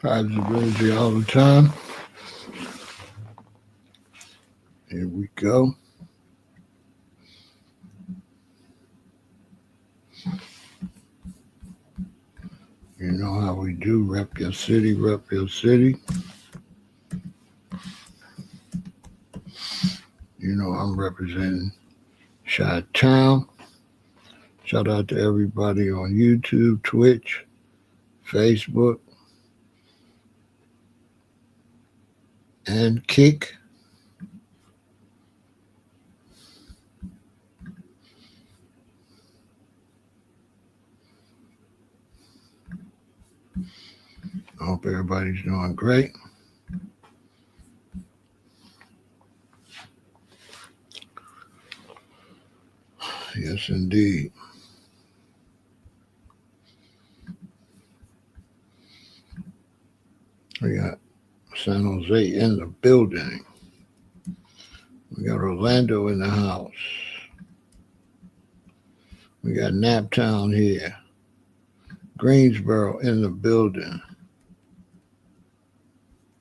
Positive energy all the time. Here we go. You know how we do. Rep your city, rep your city. You know I'm representing Chi-Town. Shout out to everybody on YouTube, Twitch, Facebook, and Kick. I hope everybody's doing great. Yes, indeed. We got San Jose in the building. We got Orlando in the house. We got Naptown here. Greensboro in the building.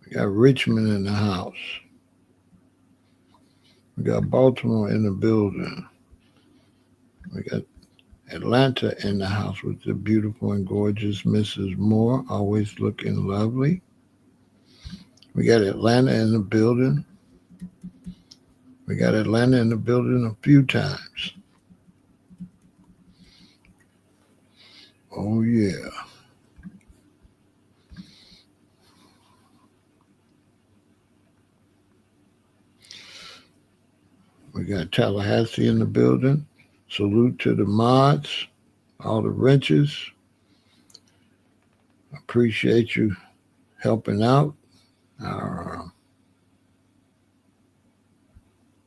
We got Richmond in the house. We got Baltimore in the building. We got Atlanta in the house with the beautiful and gorgeous Mrs. Moore, always looking lovely. We got Atlanta in the building. We got Atlanta in the building a few times. Oh, yeah. We got Tallahassee in the building. Salute to the mods, all the wrenches. Appreciate you helping out. Our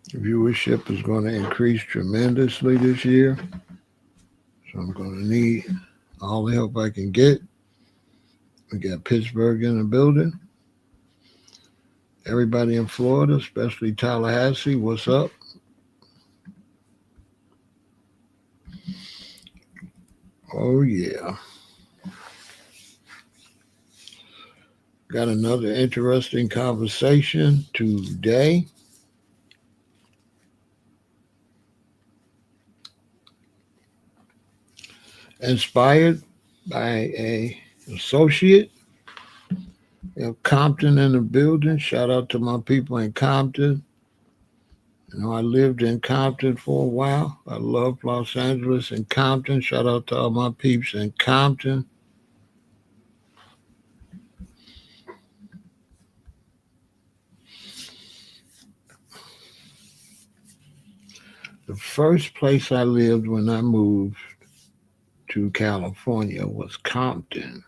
viewership is going to increase tremendously this year. So I'm going to need all the help I can get. We got Pittsburgh in the building. Everybody in Florida, especially Tallahassee, what's up? Oh, yeah. Got another interesting conversation today. Inspired by a associate. We have Compton in the building. Shout out to my people in Compton. You know, I lived in Compton for a while. I love Los Angeles and Compton. Shout out to all my peeps in Compton. The first place I lived when I moved to California was Compton.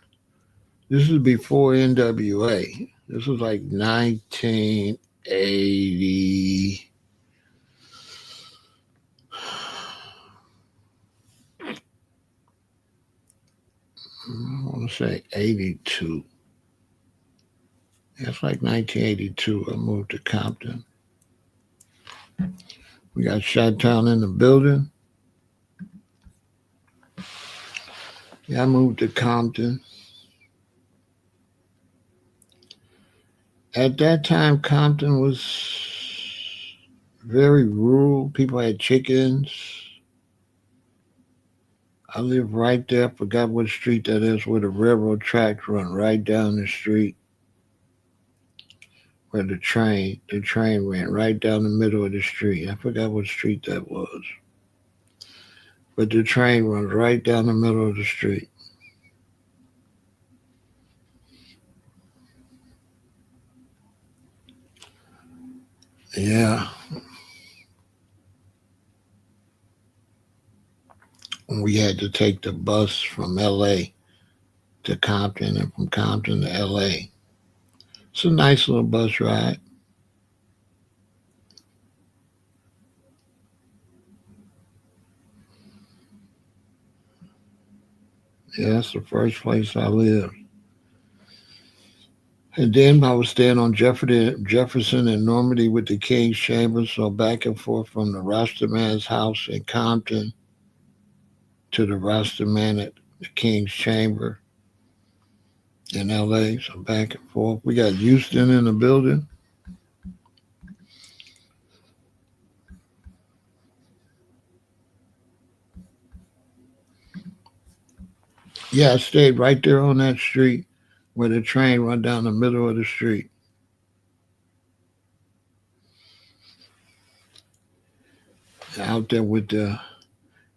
This is before NWA. This was like 1980. I want to say 82. It's like 1982. I moved to Compton. We got Chi-Town in the building. Yeah, I moved to Compton. At that time, Compton was very rural. People had chickens. I lived right there. I forgot what street that is, where the railroad tracks run right down the street. Where the train ran right down the middle of the street. I forgot what street that was. But the train runs right down the middle of the street. Yeah. We had to take the bus from LA to Compton and from Compton to LA. It's a nice little bus ride. Yeah, that's the first place I lived. And then I was staying on Jefferson and Normandy with the King's Chamber, so back and forth from the Rastaman's house in Compton to the Rastaman at the King's Chamber. in LA, so back and forth. We got Houston in the building. Yeah, I stayed right there on that street where the train run down the middle of the street. Out there with the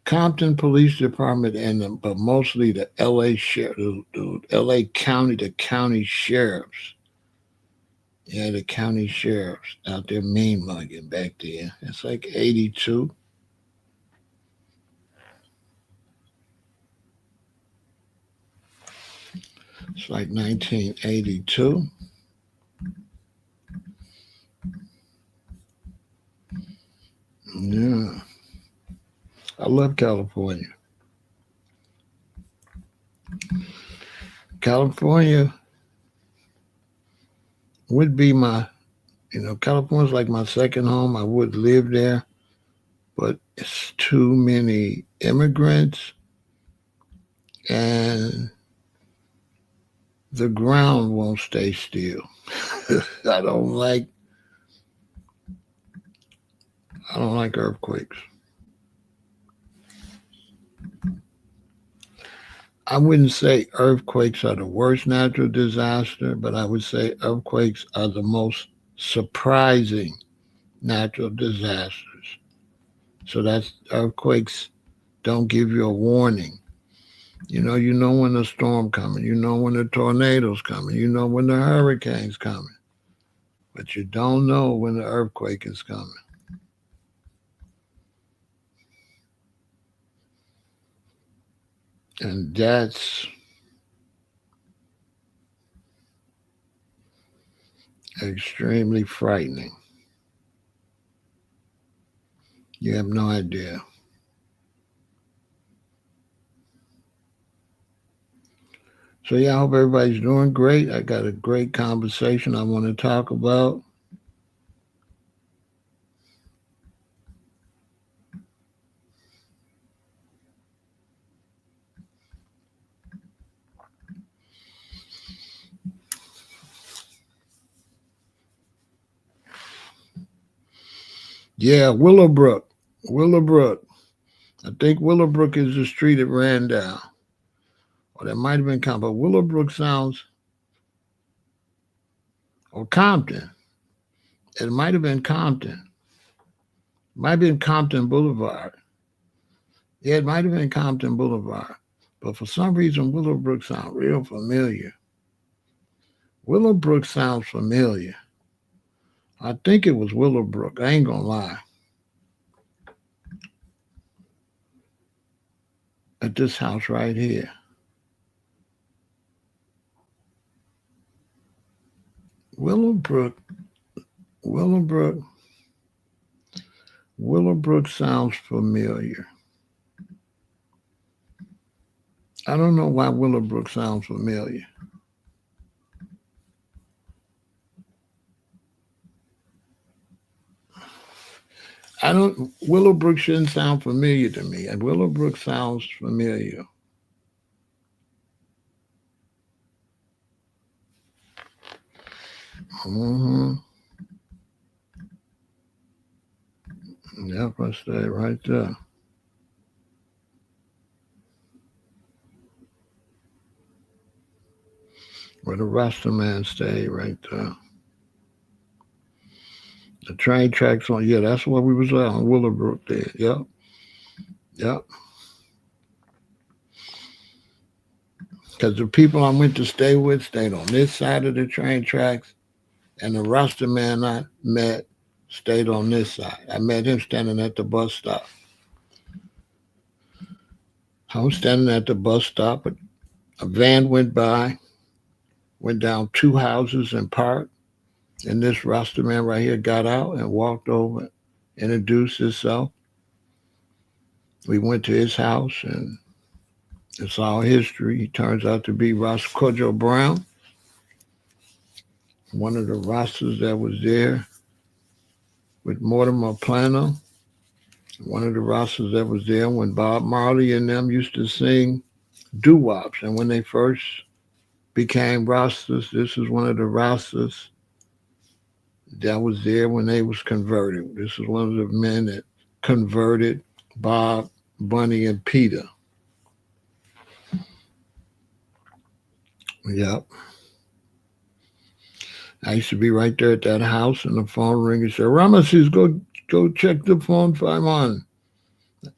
Compton Police Department but mostly the L.A. the L.A. County, the county sheriffs. Yeah, the county sheriffs out there mean mugging back there. It's like 82. It's like 1982. Yeah, I love California. California would be California's like my second home. I would live there, but it's too many immigrants and the ground won't stay still. I don't like I don't like earthquakes. I wouldn't say earthquakes are the worst natural disaster, but I would say earthquakes are the most surprising natural disasters. So that's earthquakes don't give you a warning. You know when the storm coming, you know when the tornadoes coming, you know when the hurricane's coming, but you don't know when the earthquake is coming. And that's extremely frightening. You have no idea. So yeah, I hope everybody's doing great. I got a great conversation I want to talk about. Yeah, Willowbrook. Willowbrook. I think Willowbrook is the street it ran down. Or that might have been Compton. But Willowbrook sounds, or Compton. It might have been Compton. It might have been Compton Boulevard. Yeah, it might have been Compton Boulevard. But for some reason, Willowbrook sounds real familiar. Willowbrook sounds familiar. I think it was Willowbrook. I ain't gonna lie. At this house right here. Willowbrook. Willowbrook. Willowbrook sounds familiar. I don't know why Willowbrook sounds familiar. I don't. Willowbrook shouldn't sound familiar to me. And Willowbrook sounds familiar. Mm-hmm. Yep, I stay right there. Where the Rasta man stayed right there. The train tracks on. Yeah, that's where we was at on Willowbrook there. Yep, yep. Because the people I went to stay with stayed on this side of the train tracks, and the Rasta man I met stayed on this side. I met him standing at the bus stop. I was standing at the bus stop. A van went by, went down two houses and parked. And this Rasta man right here got out and walked over, introduced himself. We went to his house, and it's all history. He turns out to be Ras Kojo Brown, one of the Rastas that was there with Mortimer Plano, one of the Rastas that was there when Bob Marley and them used to sing doo-wops. And when they first became Rastas. This is one of the Rastas that was there when they was converted. This is one of the men that converted Bob, Bunny, and Peter. Yep. I used to be right there at that house, and the phone ring and said, Ramesses, go check the phone for him on.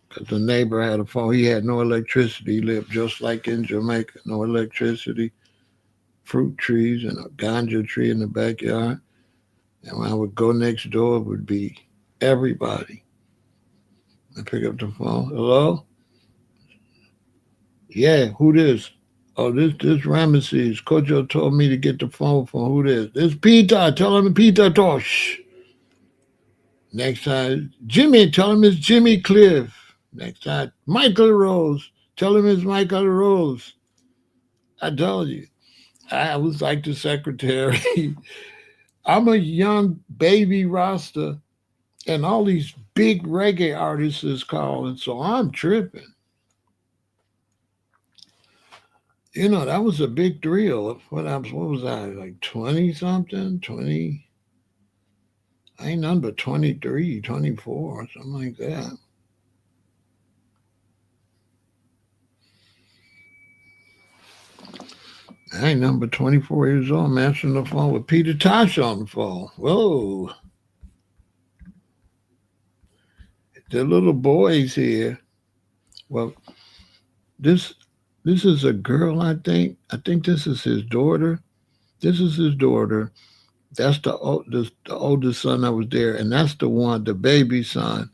Because the neighbor had a phone. He had no electricity. He lived just like in Jamaica. No electricity, fruit trees, and a ganja tree in the backyard. And when I would go next door, it would be everybody. I pick up the phone. Hello? Yeah, who this? Oh, this Ramesses. Kojo told me to get the phone from who this? This Peter. Tell him Peter Tosh. Next time, Jimmy. Tell him it's Jimmy Cliff. Next time, Michael Rose. Tell him it's Michael Rose. I told you. I was like the secretary. I'm a young baby Rasta, and all these big reggae artists is calling, so I'm tripping. That was a big thrill. What was I, like 20 something? 20? I ain't none but 23, 24, something like that. I ain't number 24 years old. I'm answering the phone with Peter Tosh on the phone. Whoa. The little boys here. Well, this this is a girl, I think. I think this is his daughter. This is his daughter. That's the oldest son that was there, and that's the one, the baby son.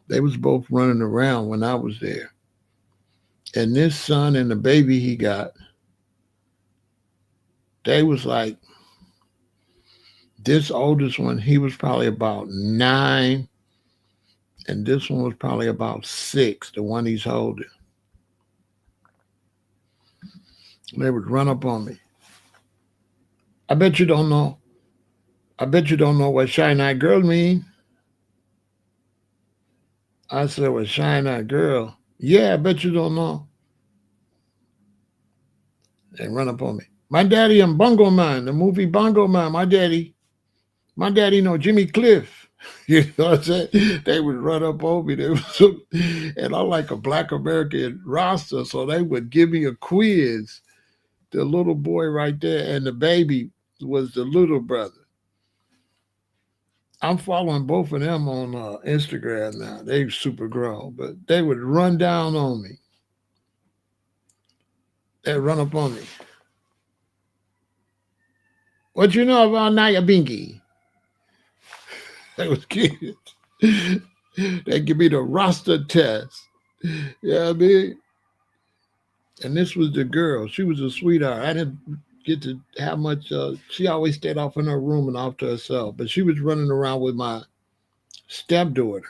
They was both running around when I was there. And this son and the baby he got, they was like, this oldest one, he was probably about 9, and this one was probably about 6, the one he's holding. They would run up on me. I bet you don't know. I bet you don't know what Shine Eye Girl mean. I said, what Shine Eye Girl? Yeah, I bet you don't know. They run up on me. My daddy and Bongo Man, the movie Bongo Man, my daddy know Jimmy Cliff. You know what I'm saying? They would run up on me. And I'm like a black American roster, so they would give me a quiz. The little boy right there and the baby was the little brother. I'm following both of them on Instagram now. They super grown, but they would run down on me. They'd run up on me. What you know about Naya Binky? They was kids. They give me the roster test. Yeah, I mean, and this was the girl. She was a sweetheart. I didn't get to have much. She always stayed off in her room and off to herself. But she was running around with my stepdaughter.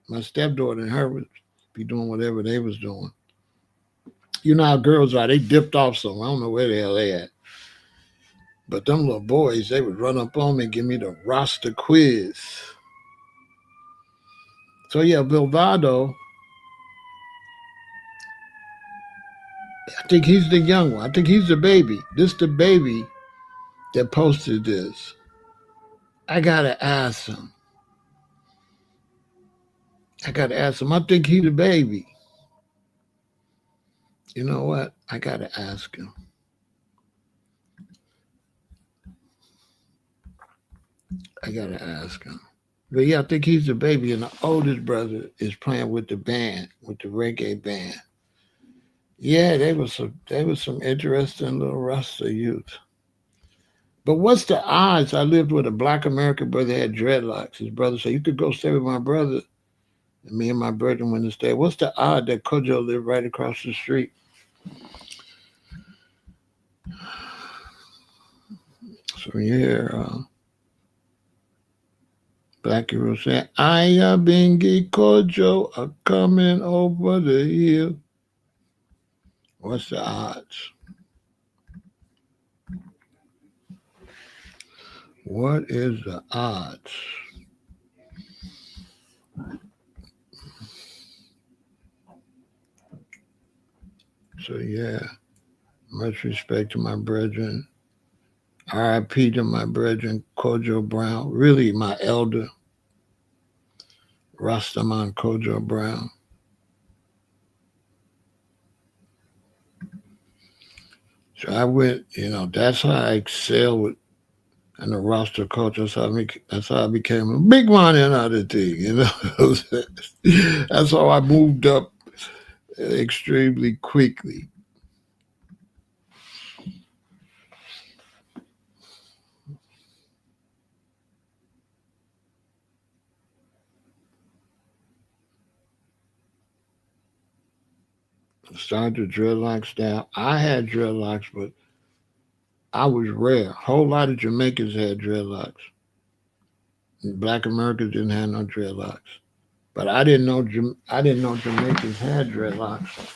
My stepdaughter and her would be doing whatever they was doing. You know how girls are. They dipped off some. I don't know where the hell they at. But them little boys, they would run up on me and give me the roster quiz. So yeah, Bilvado, I think he's the young one. I think he's the baby. This the baby that posted this. I gotta ask him. I think he's the baby. You know what? I gotta ask him. I gotta ask him. But yeah, I think he's the baby, and the oldest brother is playing with the band, with the reggae band. Yeah, they were some interesting little Rasta youth. But what's the odds? I lived with a black American brother that had dreadlocks. His brother said, you could go stay with my brother. And me and my brother went to stay. What's the odd that Kojo lived right across the street? So yeah, Black Hero saying, Aya Bingi Kojo are coming over the hill. What's the odds? What is the odds? So yeah. Much respect to my brethren. R.I.P. to my brethren, Kojo Brown. Really, my elder, Rastaman Kojo Brown. So I went, that's how I excel with in the roster culture. That's how I became a big man in other thing. That's how I moved up extremely quickly. Started the dreadlocks down. I had dreadlocks, but I was rare. A whole lot of Jamaicans had dreadlocks. Black Americans didn't have no dreadlocks. But I didn't know Jamaicans had dreadlocks.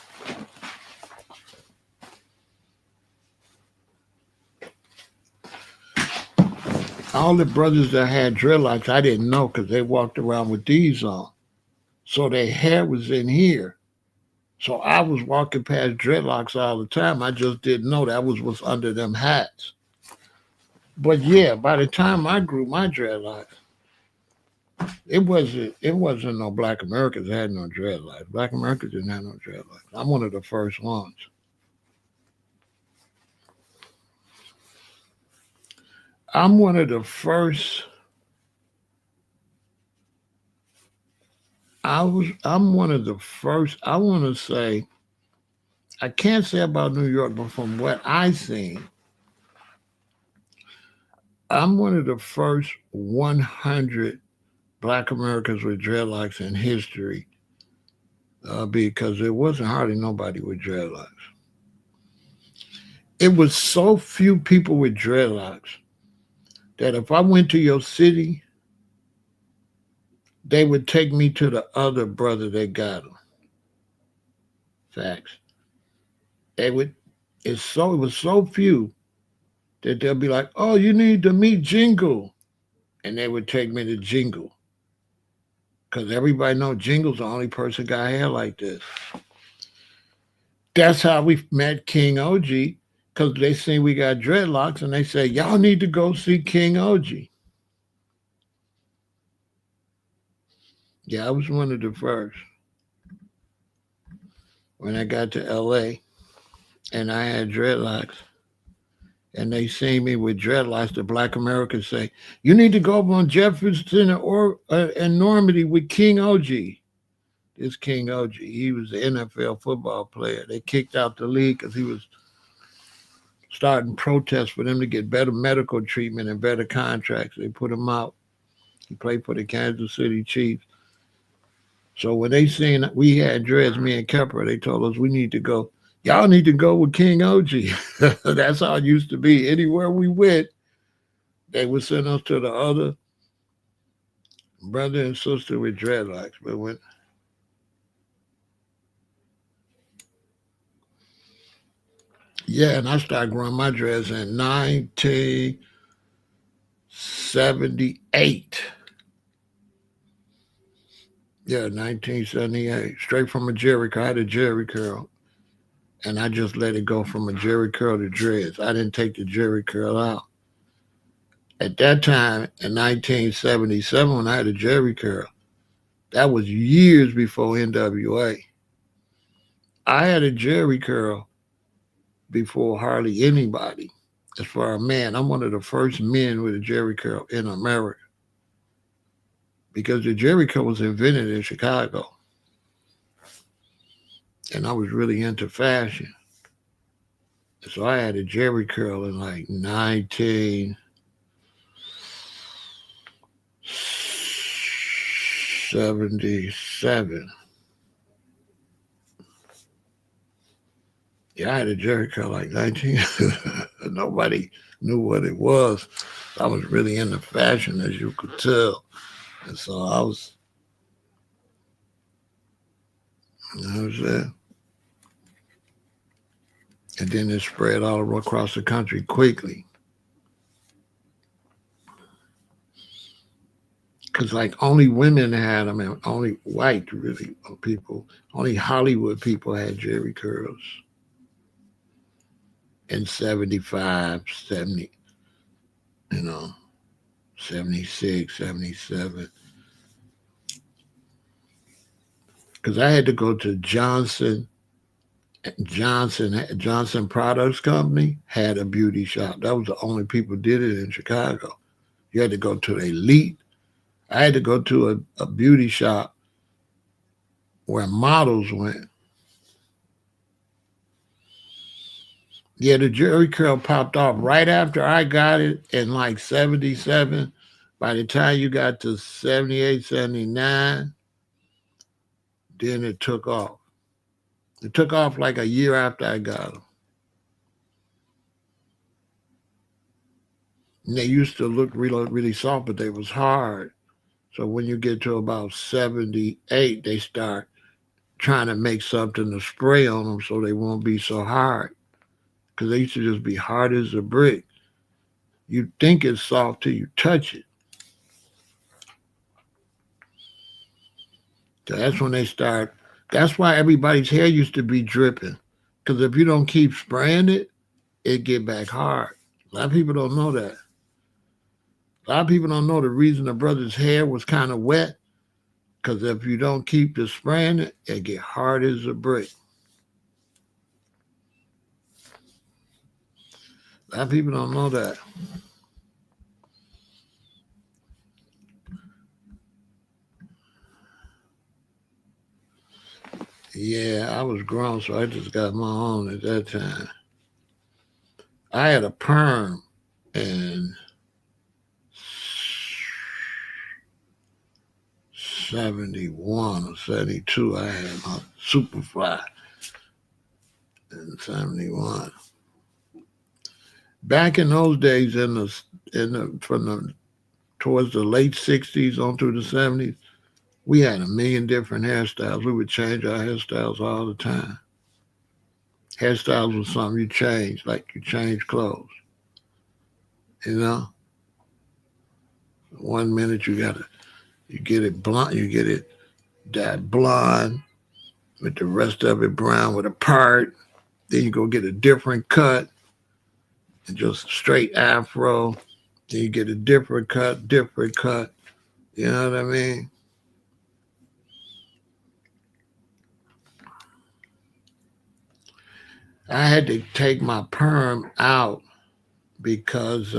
All the brothers that had dreadlocks, I didn't know because they walked around with these on. So their hair was in here. So I was walking past dreadlocks all the time. I just didn't know that was what's under them hats. But yeah, by the time I grew my dreadlocks, it wasn't no black Americans that had no dreadlocks. Black Americans didn't have no dreadlocks. I'm one of the first ones. I'm one of the first I'm one of the first I wanna say I can't say about New York, but from what I seen, I'm one of the first 100 black Americans with dreadlocks in history because there wasn't hardly nobody with dreadlocks. It was so few people with dreadlocks that if I went to your city, they would take me to the other brother that got them. Facts. They would. It was so few that they'll be like, "Oh, you need to meet Jingle," and they would take me to Jingle because everybody know Jingle's the only person got hair like this. That's how we met King OG because they see we got dreadlocks and they say, "Y'all need to go see King OG." Yeah, I was one of the first when I got to LA and I had dreadlocks. And they see me with dreadlocks, the black Americans say, "You need to go up on Jefferson or and Normandy with King OG." This King OG, he was an NFL football player. They kicked out the league because he was starting protests for them to get better medical treatment and better contracts. They put him out. He played for the Kansas City Chiefs. So when they seen we had dreads, me and Kepper, they told us we need to go. Y'all need to go with King OG. That's how it used to be. Anywhere we went, they would send us to the other brother and sister with dreadlocks. But when yeah, and I started growing my dreads in 1978. Yeah, 1978. Straight from a Jerry curl. I had a Jerry curl. And I just let it go from a Jerry curl to dreads. I didn't take the Jerry curl out. At that time, in 1977, when I had a Jerry curl, that was years before NWA. I had a Jerry curl before hardly anybody. As far as man, I'm one of the first men with a Jerry curl in America because the Jerry curl was invented in Chicago, and I was really into fashion. So I had a Jerry curl in like 1977. Yeah, I had a Jerry curl like 19. Nobody knew what it was. I was really into fashion, as you could tell. And so I was there. And then it spread all across the country quickly. Because, like, only women had them, and only white, really, people, only Hollywood people had Jerry curls. in 75, 70, 76, 77. Because I had to go to Johnson Products Company had a beauty shop. That was the only people did it in Chicago. You had to go to the elite. I had to go to a beauty shop where models went. Yeah, the Jerry curl popped off right after I got it in like 77. By the time you got to 78, 79, then it took off. It took off like a year after I got them. And they used to look really, really soft, but they was hard. So when you get to about 78, they start trying to make something to spray on them so they won't be so hard. Because they used to just be hard as a brick. You think it's soft till you touch it. So that's when they start. That's why everybody's hair used to be dripping. Because if you don't keep spraying it, it get back hard. A lot of people don't know that. A lot of people don't know the reason the brother's hair was kind of wet. Because if you don't keep the spraying it, it get hard as a brick. A lot of people don't know that. Yeah, I was grown, so I just got my own at that time. I had a perm in 71 or 72. I had my Superfly in 71. Back in those days, from the towards the late 60s on through the 70s, we had a million different hairstyles. We would change our hairstyles all the time. Hairstyles was something you change, like you change clothes. You know, 1 minute you get it blonde, you get it that blonde with the rest of it brown with a part. Then you go get a different cut and just straight afro. Then you get a different cut, different cut. You know what I mean? I had to take my perm out because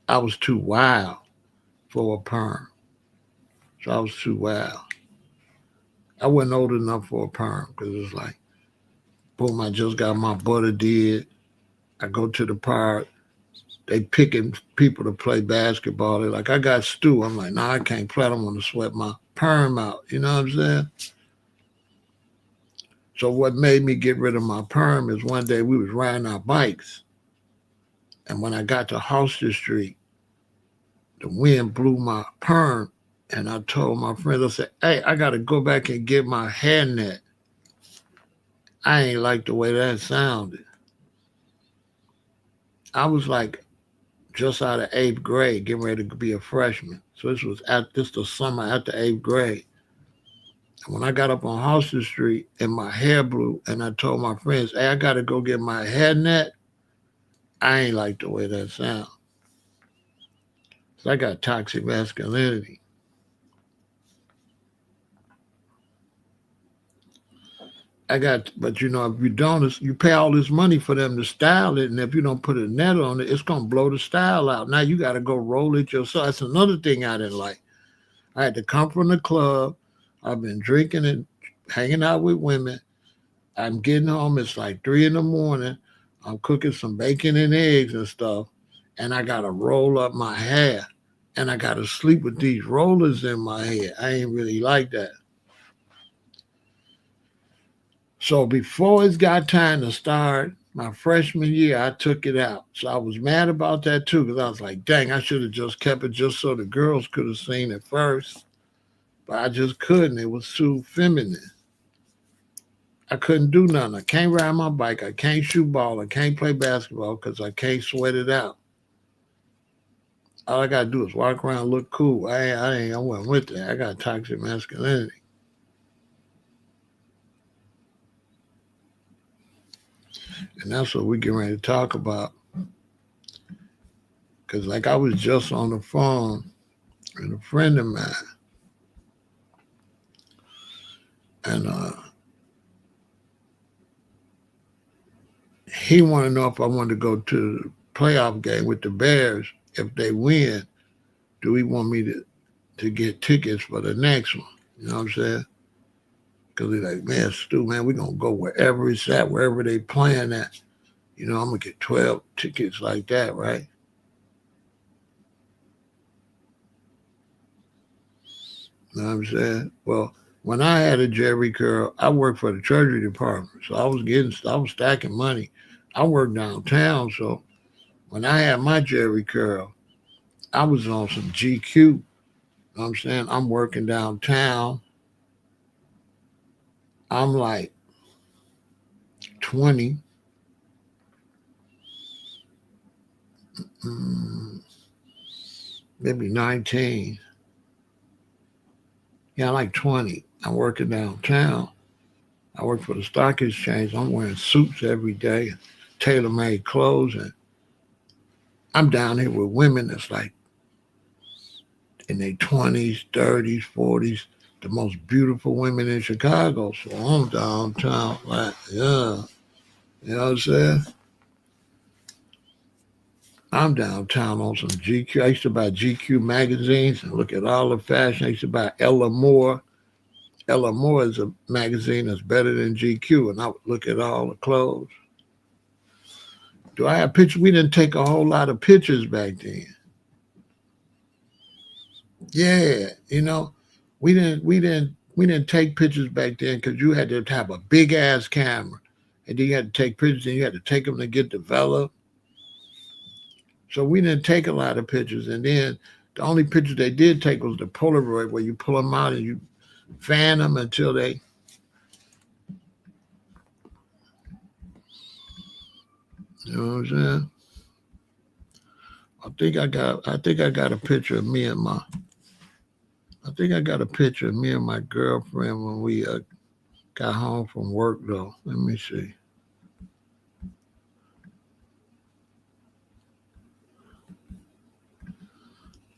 I was too wild for a perm. So I was too wild. I wasn't old enough for a perm because it was like, boom, I just got my butter did. I go to the park. They picking people to play basketball. They're like, I got Stu. I'm like, nah, I can't play. I don't want to sweat my perm out. You know what I'm saying? So what made me get rid of my perm is one day we was riding our bikes. And when I got to Hoster Street, the wind blew my perm. And I told my friends, I said, hey, I got to go back and get my hair net. I ain't like the way that sounded. I was like just out of 8th grade, getting ready to be a freshman. So this the summer after 8th grade. And when I got up on Hoster Street and my hair blew, and I told my friends, hey, I got to go get my hair net, I ain't like the way that sound. So I got toxic masculinity. But if you don't, you pay all this money for them to style it, and if you don't put a net on it, it's gonna blow the style out. Now you got to go roll it yourself. That's another thing I didn't like. I had to come from the club. I've been drinking and hanging out with women. I'm getting home. It's like 3 in the morning. I'm cooking some bacon and eggs and stuff, and I gotta roll up my hair, and I gotta sleep with these rollers in my hair. I ain't really like that. So before it's got time to start my freshman year, I took it out. So I was mad about that too, because I was like, dang, I should have just kept it just so the girls could have seen it first. But I just couldn't. It was too feminine. I couldn't do nothing. I can't ride my bike. I can't shoot ball. I can't play basketball because I can't sweat it out. All I gotta do is walk around, look cool. I wasn't with that. I got toxic masculinity. And that's what we get ready to talk about. Because, like, I was just on the phone with a friend of mine, and he wanted to know if I wanted to go to the playoff game with the Bears. If they win, do he want me to get tickets for the next one? You know what I'm saying? Because he's like, man, Stu, man, we're going to go wherever it's at, wherever they playing at. You know, I'm going to get 12 tickets like that, right? You know what I'm saying? Well, when I had a Jerry curl, I worked for the Treasury Department. So I was stacking money. I worked downtown. So when I had my Jerry curl, I was on some GQ. You know what I'm saying? I'm working downtown. I'm like 20, mm, maybe 19. Yeah, like 20. I'm working downtown. I work for the stock exchange. I'm wearing suits every day, tailor made clothes. And I'm down here with women that's like in their 20s, 30s, 40s, the most beautiful women in Chicago. So I'm downtown, like, yeah. You know what I'm saying? I'm downtown on some GQ. I used to buy GQ magazines and look at all the fashion. I used to buy Ella Moore. Ella Moore is a magazine that's better than GQ, and I would look at all the clothes. Do I have pictures? We didn't take a whole lot of pictures back then. Yeah, we didn't take pictures back then because you had to have a big ass camera, and then you had to take pictures, and you had to take them to get developed. So we didn't take a lot of pictures, and then the only pictures they did take was the Polaroid, where you pull them out and you fan them until they. You know what I'm saying? I think I got a picture of me and my. I think I got a picture of me and my girlfriend when we got home from work, though. Let me see.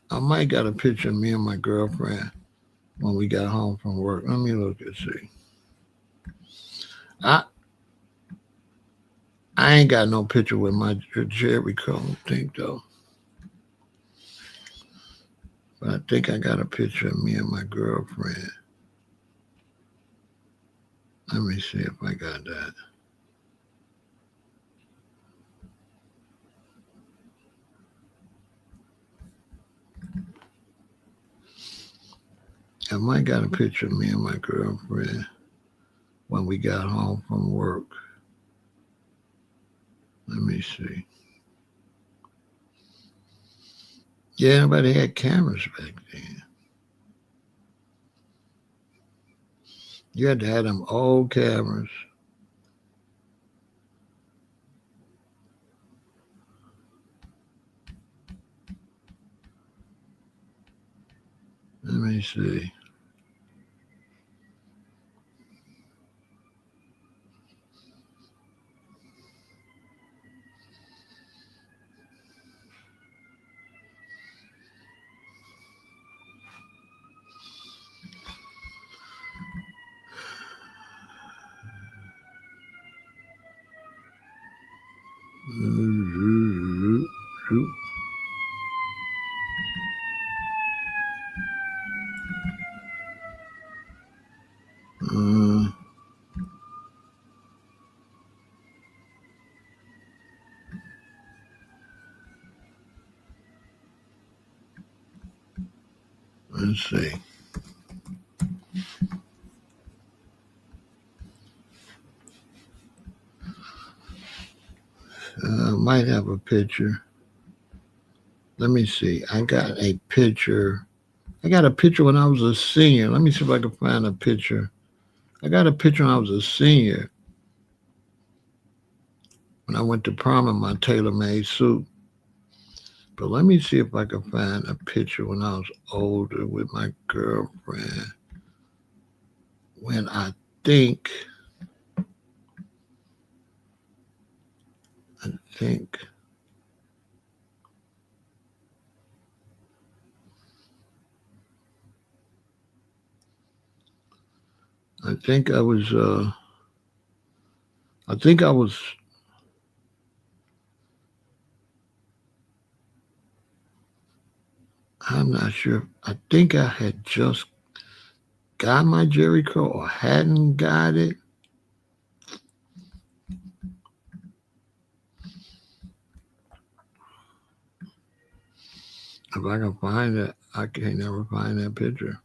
I might got a picture of me and my girlfriend when we got home from work. Let me look and see. I I ain't got no picture with my Jerry Cole thing though. But I think I got a picture of me and my girlfriend. Let me see if I got that. I might got a picture of me and my girlfriend when we got home from work. Let me see. Yeah, nobody had cameras back then. You had to have them old cameras. Let me see. Uh, let's see. I might have a picture. Let me see. I got a picture. I got a picture when I was a senior. Let me see if I can find a picture. I got a picture when I was a senior when I went to prom in my tailor-made suit. But let me see if I can find a picture when I was older with my girlfriend. When I think I think. I think I was. I think I was. I'm not sure. I think I had just got my Jerry curl or hadn't got it. If I can find it, I can't never find that picture.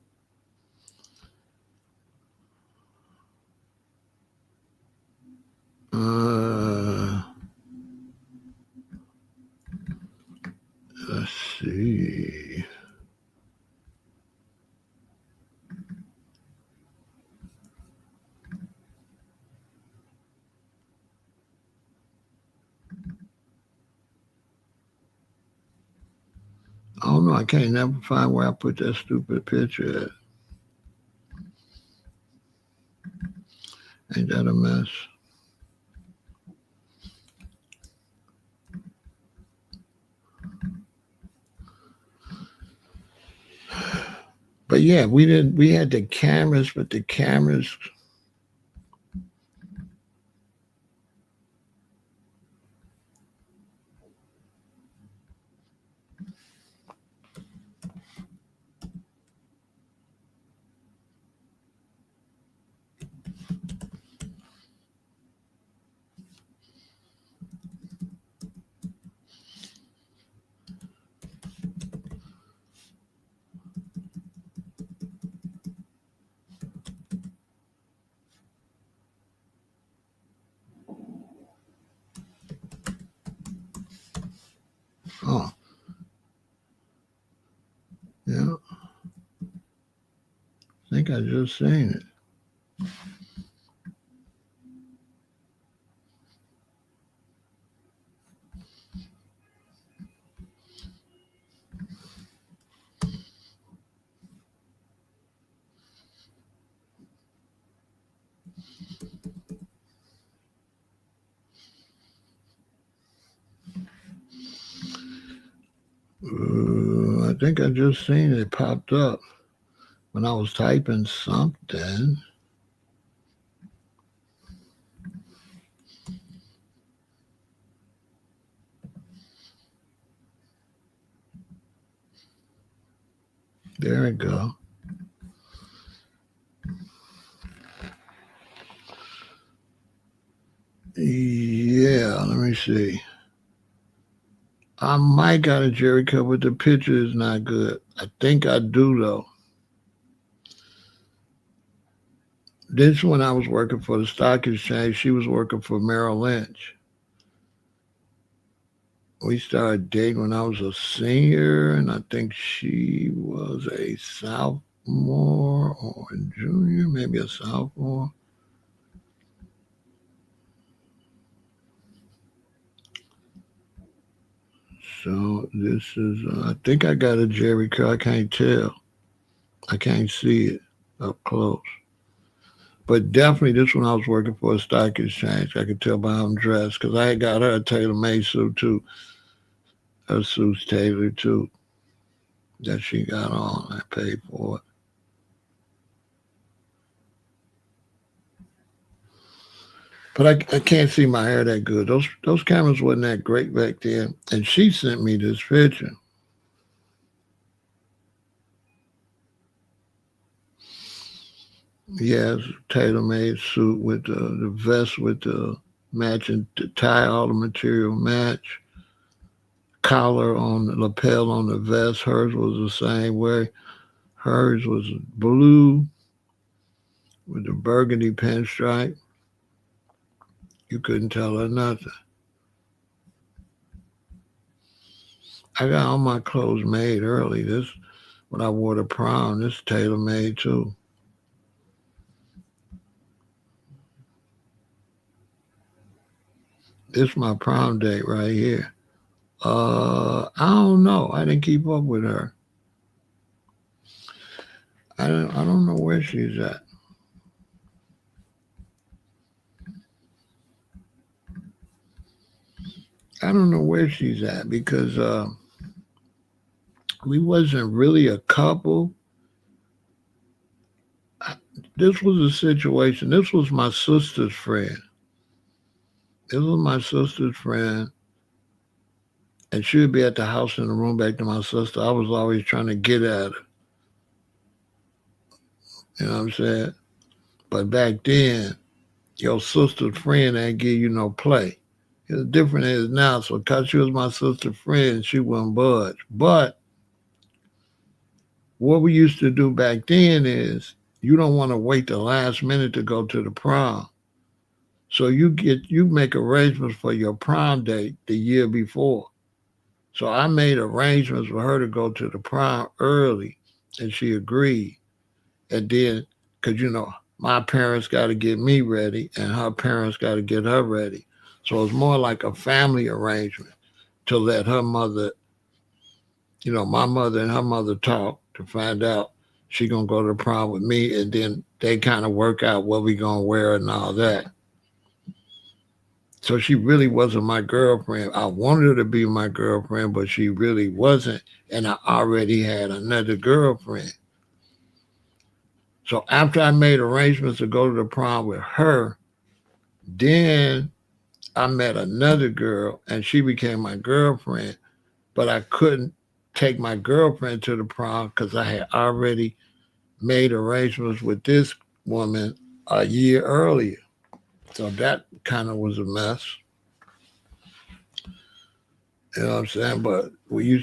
Uh, let's see. I don't know. I can't never find where I put that stupid picture at. Ain't that a mess? But yeah, we didn't. We had the cameras, but the cameras. Oh, yeah. I think I just seen it. I think I just seen it popped up when I was typing something. There we go. Yeah, let me see. I might got a Jerry curl, but the picture is not good. I think I do though. This one I was working for the stock exchange. She was working for Merrill Lynch. We started dating when I was a senior, and I think she was a sophomore or a junior, maybe a sophomore. So this is, I think I got a Jerry curl. I can't tell. I can't see it up close. But definitely this one I was working for a stock exchange. I could tell by how I'm dressed because I had got her a tailor-made suit too. Her suit's tailored too that she got on. I paid for it. But I can't see my hair that good. Those cameras wasn't that great back then. And she sent me this picture. Yes, tailor-made suit with the vest with the matching the tie, all the material match. Collar on the lapel on the vest. Hers was the same way. Hers was blue with the burgundy pinstripe. You couldn't tell her nothing. I got all my clothes made early. This when I wore to prom. This tailor made too. This my prom date right here. I don't know. I didn't keep up with her. I don't know where she's at. I don't know where she's at because we wasn't really a couple. This was a situation. This was my sister's friend. This was my sister's friend, and she would be at the house in the room back to my sister. I was always trying to get at her. You know what I'm saying? But back then, your sister's friend ain't give you no play. It's different as now. So because she was my sister's friend, she wouldn't budge. But what we used to do back then is you don't want to wait the last minute to go to the prom. So you make arrangements for your prom date the year before. So I made arrangements for her to go to the prom early, and she agreed. And then, because my parents got to get me ready, and her parents got to get her ready. So it's more like a family arrangement to let her mother, my mother and her mother talk to find out she gonna go to the prom with me, and then they kind of work out what we gonna wear and all that. So she really wasn't my girlfriend. I wanted her to be my girlfriend, but she really wasn't. And I already had another girlfriend. So after I made arrangements to go to the prom with her, then I met another girl and she became my girlfriend. But I couldn't take my girlfriend to the prom because I had already made arrangements with this woman a year earlier. So that kind of was a mess. You know what I'm saying? But you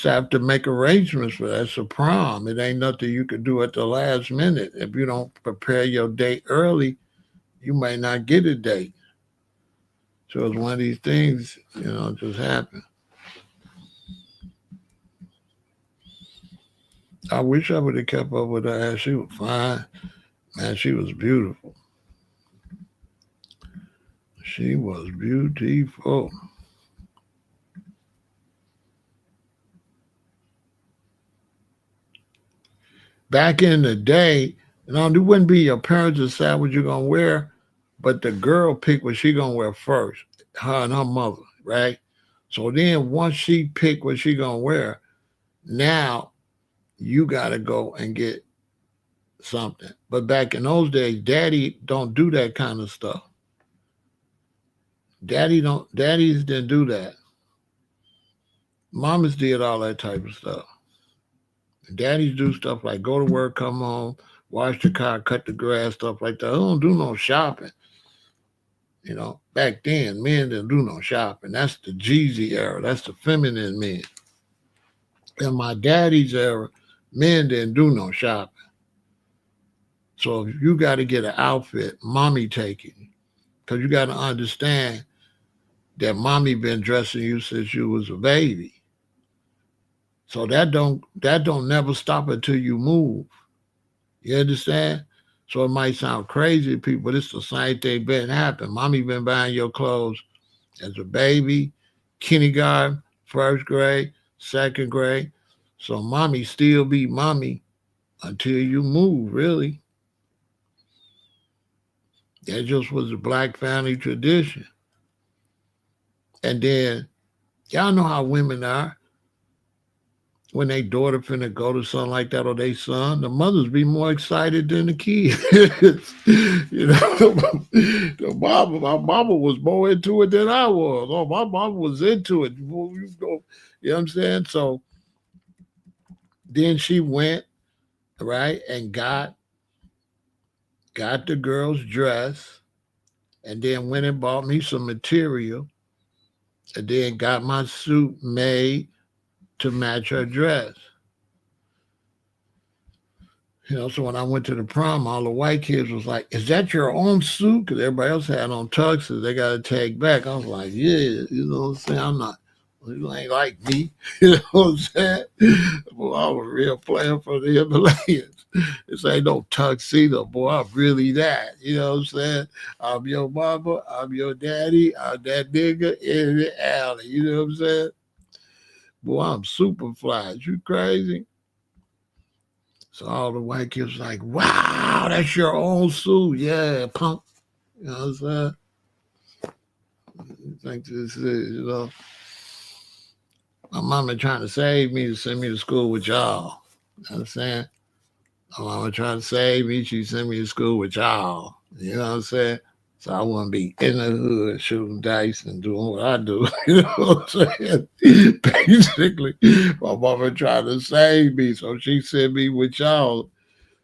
have to make arrangements for that. It's a prom. It ain't nothing you could do at the last minute. If you don't prepare your date early, you may not get a date. So it's one of these things, just happen. I wish I would have kept up with her ass. She was fine. Man, she was beautiful. She was beautiful. Back in the day, it wouldn't be your parents decide what you're gonna wear, but the girl picked what she gonna wear first, her and her mother, right? So then once she picked what she gonna wear, now you gotta go and get something. But back in those days, daddy don't do that kind of stuff. Daddies didn't do that. Mamas did all that type of stuff. Daddies do stuff like go to work, come home, wash the car, cut the grass, stuff like that. They don't do no shopping. Back then, men didn't do no shopping. That's the Jeezy era. That's the feminine men. In my daddy's era, men didn't do no shopping. So if you got to get an outfit, mommy take it. Because you got to understand that mommy been dressing you since you was a baby. So that don't never stop until you move. You understand? So it might sound crazy to people, but it's the same thing been happening. Mommy been buying your clothes as a baby, kindergarten, first grade, second grade. So mommy still be mommy until you move, really. That just was a black family tradition. And then y'all know how women are. When they daughter finna go to something like that or they son, the mothers be more excited than the kids. My mama was more into it than I was. Oh, my mama was into it. You know what I'm saying? So then she went, right, and got the girl's dress and then went and bought me some material and then got my suit made to match her dress. So when I went to the prom, all the white kids was like, "Is that your own suit?" Because everybody else had on tuxes. They got to take back. I was like, "Yeah." You know what I'm saying? I'm not. You ain't like me. You know what I'm saying? Boy, I was a real player for the Himalayas. This ain't no tuxedo, boy. I'm really that. You know what I'm saying? I'm your mama. I'm your daddy. I'm that nigga in the alley. You know what I'm saying? Boy, I'm super fly. You crazy? So all the white kids like, wow, that's your own suit. Yeah, punk. You know what I'm saying? think this is, my mama trying to save me to send me to school with y'all. You know what I'm saying? My mama trying to save me. She sent me to school with y'all. You know what I'm saying? So I want to be in the hood shooting dice and doing what I do. You know what I'm saying? Basically, my mama trying to save me. So she sent me with y'all.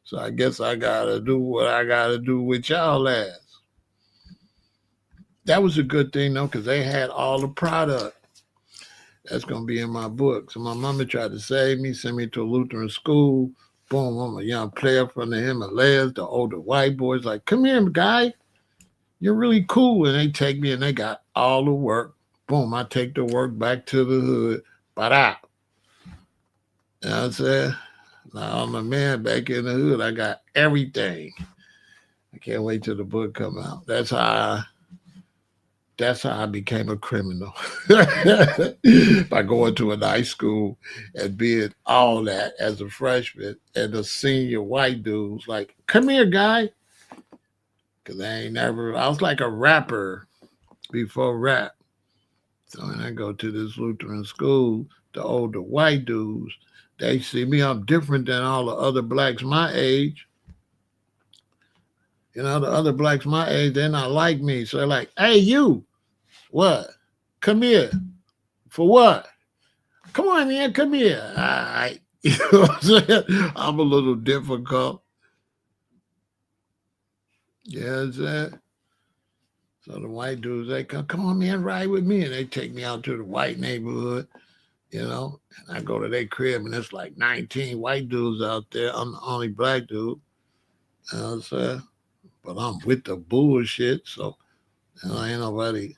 So I guess I got to do what I got to do with y'all ass. That was a good thing, though, because they had all the product. That's going to be in my book. So my mama tried to save me, send me to a Lutheran school. Boom, I'm a young player from the Himalayas. The older white boys like, come here, guy. You're really cool. And they take me and they got all the work. Boom, I take the work back to the hood. Ba-da. You know what I'm saying? Now I'm a man back in the hood. I got everything. I can't wait till the book come out. That's how I became a criminal. By going to a nice school and being all that as a freshman, and the senior white dudes like, come here, guy. Because I was like a rapper before rap. So when I go to this Lutheran school, the older white dudes, they see me, I'm different than all the other blacks my age. The other blacks my age, they're not like me. So they're like, hey, you, what? Come here. For what? Come on, man, come here. All right. You know what I'm saying? I'm a little difficult. Yeah, you know what I'm saying? So the white dudes, they come on, man, ride with me. And they take me out to the white neighborhood, and I go to their crib, and it's like 19 white dudes out there. I'm the only black dude. You know what I'm saying? But I'm with the bullshit, so ain't nobody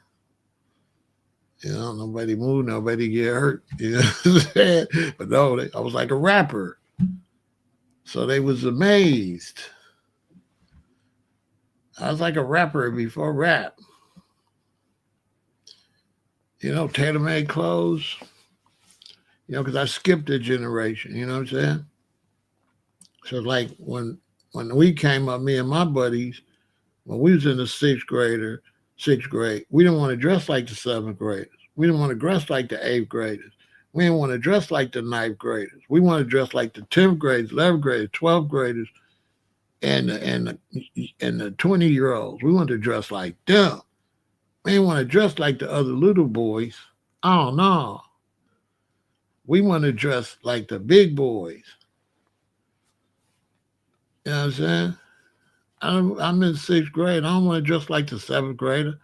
move, nobody get hurt. You know what I'm saying? But no, I was like a rapper. So they was amazed. I was like a rapper before rap. Tailor-made clothes. Because I skipped a generation. You know what I'm saying? So like when we came up, me and my buddies, when we was in the sixth grade, we didn't want to dress like the seventh graders. We didn't want to dress like the eighth graders. We didn't want to dress like the ninth graders. We want to dress like the 10th graders, 11th graders, 12th graders, and the 20-year-olds. We want to dress like them. We didn't want to dress like the other little boys. Oh no. We want to dress like the big boys. You know what I'm saying? I'm in sixth grade. I don't want to dress like the seventh grader.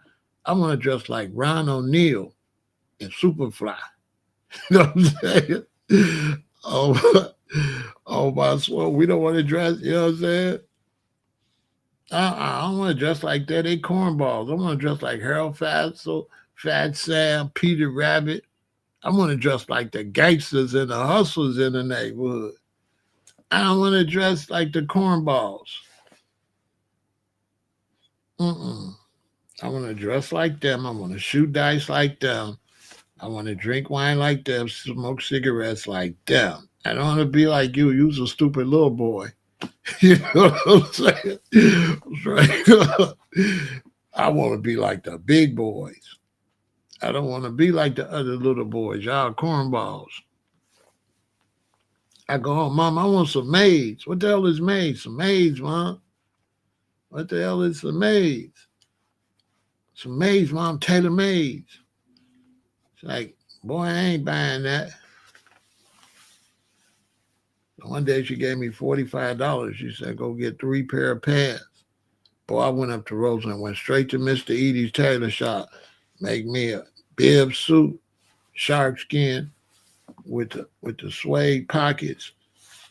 I want to dress like Ron O'Neal and Superfly. You know what I'm saying? Oh my soul. We don't want to dress, you know what I'm saying? I don't want to dress like that. They cornballs. I want to dress like Harold Fatso, Fat Sam, Peter Rabbit. I want to dress like the gangsters and the hustlers in the neighborhood. I don't want to dress like the cornballs. I want to dress like them. I want to shoot dice like them. I want to drink wine like them, smoke cigarettes like them. I don't want to be like you. You's a stupid little boy. You know what I'm saying? Right. I want to be like the big boys. I don't want to be like the other little boys. Y'all cornballs. I go home, Mom, I want some maids. What the hell is maids? Some maids, Mom. What the hell is some maids? Some maids, Mom, tailor maids. It's like, boy, I ain't buying that. One day she gave me $45. She said, go get 3 pair of pants. Boy, I went up to Roseland, went straight to Mr. Edie's tailor shop, make me a bib suit, shark skin, with the suede pockets,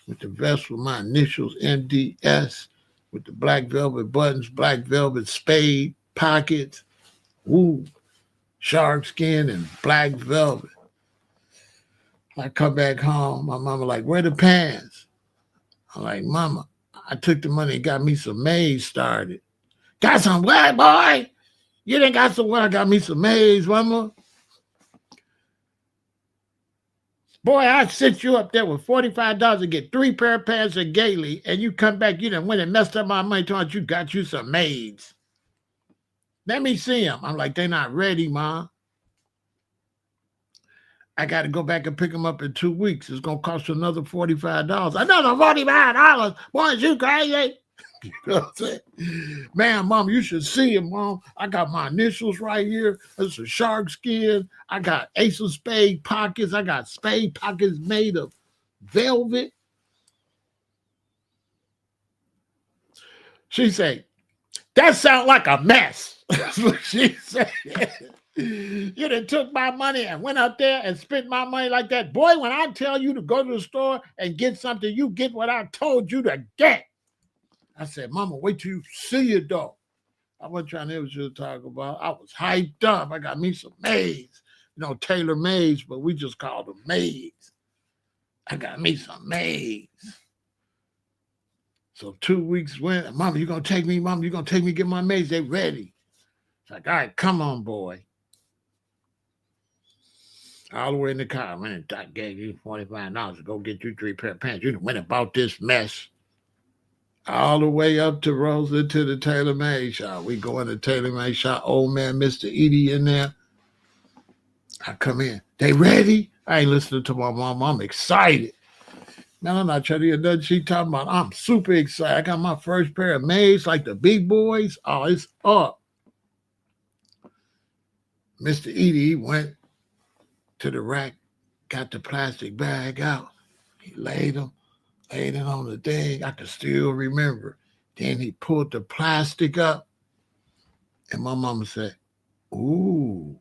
with the vest with my initials, MDS, with the black velvet buttons, black velvet spade pockets, woo, shark skin and black velvet. I come back home, my mama like, where the pants? I'm like, Mama, I took the money and got me some maids started. Got some what, boy? You didn't got some what? I got me some maids, Mama. Boy, I sit you up there with $45 to get 3 pair of pants at Gailey, and you come back, you done went and messed up my money, told you got you some maids. Let me see them. I'm like, they're not ready, Ma. I got to go back and pick them up in 2 weeks. It's going to cost you another $45. Another $45? Boy, is you crazy? You know what I'm saying? Man, Mom, you should see it, Mom. I got my initials right here. It's a shark skin. I got Ace of Spade pockets. I got spade pockets made of velvet. She said, that sounds like a mess. That's what she said. You done took my money and went out there and spent my money like that. Boy, when I tell you to go to the store and get something, you get what I told you to get. I said, Mama, wait till you see it, though. I wasn't trying to hear what you were talking about. I was hyped up. I got me some maids. You know, Taylor maids, but we just called them maids. I got me some maids. So 2 weeks went. Mama, you going to take me? Mama, you going to take me get my maids? They ready. It's like, all right, come on, boy. All the way in the car. I went and gave you $45 to go get you 3 pair of pants. You went and bought this mess. All the way up to Rosa to the tailor-made shop. We go in the tailor-made shop. Old man, Mr. Edie in there. I come in. They ready? I ain't listening to my mom. I'm excited. Man, I'm not trying to hear nothing she talking about. I'm super excited. I got my first pair of maids like the big boys. Oh, it's up. Mr. Edie went to the rack, got the plastic bag out. He laid it on the thing. I can still remember. Then he pulled the plastic up, and my mama said, ooh,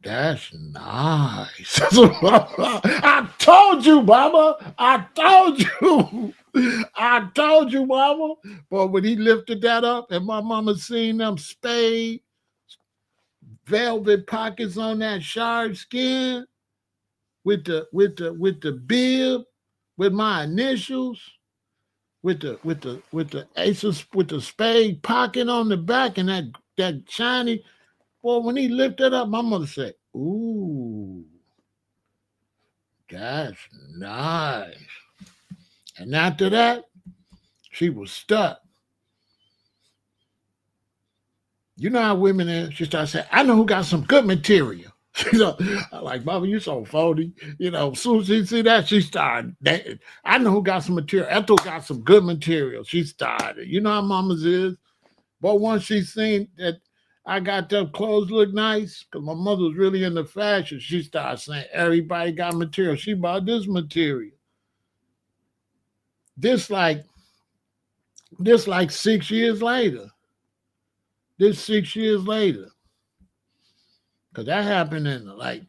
that's nice. I told you, Mama. I told you. I told you, Mama. But when he lifted that up, and my mama seen them spade velvet pockets on that shark skin with the bib, with my initials, with the aces, with the spade pocket on the back, and that shiny. Boy, when he lifted up, my mother said, ooh, that's nice. And after that, she was stuck. You know how women is. She started saying, I know who got some good material. You know, I'm like, Mama, you so phony. You know, as soon as she see that, she started. I know who got some material. Ethel got some good material. She started. You know how mamas is. But once she seen that I got them clothes look nice, because my mother was really into fashion, she started saying, everybody got material. She bought this material. This like 6 years later. This 6 years later. Because that happened in like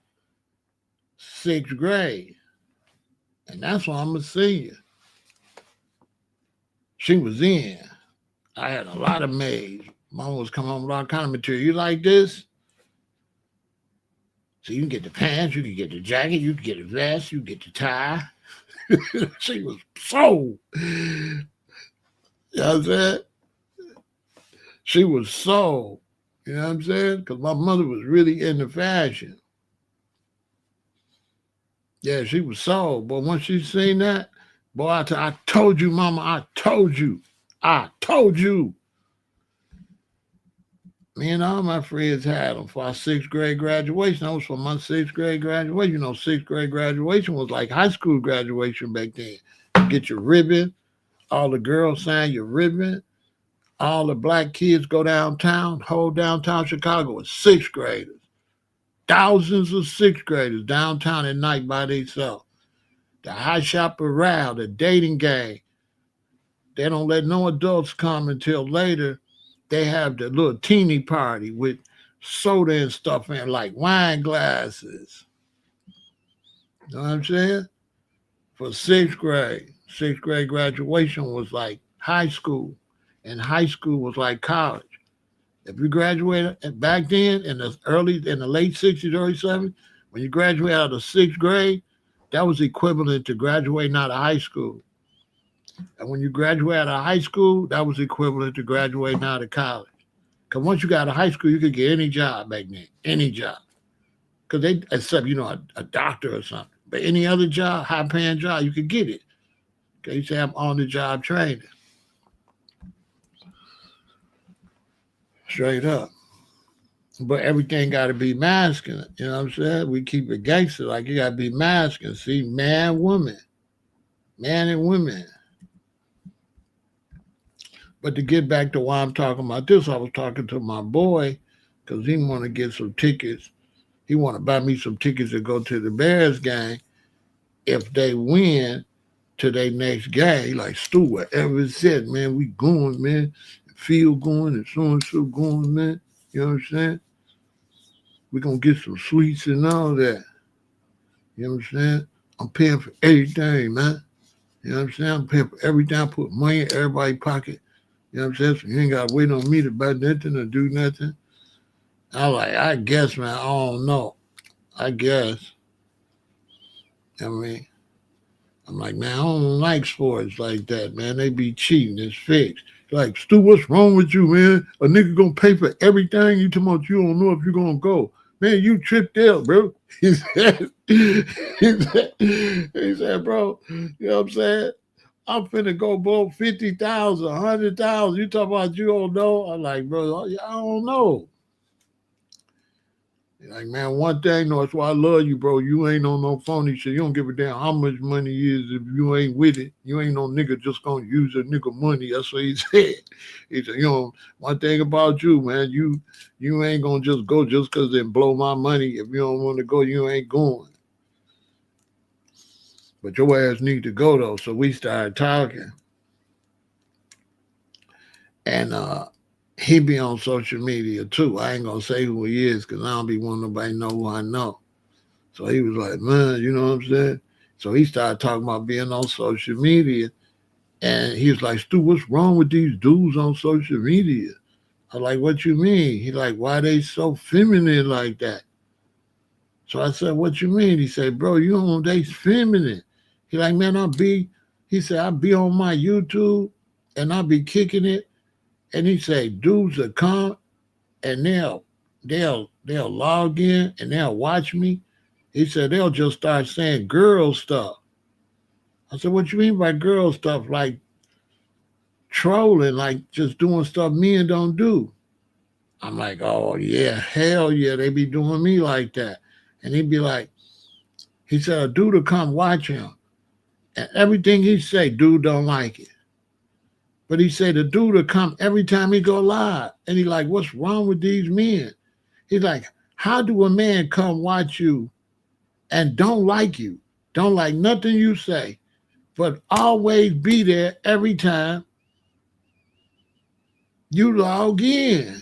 6th grade. And that's why I'm a senior. She was in. I had a lot of maids. Mama was coming home with all kind of material. You like this? So you can get the pants, you can get the jacket, you can get the vest, you can get the tie. She was so, you know what I'm saying? She was so, you know what I'm saying? Because my mother was really into fashion. Yeah, she was so. But once she seen that, boy, I told you, Mama, I told you. I told you. Me and all my friends had them for our 6th grade graduation. That was for my 6th grade graduation. You know, 6th grade graduation was like high school graduation back then. You get your ribbon. All the girls sign your ribbon. All the black kids go downtown. Whole downtown Chicago with 6th graders. Thousands of 6th graders downtown at night by themselves. The high chaparral, the dating gang. They don't let no adults come until later. They have the little teeny party with soda and stuff in, like wine glasses. You know what I'm saying? For 6th grade. 6th grade graduation was like high school. And high school was like college. If you graduated back then in the late 60s, early 70s, when you graduated out of 6th grade, that was equivalent to graduating out of high school. And when you graduate out of high school, that was equivalent to graduating out of college. Because once you got out of high school, you could get any job back then, any job. Because except, a doctor or something. But any other job, high-paying job, you could get it. Okay, you say I'm on-the-job training. Straight up. But everything got to be masculine. You know what I'm saying? We keep it gangster. Like, you got to be masculine. See, man, woman, man and women. But to get back to why I'm talking about this, I was talking to my boy because he want to get some tickets. He want to buy me some tickets to go to the Bears game if they win to their next game. He like, Stu, whatever it said, man, we going, man. Field going and so going, man. You know what I'm saying? We gonna get some sweets and all that. You know what I'm saying? I'm paying for everything, man. You know what I'm saying? I'm paying for everything. I put money in everybody's pocket. You know what I'm saying? So you ain't gotta wait on me to buy nothing or do nothing. I like, I guess, man, I don't know. I guess. I mean, I'm like, man, I don't like sports like that, man. They be cheating. It's fixed. Like, Stu, what's wrong with you, man? A nigga gonna pay for everything. You talking about you don't know if you're gonna go. Man, you tripped out, bro. He said, bro, you know what I'm saying? I'm finna go both 50,000, 100,000. You talking about you don't know? I'm like, bro, I don't know. Like, man, one thing, no, that's why I love you, bro. You ain't on no phony shit. You don't give a damn how much money is if you ain't with it. You ain't no nigga just gonna use a nigga money. That's what he said. He said, you know, one thing about you, man, you ain't gonna just go just cause they blow my money. If you don't want to go, you ain't going. But your ass need to go though. So we started talking. And he be on social media too. I ain't gonna say who he is because I don't be wanting nobody to know who I know. So he was like, man, you know what I'm saying? So he started talking about being on social media. And he was like, Stu, what's wrong with these dudes on social media? I was like, what you mean? He like, why they so feminine like that? So I said, what you mean? He said, bro, you know they feminine. He like, man, he said, I'll be on my YouTube and I'll be kicking it. And he said, dudes will come and they'll log in and they'll watch me. He said they'll just start saying girl stuff. I said, what you mean by girl stuff? Like trolling, like just doing stuff men don't do. I'm like, oh yeah, hell yeah, they be doing me like that. And he'd be like, he said, a dude will come watch him. And everything he say, dude don't like it. But he said the dude will come every time he go live. And he like, what's wrong with these men? He's like, how do a man come watch you and don't like you? Don't like nothing you say, but always be there every time you log in.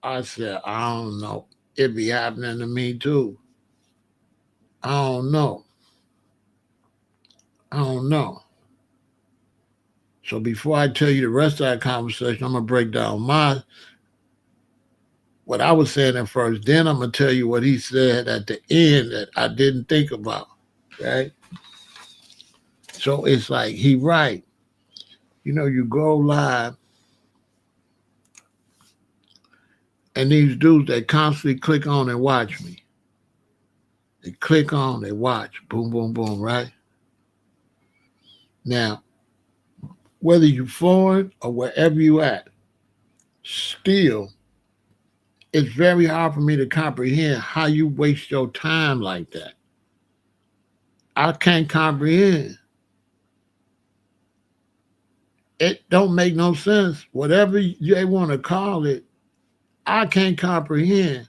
I said, I don't know. It be happening to me too. I don't know. I don't know. So before I tell you the rest of that conversation, I'm gonna break down what I was saying at first. Then I'm gonna tell you what he said at the end that I didn't think about. Right? So it's like he right. You know, you go live and these dudes they constantly click on and watch me. They click on, they watch, boom, boom, boom, right? Now, whether you foreign or wherever you at, still, it's very hard for me to comprehend how you waste your time like that. I can't comprehend. It don't make no sense. Whatever they want to call it, I can't comprehend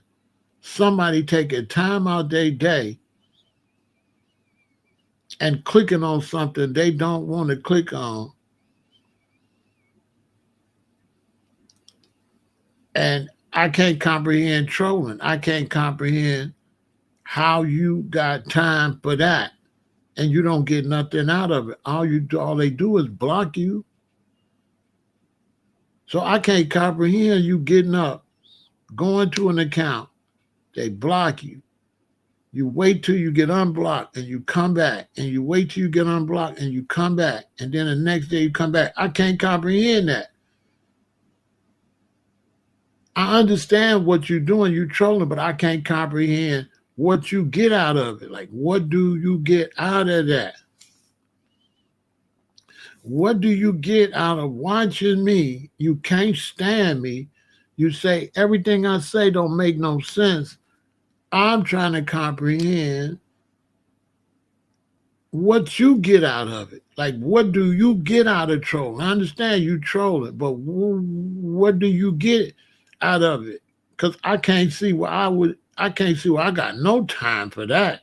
somebody taking time out their day and clicking on something they don't want to click on. And I can't comprehend trolling. I can't comprehend how you got time for that and you don't get nothing out of it. All they do is block you. So I can't comprehend you getting up, going to an account, they block you. You wait till you get unblocked and you come back, and you wait till you get unblocked and you come back, and then the next day you come back. I can't comprehend that. I understand what you're doing, you're trolling, but I can't comprehend what you get out of it. Like, what do you get out of that? What do you get out of watching me? You can't stand me. You say everything I say don't make no sense. I'm trying to comprehend what you get out of it. Like, what do you get out of trolling? I understand you trolling, but what do you get out of it? Because I can't see where I can't see where I got no time for that.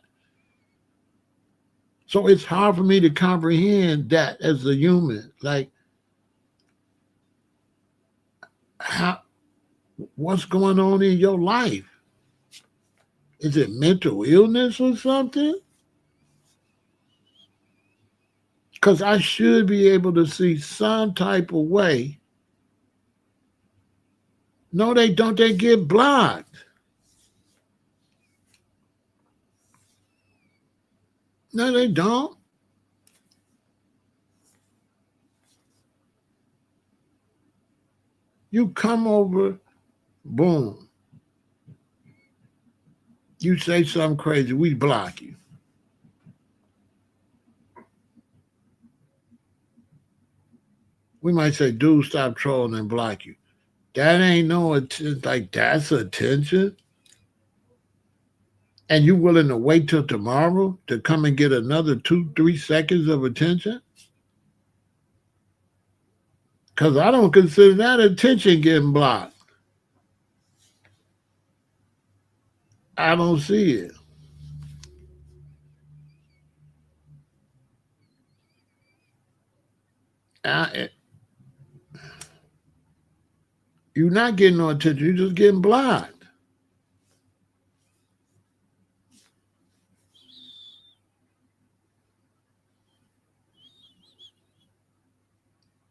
So it's hard for me to comprehend that as a human. Like, how, what's going on in your life? Is it mental illness or something? Because I should be able to see some type of way. No, they don't. They get blocked. No, they don't. You come over, boom. You say something crazy, we block you. We might say, dude, stop trolling and block you. That ain't no attention. Like, that's attention. And you willing to wait till tomorrow to come and get another 2, 3 seconds of attention? Because I don't consider that attention getting blocked. I don't see it. I, you're not getting no attention. You're just getting blocked.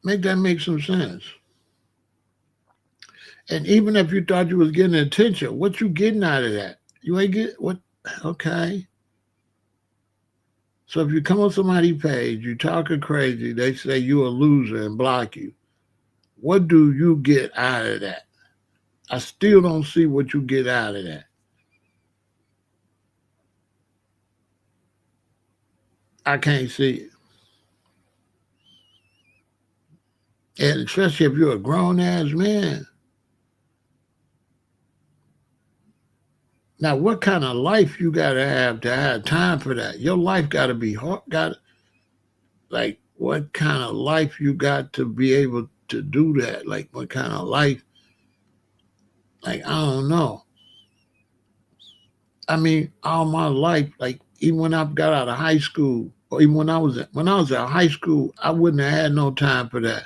Make that make some sense. And even if you thought you was getting attention, what you getting out of that? You ain't get what? Okay. So if you come on somebody's page, you talking crazy, they say you a loser and block you. What do you get out of that? I still don't see what you get out of that. I can't see it. And especially if you're a grown ass man. Now, what kind of life you gotta have to have time for that? Your life gotta be hard. Got like what kind of life you got to be able to do that? Like what kind of life? Like I don't know. I mean, all my life, like even when I got out of high school, or even when I was at high school, I wouldn't have had no time for that.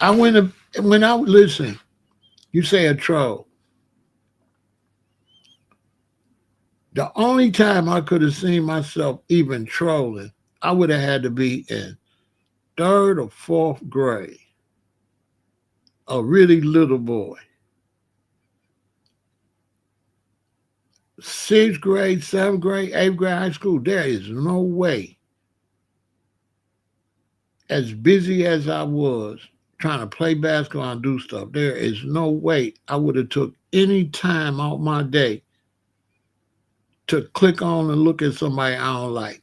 I went when I listen. You say a troll. The only time I could have seen myself even trolling, I would have had to be in third or fourth grade. A really little boy. Sixth grade, seventh grade, eighth grade, high school, there is no way, as busy as I was trying to play basketball and do stuff, there is no way I would have took any time out my day to click on and look at somebody I don't like.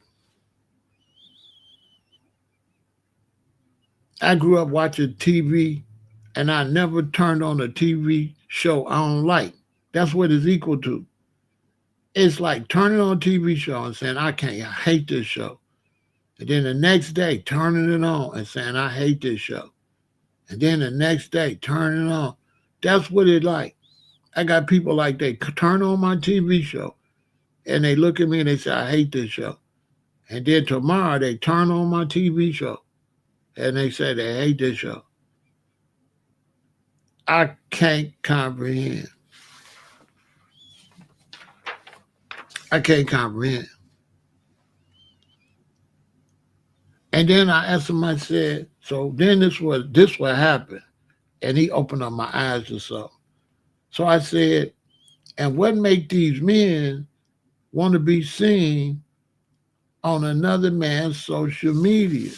I grew up watching TV and I never turned on a TV show I don't like. That's what it's equal to. It's like turning on a TV show and saying, I can't, I hate this show. And then the next day, turning it on and saying, I hate this show. And then the next day, turning it on. That's what it like. I got people like they turn on my TV show and they look at me and they say, I hate this show. And then tomorrow they turn on my TV show and they say they hate this show. I can't comprehend. I can't comprehend. And then I asked him, I said, so then this what happened. And he opened up my eyes to something. So I said, and what make these men want to be seen on another man's social media?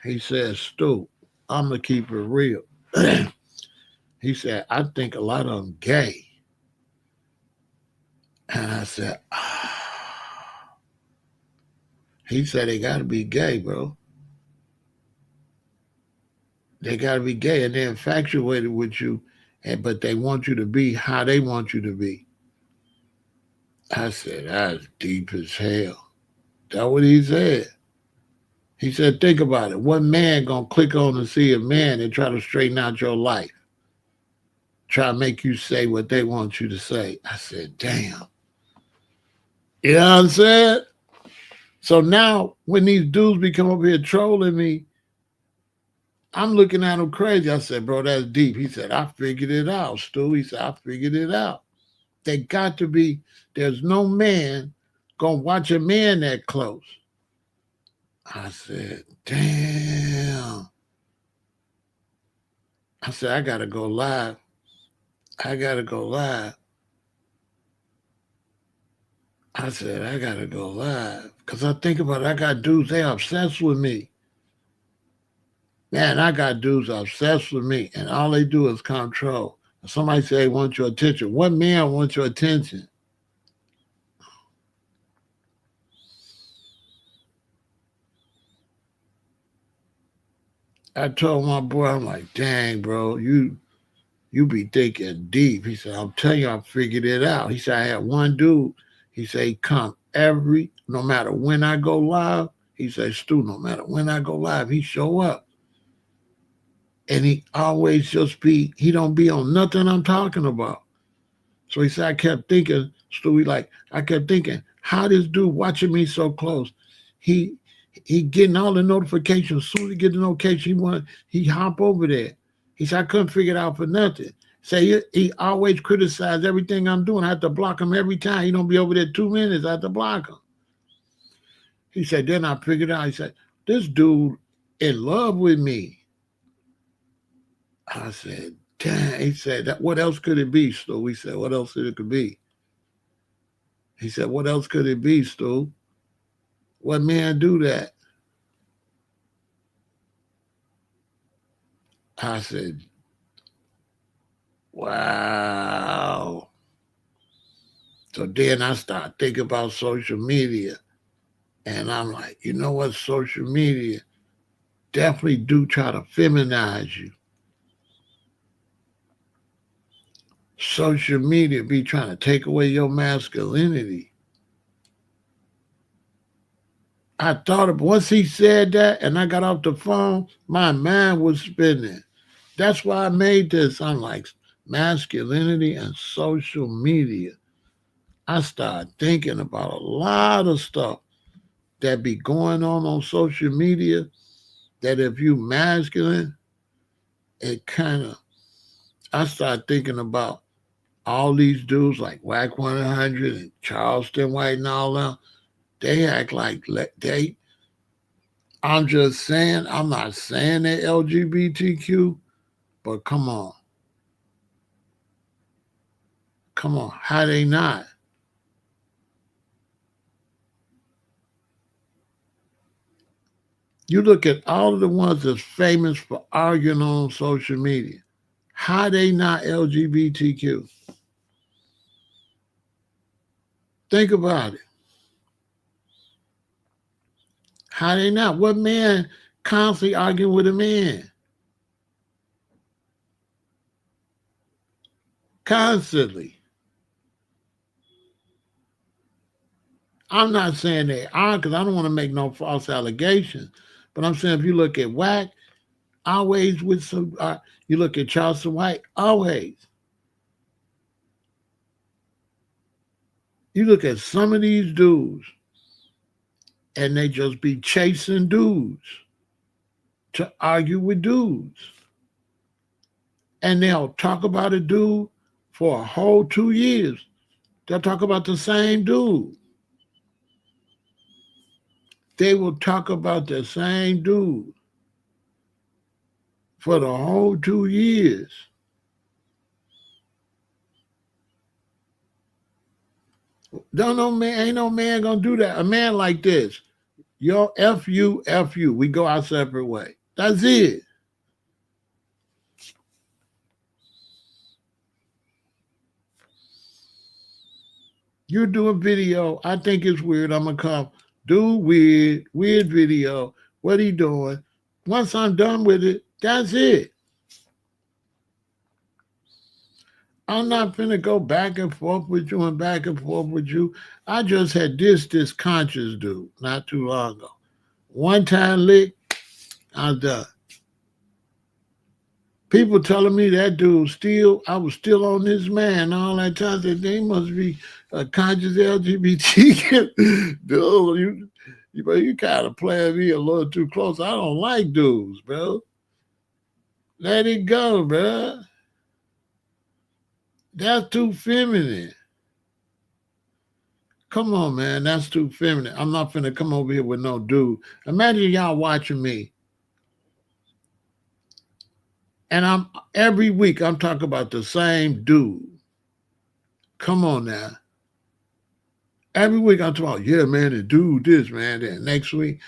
He said, Stu, I'm going to keep it real. He said, I think a lot of them gay. And I said, ah. He said, they got to be gay, bro. They got to be gay, and they're infatuated with you, but they want you to be how they want you to be. I said, that's deep as hell. That's what he said. He said, think about it. What man gonna click on and see a man and try to straighten out your life? Try to make you say what they want you to say. I said, damn. You know what I'm saying? So now when these dudes be come up here trolling me, I'm looking at him crazy. I said, bro, that's deep. He said, I figured it out, Stu. He said, I figured it out. They got to be, there's no man gonna watch a man that close. I said, damn. I said, I gotta go live. I gotta go live. I said, I gotta go live. Because I think about it, I got dudes, they obsessed with me. Man, I got dudes obsessed with me, and all they do is control. Somebody say they want your attention. What man wants your attention? I told my boy, I'm like, dang, bro, you be thinking deep. He said, I'm telling you, I figured it out. He said, I had one dude. He said, he come no matter when I go live. He said, Stu, no matter when I go live, he show up. And he always he don't be on nothing I'm talking about. So he said, I kept thinking, Stu, I kept thinking, how this dude watching me so close? He getting all the notifications. As soon as he get the notification, he hop over there. He said, I couldn't figure it out for nothing. Say he always criticize everything I'm doing. I have to block him every time. He don't be over there 2 minutes. I have to block him. He said, then I figured out. He said, this dude in love with me. I said, damn. He said, what else could it be, Stu? He said, what else could it be? He said, what else could it be, Stu? What man do that? I said, wow. So then I start thinking about social media. And I'm like, you know what? Social media definitely do try to feminize you. Social media be trying to take away your masculinity. I thought of once he said that and I got off the phone, my mind was spinning. That's why I made this. I'm like, masculinity and social media. I started thinking about a lot of stuff that be going on social media that if you masculine, it kind of, I started thinking about all these dudes like Whack 100 and Charleston White and all that. They act like I'm just saying, I'm not saying they're LGBTQ, but come on. Come on. How they not? You look at all of the ones that's famous for arguing on social media. How they not LGBTQ? Think about it. How they not? What man constantly arguing with a man? Constantly. I'm not saying they are because I don't want to make no false allegations. But I'm saying if you look at Whack, always with some, you look at Charleston White, always. You look at some of these dudes and they just be chasing dudes to argue with dudes. And they'll talk about a dude for a whole 2 years. They'll talk about the same dude. They will talk about the same dude for the whole 2 years. Don't no man, ain't no man gonna do that. A man like this, yo, F you, F you. We go our separate way. That's it. You do a video. I think it's weird. I'm gonna come do weird video. What he doing? Once I'm done with it, that's it. I'm not finna go back and forth with you and back and forth with you. I just had this conscious dude not too long ago. One time lick, I'm done. People telling me that dude still, I was still on this man all that time. Said they must be a conscious LGBT. Dude, you kind of playing me a little too close. I don't like dudes, bro. Let it go, bro. That's too feminine. Come on, man. That's too feminine. I'm not finna come over here with no dude. Imagine y'all watching me. And I'm every week I'm talking about the same dude. Come on now. Every week I'm talking about, yeah, man, and do this, man. Then next week,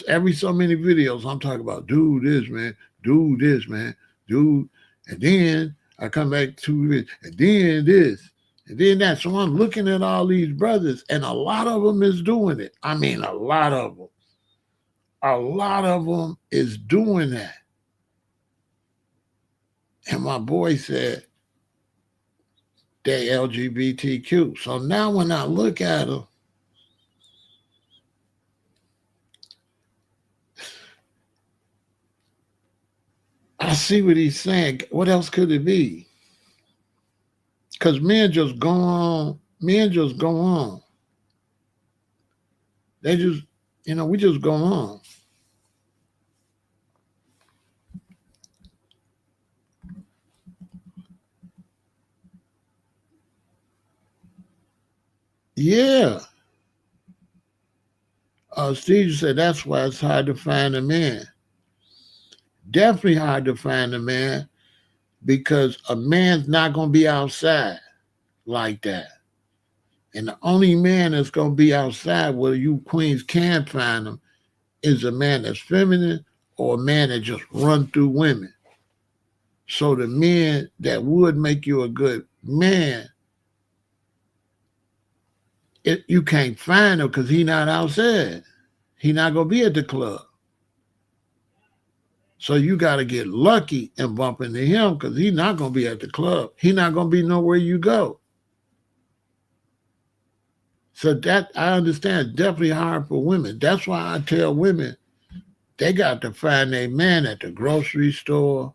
every so many videos, I'm talking about, do this, man, do this, man, do. And then I come back to it, and then this, and then that. So I'm looking at all these brothers, and a lot of them is doing it. I mean, a lot of them. A lot of them is doing that. And my boy said, they LGBTQ. So now when I look at them, I see what he's saying. What else could it be? Because men just go on. Men just go on. They just, we just go on. Yeah. Steve said that's why it's hard to find a man. Definitely hard to find a man because a man's not going to be outside like that. And the only man that's going to be outside where you queens can find him is a man that's feminine or a man that just run through women. So the men that would make you a good man, you can't find him because he not outside. He not going to be at the club. So you got to get lucky and bump into him because he's not going to be at the club. He's not going to be nowhere you go. So that, I understand, definitely hard for women. That's why I tell women they got to find a man at the grocery store,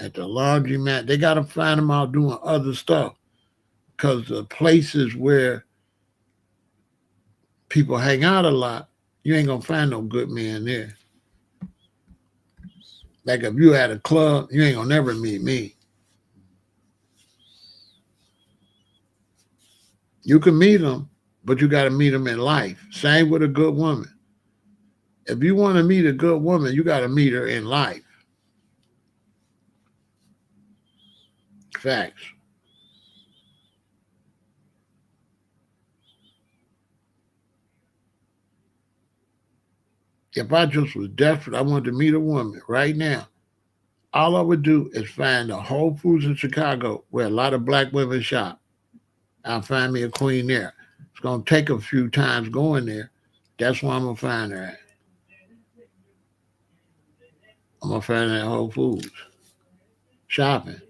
at the laundromat. They got to find them out doing other stuff because the places where people hang out a lot, you ain't going to find no good men there. Like if you at a club, you ain't going to never meet me. You can meet them, but you got to meet them in life. Same with a good woman. If you want to meet a good woman, you got to meet her in life. Facts. If I just was desperate, I wanted to meet a woman right now, all I would do is find a Whole Foods in Chicago where a lot of black women shop. I'll find me a queen there. It's going to take a few times going there. That's where I'm going to find her at. I'm going to find her at Whole Foods shopping.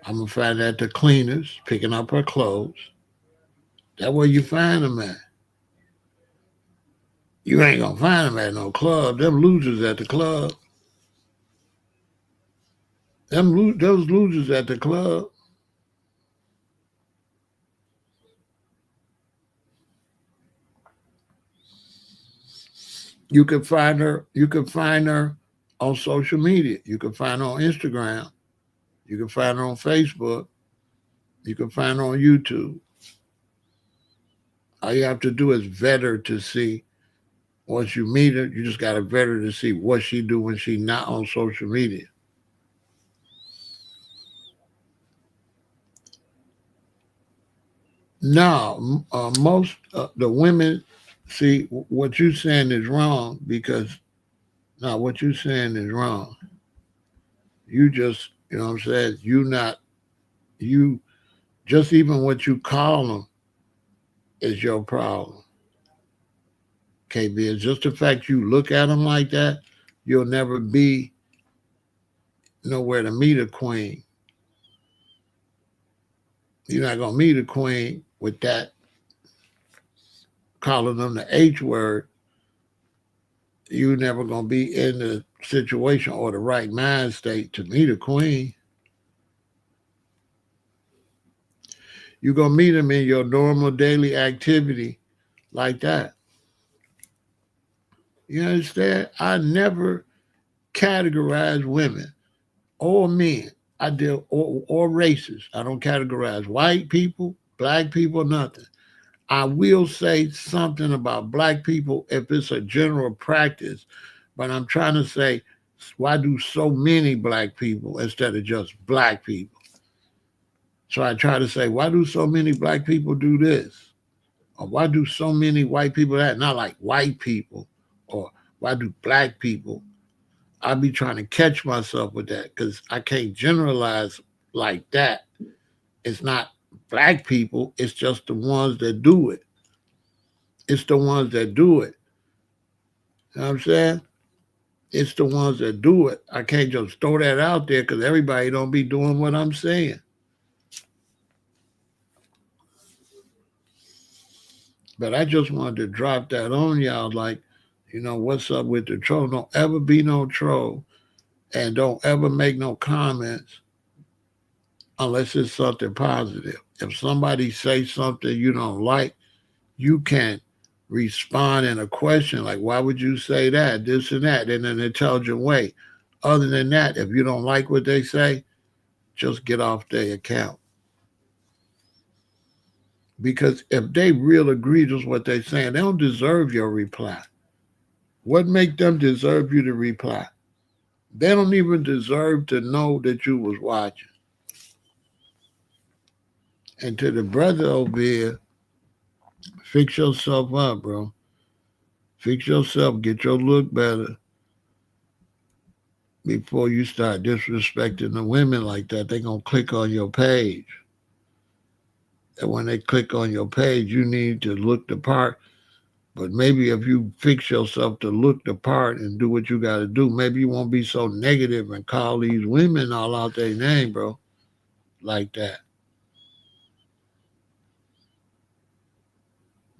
I'm going to find her at the cleaners picking up her clothes. That's where you find them at. You ain't going to find them at no club. Them losers at the club. Those losers at the club. You can find her. You can find her on social media. You can find her on Instagram. You can find her on Facebook. You can find her on YouTube. All you have to do is vet her to see. Once you meet her, you just got to vet her to see what she do when she not on social media. No, most the women see what you saying is wrong because no, what you saying is wrong. You just, you know what I'm saying? You not you just even what you call them is your problem. KB, it's just the fact you look at them like that, you'll never be nowhere to meet a queen. You're not gonna meet a queen with that calling them the H word. You're never gonna be in the situation or the right mind state to meet a queen. You're gonna meet them in your normal daily activity like that. You understand? I never categorize women or men. I deal or races. I don't categorize white people, black people, nothing. I will say something about black people if it's a general practice, but I'm trying to say, why do so many black people instead of just black people? So I try to say, why do so many black people do this? Or why do so many white people that? Not like white people, or why do black people? I be trying to catch myself with that because I can't generalize like that. It's not black people, it's just the ones that do it. It's the ones that do it. You know what I'm saying? It's the ones that do it. I can't just throw that out there because everybody don't be doing what I'm saying. But I just wanted to drop that on y'all like, what's up with the troll? Don't ever be no troll and don't ever make no comments unless it's something positive. If somebody says something you don't like, you can respond in a question like, why would you say that, this and that, in an intelligent way. Other than that, if you don't like what they say, just get off their account. Because if they real agree with what they're saying, they don't deserve your reply. What make them deserve you to reply? They don't even deserve to know that you was watching. And to the brother over here, fix yourself up, bro. Fix yourself. Get your look better before you start disrespecting the women like that. They gonna click on your page. And when they click on your page, you need to look the part. But maybe if you fix yourself to look the part and do what you got to do, maybe you won't be so negative and call these women all out their name, bro, like that.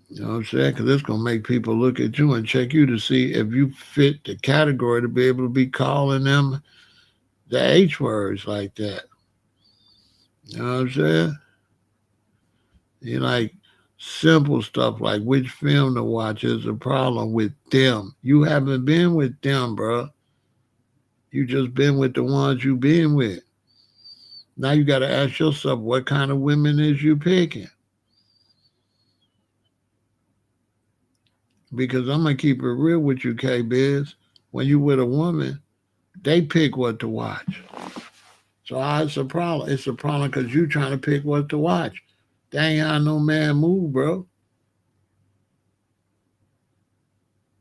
You know what I'm saying? Because it's going to make people look at you and check you to see if you fit the category to be able to be calling them the H words like that. You know what I'm saying? Like simple stuff like which film to watch is a problem with them. You haven't been with them, bro. You just been with the ones you been with. Now you got to ask yourself what kind of women is you picking? Because I'm gonna keep it real with you, K Biz. When you with a woman, they pick what to watch. So it's a problem. It's a problem because you trying to pick what to watch. That ain't how no man move, bro.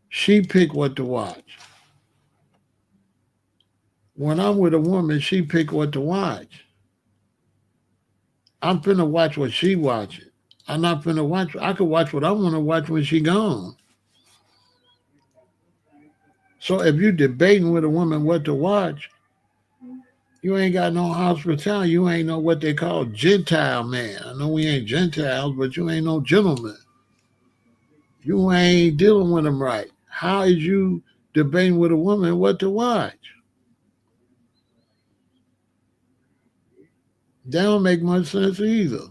She pick what to watch. When I'm with a woman, she pick what to watch. I'm finna watch what she watching. I'm not finna watch. I could watch what I want to watch when she gone. So if you debating with a woman what to watch, you ain't got no hospitality. You ain't know what they call Gentile man. I know we ain't Gentiles, but you ain't no gentleman. You ain't dealing with them right. How is you debating with a woman what to watch? That don't make much sense either.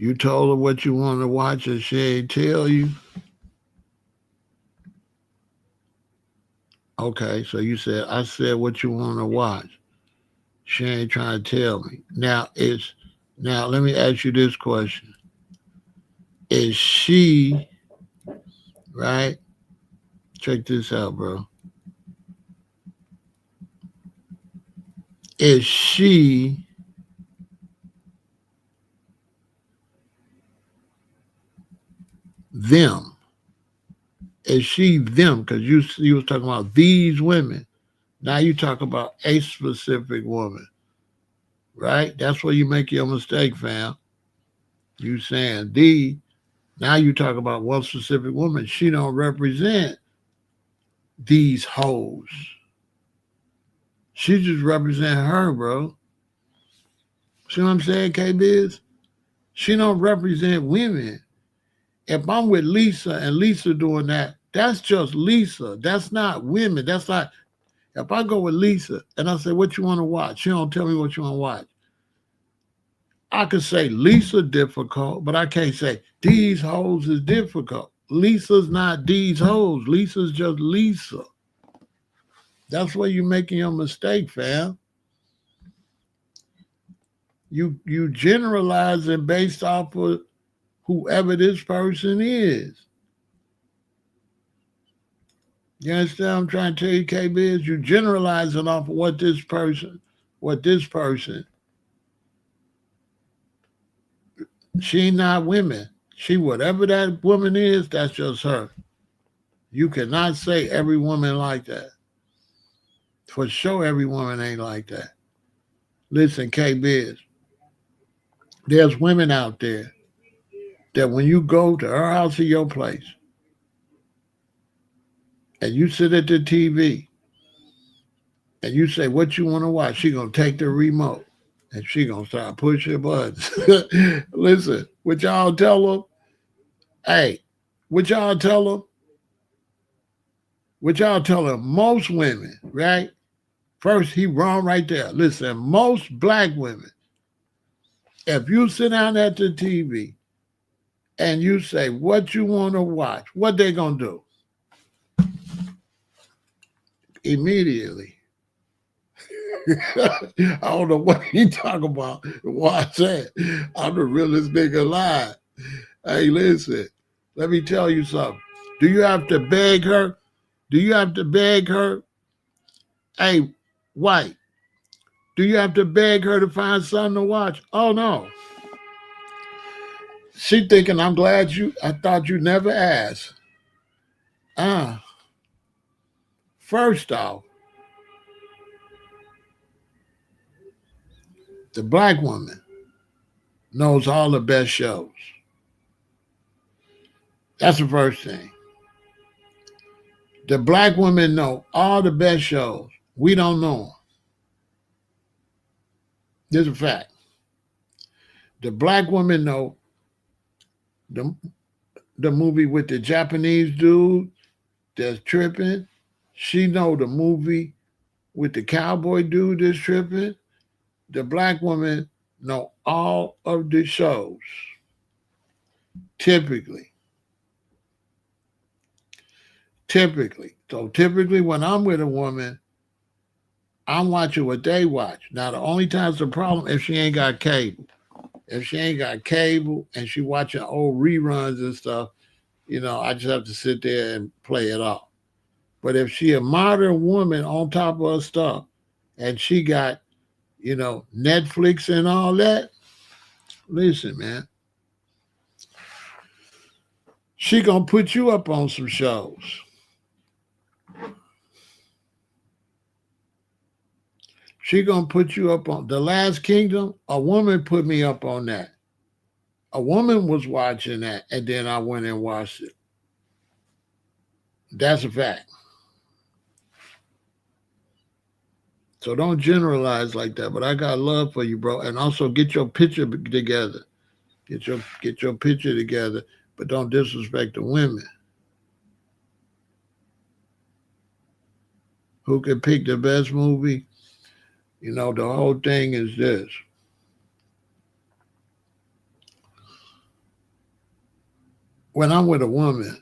You told her what you want to watch and she ain't tell you. Okay, so you said, I said what you want to watch. She ain't trying to tell me. Now let me ask you this question. Is she, right? Check this out, bro. Is she them? Is she them? Because you was talking about these women. Now you talk about a specific woman, right? That's where you make your mistake, fam. You saying the. Now you talk about one specific woman. She don't represent these hoes. She just represent her, bro. See what I'm saying, K-Biz? She don't represent women. If I'm with Lisa and Lisa doing that, that's just Lisa. That's not women. That's not. If I go with Lisa and I say, what you want to watch? She don't tell me what you want to watch. I could say Lisa difficult, but I can't say these hoes is difficult. Lisa's not these hoes. Lisa's just Lisa. That's where you're making your mistake, fam. You generalizing based off of whoever this person is. You understand what I'm trying to tell you, KB? Is you generalizing off of what this person, she not women. She, whatever that woman is, that's just her. You cannot say every woman like that. For sure, every woman ain't like that. Listen, K-Biz, there's women out there that when you go to her house or your place and you sit at the TV and you say what you want to watch, she gonna take the remote and she gonna start pushing buttons. Listen, what y'all tell them? Hey, what y'all tell them? What y'all tell them? Most women, right? First, he wrong right there. Listen, most black women, if you sit down at the TV and you say what you want to watch, what they gonna do? Immediately. I don't know what he talking about. What I said. I'm the realest nigga alive. Hey, listen. Let me tell you something. Do you have to beg her? Do you have to beg her? Hey, white. Do you have to beg her to find something to watch? Oh no. She thinking I thought you never asked. Ah, first off, the black woman knows all the best shows. That's the first thing. The black women know all the best shows. We don't know them. This is a fact. The black women know the, the movie with the Japanese dude that's tripping. She know the movie with the cowboy dude that's tripping. The black women know all of the shows. Typically. So typically when I'm with a woman, I'm watching what they watch. Now the only time's the problem if she ain't got cable. If she ain't got cable and she watching old reruns and stuff, I just have to sit there and play it off. But if she a modern woman on top of her stuff and she got, Netflix and all that, listen, man, she gonna put you up on some shows. She gonna put you up on The Last Kingdom. A woman put me up on that. A woman was watching that, and then I went and watched it. That's a fact. So don't generalize like that. But I got love for you, bro. And also get your picture together. Get your picture together. But don't disrespect the women. Who can pick the best movie? The whole thing is this. When I'm with a woman,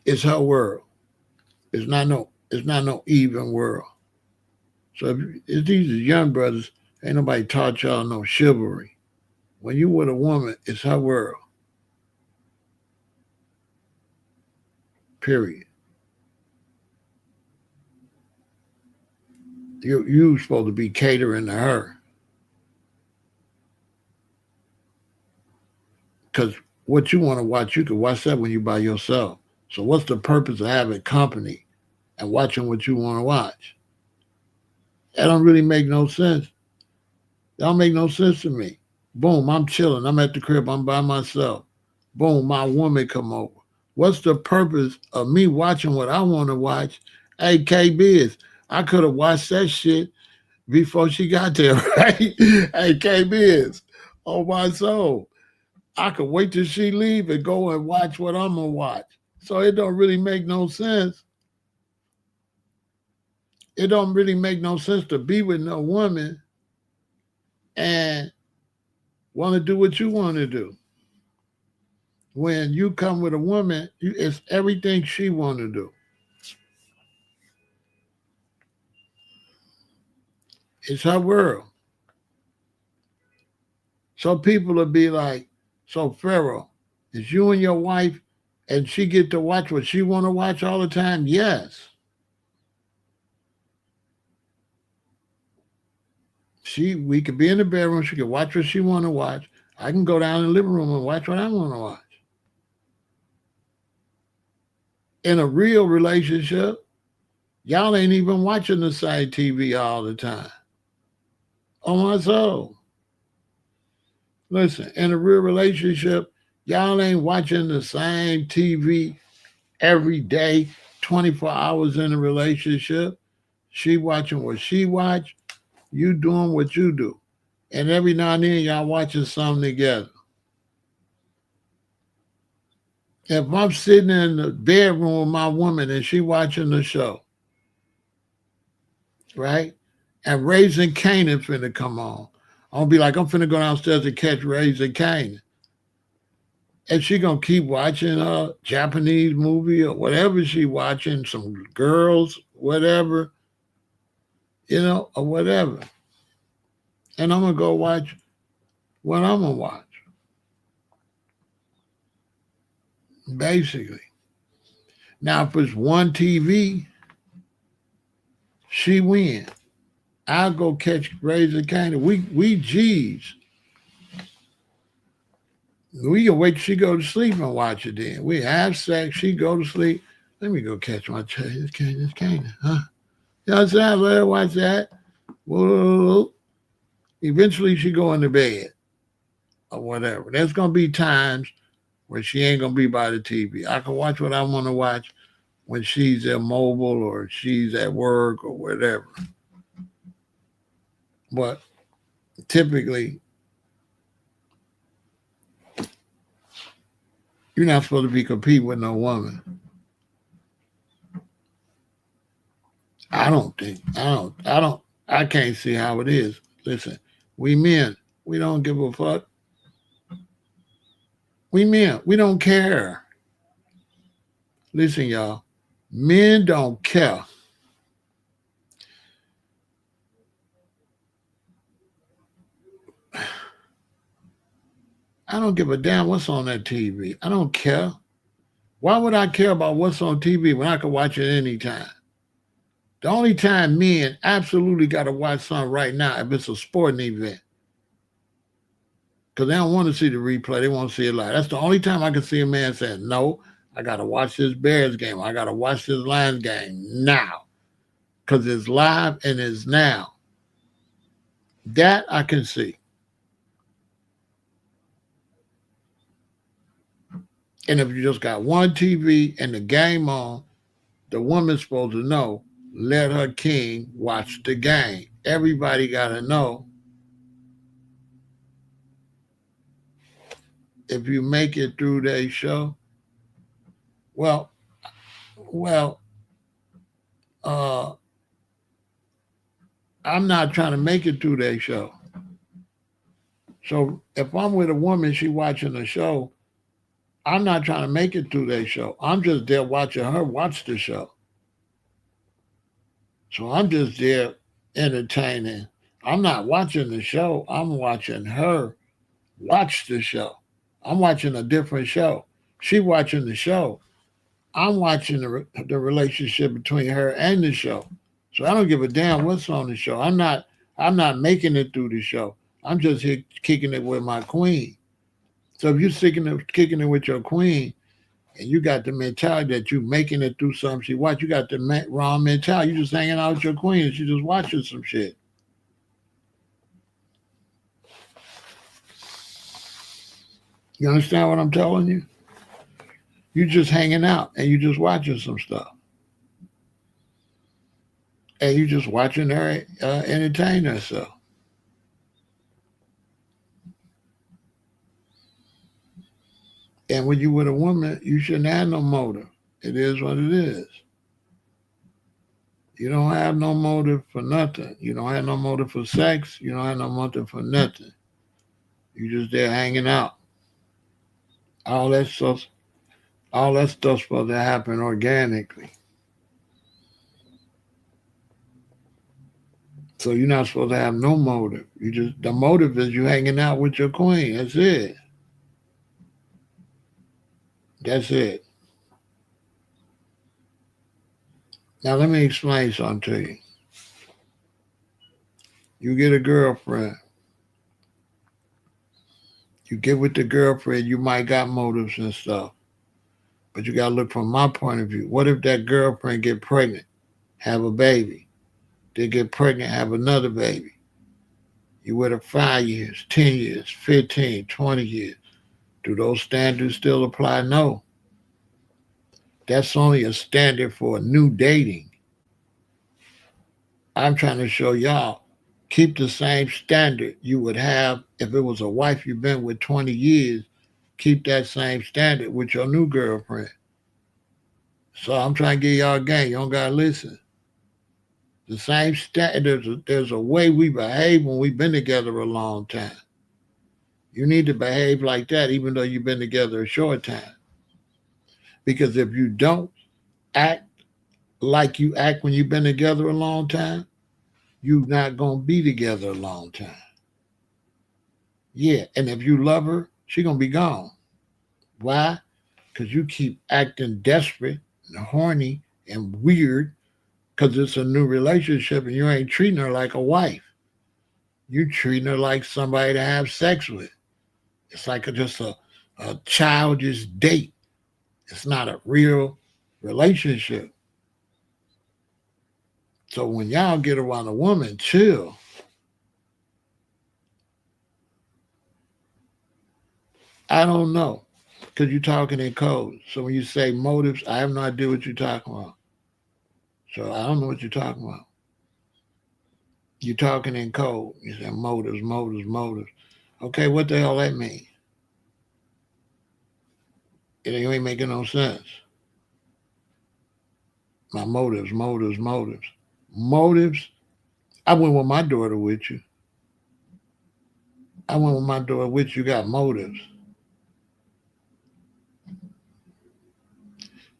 it's her world. It's not no even world. So if these are young brothers, ain't nobody taught y'all no chivalry. When you with a woman, it's her world. Period. You supposed to be catering to her. Because what you want to watch, you can watch that when you're by yourself. So what's the purpose of having company and watching what you want to watch? That don't really make no sense. That don't make no sense to me. Boom, I'm chilling. I'm at the crib. I'm by myself. Boom, my woman come over. What's the purpose of me watching what I want to watch? Hey, K-Biz, I could have watched that shit before she got there, right? Hey, K-Biz, oh my soul. I could wait till she leave and go and watch what I'm going to watch. So it don't really make no sense. It don't really make no sense to be with no woman and want to do what you want to do. When you come with a woman, it's everything she want to do. It's her world. So people will be like, so Pharaoh, is you and your wife and she get to watch what she want to watch all the time? Yes. We could be in the bedroom, she could watch what she want to watch. I can go down in the living room and watch what I want to watch. In a real relationship, y'all ain't even watching the same TV all the time. On my soul. Listen, in a real relationship, y'all ain't watching the same TV every day, 24 hours in a relationship. She watching what she watch, you doing what you do. And every now and then y'all watching something together. If I'm sitting in the bedroom with my woman and she watching the show, right? And Raising Canaan finna come on. I'm gonna be like, I'm finna go downstairs and catch Raising Canaan. And she gonna keep watching a Japanese movie or whatever she watching, some girls, whatever, or whatever. And I'm gonna go watch what I'm gonna watch. Basically. Now if it's one TV, she win. I'll go catch Raising Canaan. We G's. We can wait till she go to sleep and watch it then. We have sex, she go to sleep. Let me go catch my child. This Canaan, huh? You know what I'm saying? Let her watch that. Whoa. Eventually she go into bed or whatever. There's gonna be times where she ain't gonna be by the TV. I can watch what I want to watch when she's immobile or she's at work or whatever. But typically, you're not supposed to be competing with no woman. I can't see how it is. Listen, we men, we don't give a fuck. We men, we don't care. Listen, y'all, men don't care. I don't give a damn what's on that TV. I don't care. Why would I care about what's on TV when I can watch it anytime? The only time men absolutely got to watch something right now if it's a sporting event. Because they don't want to see the replay. They want to see it live. That's the only time I can see a man saying, no, I got to watch this Bears game. I got to watch this Lions game now. Because it's live and it's now. That I can see. And if you just got one TV and the game on, the woman's supposed to know, let her king watch the game. Everybody got to know if you make it through their show. Well, uh, I'm not trying to make it through their show. So if I'm with a woman, she watching the show, I'm not trying to make it through their show. I'm just there watching her watch the show. So I'm just there entertaining. I'm not watching the show. I'm watching her watch the show. I'm watching a different show. She watching the show. I'm watching the relationship between her and the show. So I don't give a damn what's on the show. I'm not making it through the show. I'm just here kicking it with my queen. So if you're kicking it with your queen, and you got the mentality that you making it through something she watch, you got the wrong mentality. You just hanging out with your queen and she just watching some shit. You understand what I'm telling you? You just hanging out and you just watching some stuff. And you just watching her entertain herself. And when you with a woman, you shouldn't have no motive. It is what it is. You don't have no motive for nothing. You don't have no motive for sex. You don't have no motive for nothing. You just there hanging out. All that stuff, all that stuff's supposed to happen organically. So you're not supposed to have no motive. You just the motive is you hanging out with your queen. That's it. That's it. Now let me explain something to you. You get a girlfriend. You get with the girlfriend, you might got motives and stuff. But you gotta look from my point of view. What if that girlfriend get pregnant, have a baby? They get pregnant, have another baby. You with her 5 years, 10 years, 15, 20 years. Do those standards still apply? No. That's only a standard for new dating. I'm trying to show y'all, keep the same standard you would have if it was a wife you've been with 20 years. Keep that same standard with your new girlfriend. So I'm trying to get y'all a game. You don't gotta listen. The same standard. There's a way we behave when we've been together a long time. You need to behave like that, even though you've been together a short time. Because if you don't act like you act when you've been together a long time, you're not gonna be together a long time. Yeah, and if you love her, she gonna be gone. Why? Because you keep acting desperate and horny and weird because it's a new relationship and you ain't treating her like a wife. You treating her like somebody to have sex with. It's like a childish date. It's not a real relationship. So when y'all get around a woman, chill. I don't know. Because you're talking in code. So when you say motives, I have no idea what you're talking about. So I don't know what you're talking about. You're talking in code. You say motives, motives, motives. Okay, what the hell that mean? It ain't making no sense. My motives, motives, motives. Motives. I went with my daughter with you. I went with my daughter with you. Got motives.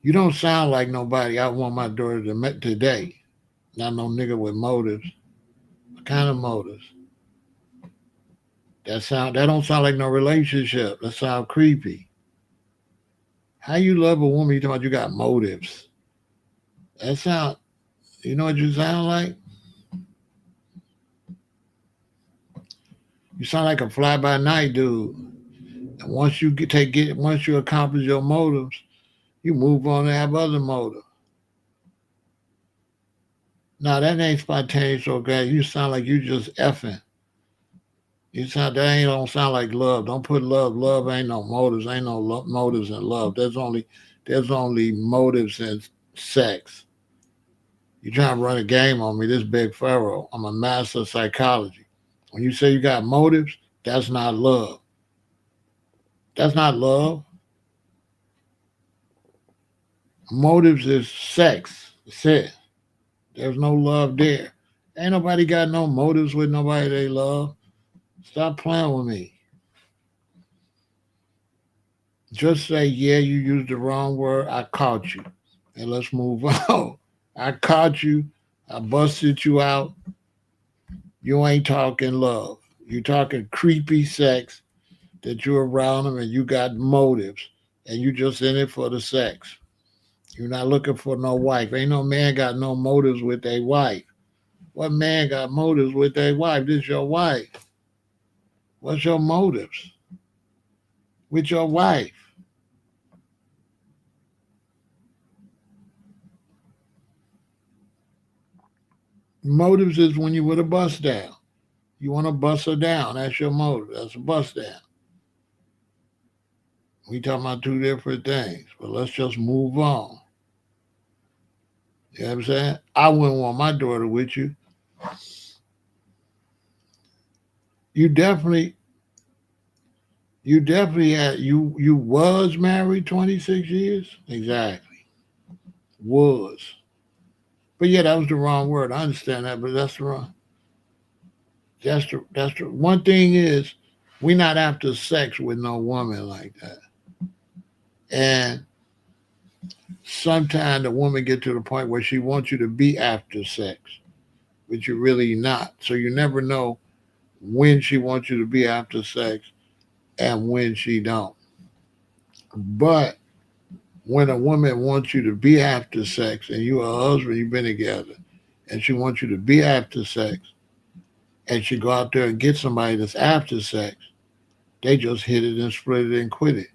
You don't sound like nobody I want my daughter to meet today. Not no nigga with motives. What kind of motives? That don't sound like no relationship. That sound creepy. How you love a woman? You talking about you got motives? That sound. You know what you sound like? You sound like a fly by night dude. And once you accomplish your motives, you move on and have other motives. No, that ain't spontaneous, okay? You sound like you just effing. That ain't don't sound like love. Don't put love. Love ain't no motives. Ain't no motives in love. There's only motives in sex. You trying to run a game on me? This big Pharaoh. I'm a master of psychology. When you say you got motives, that's not love. That's not love. Motives is sex. That's it. There's no love there. Ain't nobody got no motives with nobody they love. Stop playing with me. Just say, yeah, you used the wrong word. I caught you. And let's move on. I caught you. I busted you out. You ain't talking love. You talking creepy sex that you're around them and you got motives and you just in it for the sex. You're not looking for no wife. Ain't no man got no motives with their wife. What man got motives with their wife? This your wife. What's your motives? with your wife. Motives is when you with a bust down. You want to bust her down. That's your motive. That's a bust down. We talking about two different things, but let's just move on. You know what I'm saying? I wouldn't want my daughter with you. You definitely, you definitely had you was married 26 years. Exactly, was. But yeah, that was the wrong word. I understand that, but that's the wrong. That's the one thing is we not after sex with no woman like that. And sometimes the woman get to the point where she wants you to be after sex, but you're really not. So you never know when she wants you to be after sex and when she don't. But when a woman wants you to be after sex and you a husband, you've been together, and she wants you to be after sex, and she go out there and get somebody that's after sex, they just hit it and split it and quit it.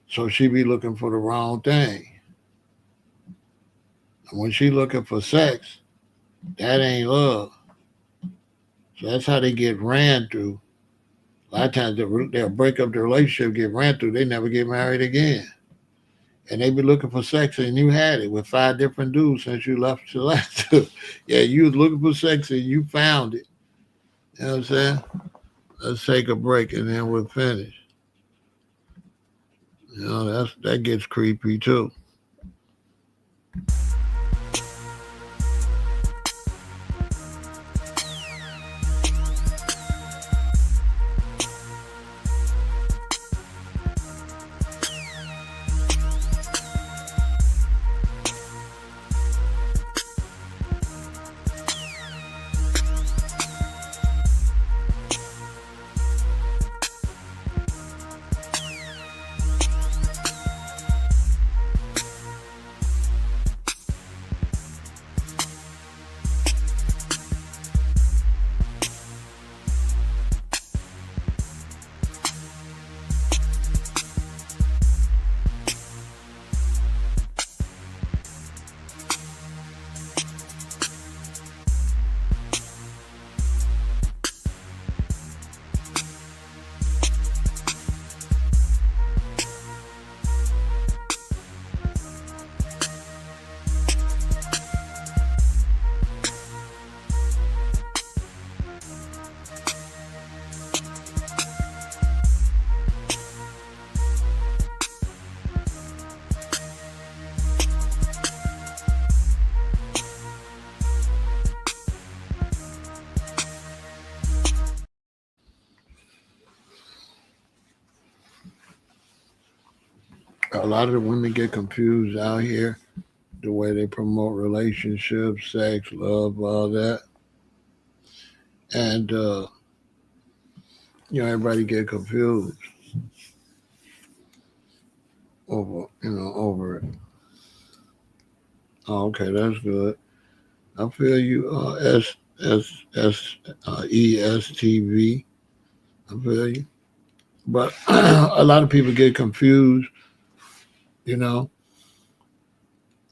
So she be looking for the wrong thing. And when she looking for sex, that ain't love. So that's how they get ran through. A lot of times they'll break up the relationship, get ran through, they never get married again. And they be looking for sex, and you had it with 5 different dudes since you left your last two. Yeah, you was looking for sex and you found it. You know what I'm saying? Let's take a break and then we'll finish. You know, that gets creepy too. A lot of the women get confused out here the way they promote relationships, sex, love, all that. And everybody get confused over it. Oh, okay, that's good. I feel you. ESTV. I feel you. But a lot of people get confused, you know,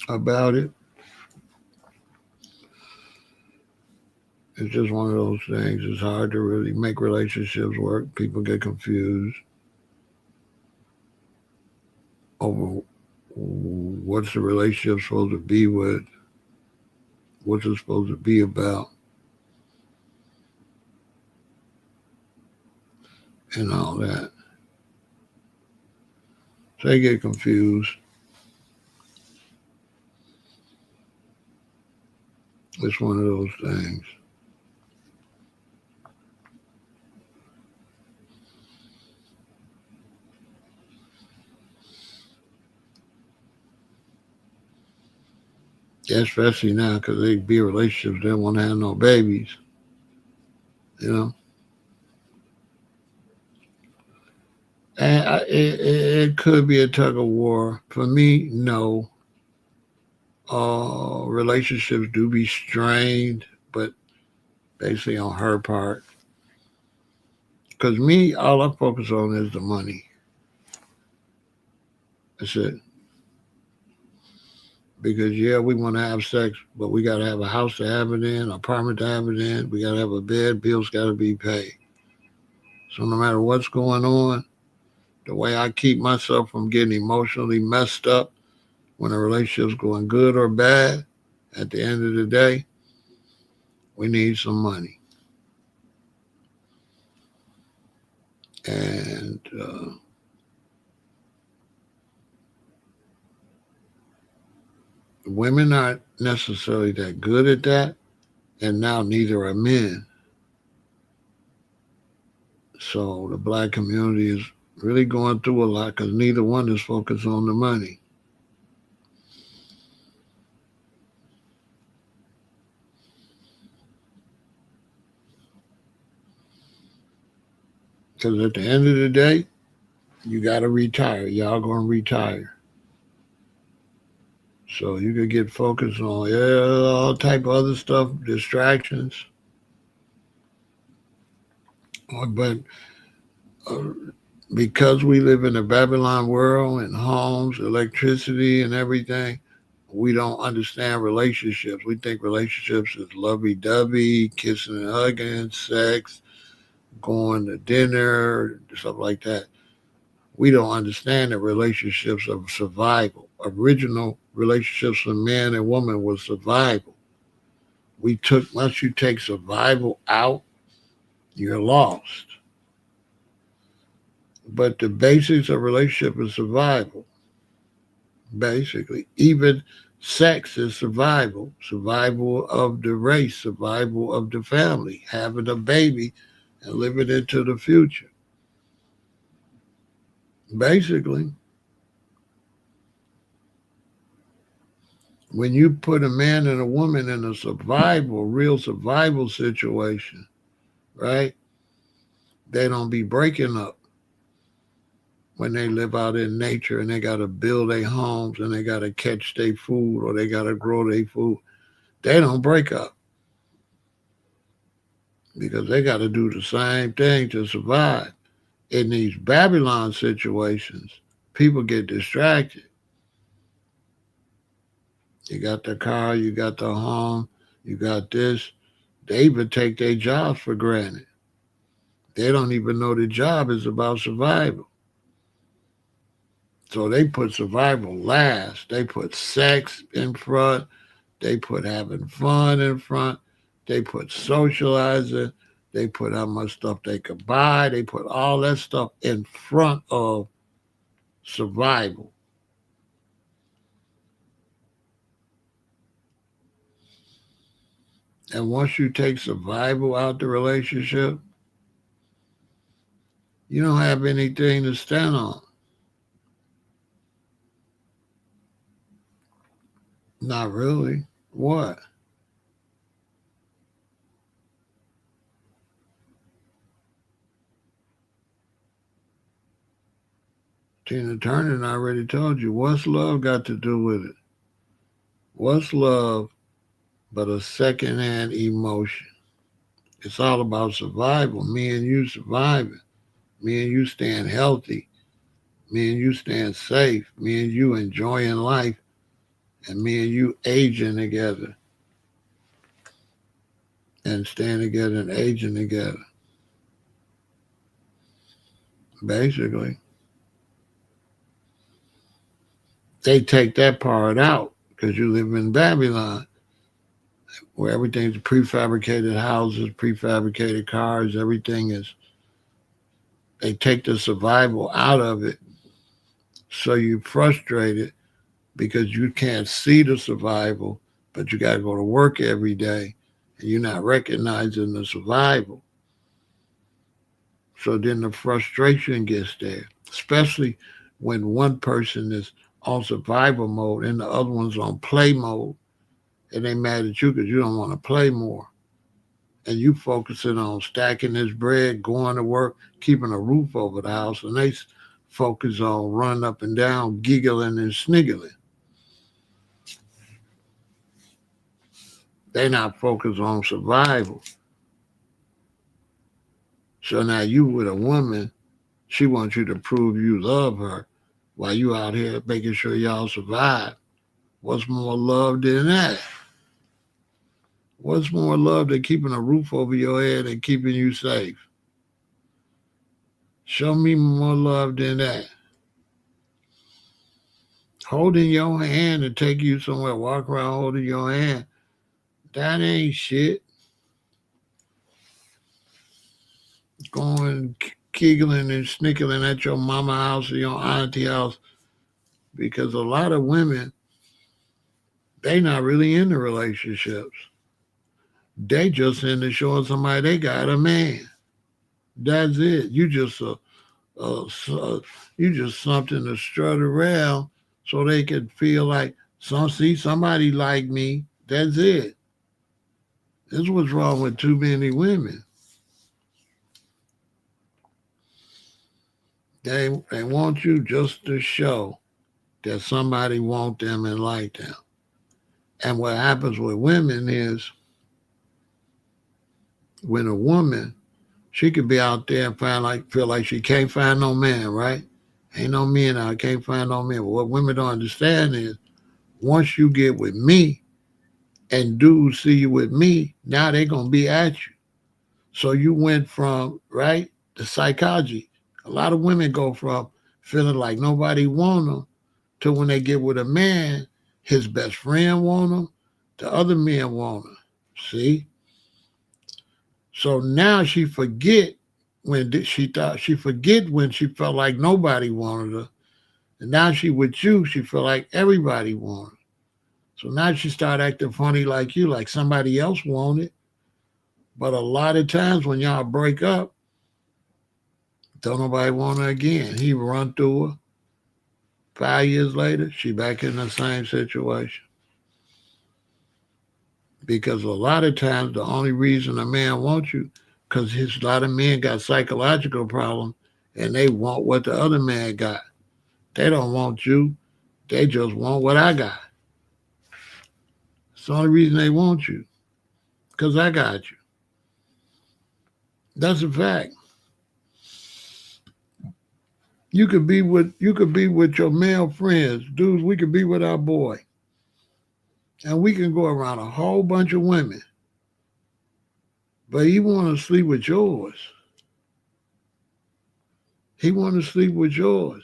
about it. It's just one of those things. It's hard to really make relationships work. People get confused over what's the relationship supposed to be with, what's it supposed to be about, and all that. So they get confused. It's one of those things. Yeah, especially now because they be in relationships, they don't want to have no babies, you know. And it could be a tug of war. For me, no. Relationships do be strained, but basically on her part, Because me, all I focus on is the money. That's it. Because yeah, we want to have sex, but we got to have a house to have it in, an apartment to have it in. We got to have a bed. Bills got to be paid. So no matter what's going on, the way I keep myself from getting emotionally messed up when a relationship's going good or bad, at the end of the day, we need some money. And women aren't necessarily that good at that, and now neither are men. So the black community is really going through a lot because neither one is focused on the money. Because at the end of the day, you got to retire. Y'all going to retire. So you could get focused on all type of other stuff, distractions. But uh, because we live in a Babylon world and homes, electricity, and everything, we don't understand relationships. We think relationships is lovey dovey, kissing and hugging, sex, going to dinner, stuff like that. We don't understand that relationships are survival. Original relationships for man and woman was survival. Once you take survival out, you're lost. But the basics of relationship is survival. Basically, even sex is survival. Survival of the race, survival of the family, having a baby and living into the future. Basically, when you put a man and a woman in a real survival situation, right? They don't be breaking up when they live out in nature and they got to build their homes and they got to catch their food or they got to grow their food. They don't break up because they got to do the same thing to survive. In these Babylon situations, people get distracted. You got the car, you got the home, you got this. They even take their jobs for granted. They don't even know the job is about survival. So they put survival last. They put sex in front. They put having fun in front. They put socializing. They put how much stuff they could buy. They put all that stuff in front of survival. And once you take survival out the relationship, you don't have anything to stand on. Not really. What? Tina Turner already told you. What's love got to do with it? What's love but a secondhand emotion? It's all about survival. Me and you surviving. Me and you staying healthy. Me and you staying safe. Me and you enjoying life. And me and you aging together and staying together and aging together. Basically, they take that part out because you live in Babylon where everything's prefabricated houses, prefabricated cars, everything is, they take the survival out of it. So you're frustrated because you can't see the survival, but you got to go to work every day and you're not recognizing the survival. So then the frustration gets there, especially when one person is on survival mode and the other one's on play mode and they mad at you because you don't want to play more. And you focusing on stacking this bread, going to work, keeping a roof over the house, and they focus on running up and down, giggling and sniggling. They not focused on survival. So now you with a woman, she wants you to prove you love her while you out here making sure y'all survive. What's more love than that? What's more love than keeping a roof over your head and keeping you safe? Show me more love than that. Holding your hand and take you somewhere, walk around holding your hand, that ain't shit. Going giggling and snickling at your mama house or your auntie house, because a lot of women, they not really into relationships. They just into showing somebody they got a man. That's it. Uh, you just something to strut around so they could feel like see somebody like me. That's it. This is what's wrong with too many women. They want you just to show that somebody want them and like them. And what happens with women is when a woman, she could be out there and feel like she can't find no man, right? Ain't no men out, can't find no man. But what women don't understand is once you get with me and dudes see you with me, now they gonna be at you. So you went from, right, the psychology. A lot of women go from feeling like nobody want them to when they get with a man, his best friend want them, the other men want them. See? So now she forget when she felt like nobody wanted her. And now she with you, she feel like everybody wanted her. So now she start acting funny like you, like somebody else wanted. But a lot of times when y'all break up, don't nobody want her again. He run through her. 5 years later, she back in the same situation. Because a lot of times the only reason a man wants you, because a lot of men got psychological problems and they want what the other man got. They don't want you. They just want what I got. It's the only reason they want you. Because I got you. That's a fact. You could be with your male friends, dudes. We could be with our boy, and we can go around a whole bunch of women, but he want to sleep with yours. He want to sleep with yours.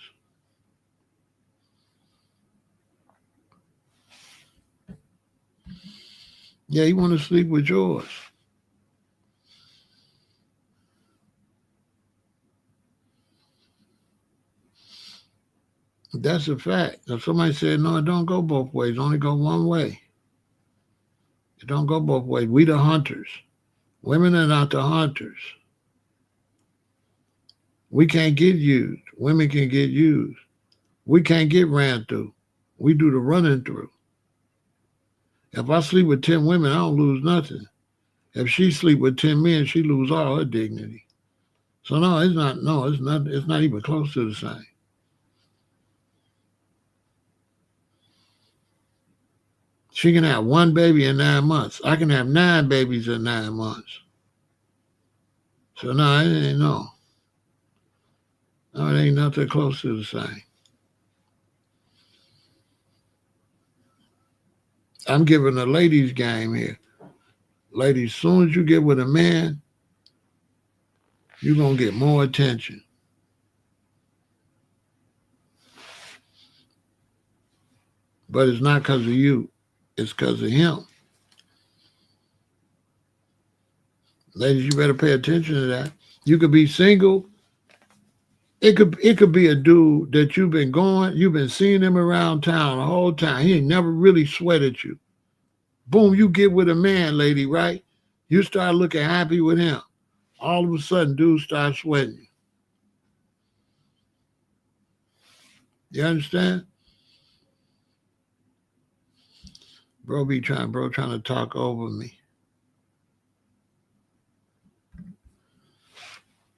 Yeah, he want to sleep with yours. That's a fact. If somebody said no, it don't go both ways. It only go one way. It don't go both ways. We the hunters. Women are not the hunters. We can't get used. Women can get used. We can't get ran through. We do the running through. If I sleep with 10 women, I don't lose nothing. If she sleep with 10 men, she lose all her dignity. So no, it's not. No, it's not. It's not even close to the same. She can have one baby in 9 months. I can have 9 babies in 9 months. So no, it ain't no. No, it ain't nothing close to the same. I'm giving a ladies game here. Ladies, soon as you get with a man, you're gonna get more attention. But it's not because of you. It's because of him. Ladies, you better pay attention to that. You could be single. It could be a dude that you've been seeing him around town the whole time. He ain't never really sweated you. Boom, you get with a man, lady, right? You start looking happy with him. All of a sudden, dude starts sweating you. You understand? Bro trying to talk over me.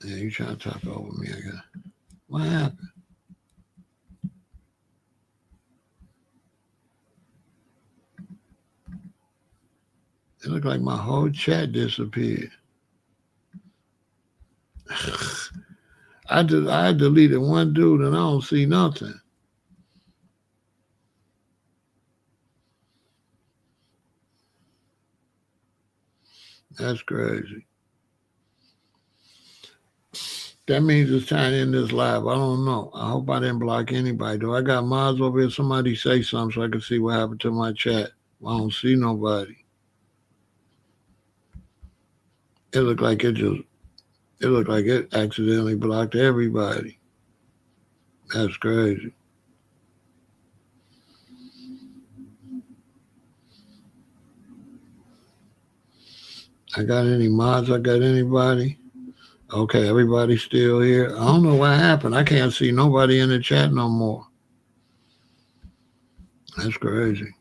Yeah, you trying to talk over me, I got. What happened? It looked like my whole chat disappeared. I deleted one dude and I don't see nothing. That's crazy. That means it's time to end this live. I don't know. I hope I didn't block anybody. Do I got mods over here? Somebody say something so I can see what happened to my chat. I don't see nobody. It looked like it accidentally blocked everybody. That's crazy. I got any mods? I got anybody? Okay, everybody's still here. I don't know what happened. I can't see nobody in the chat no more. That's crazy.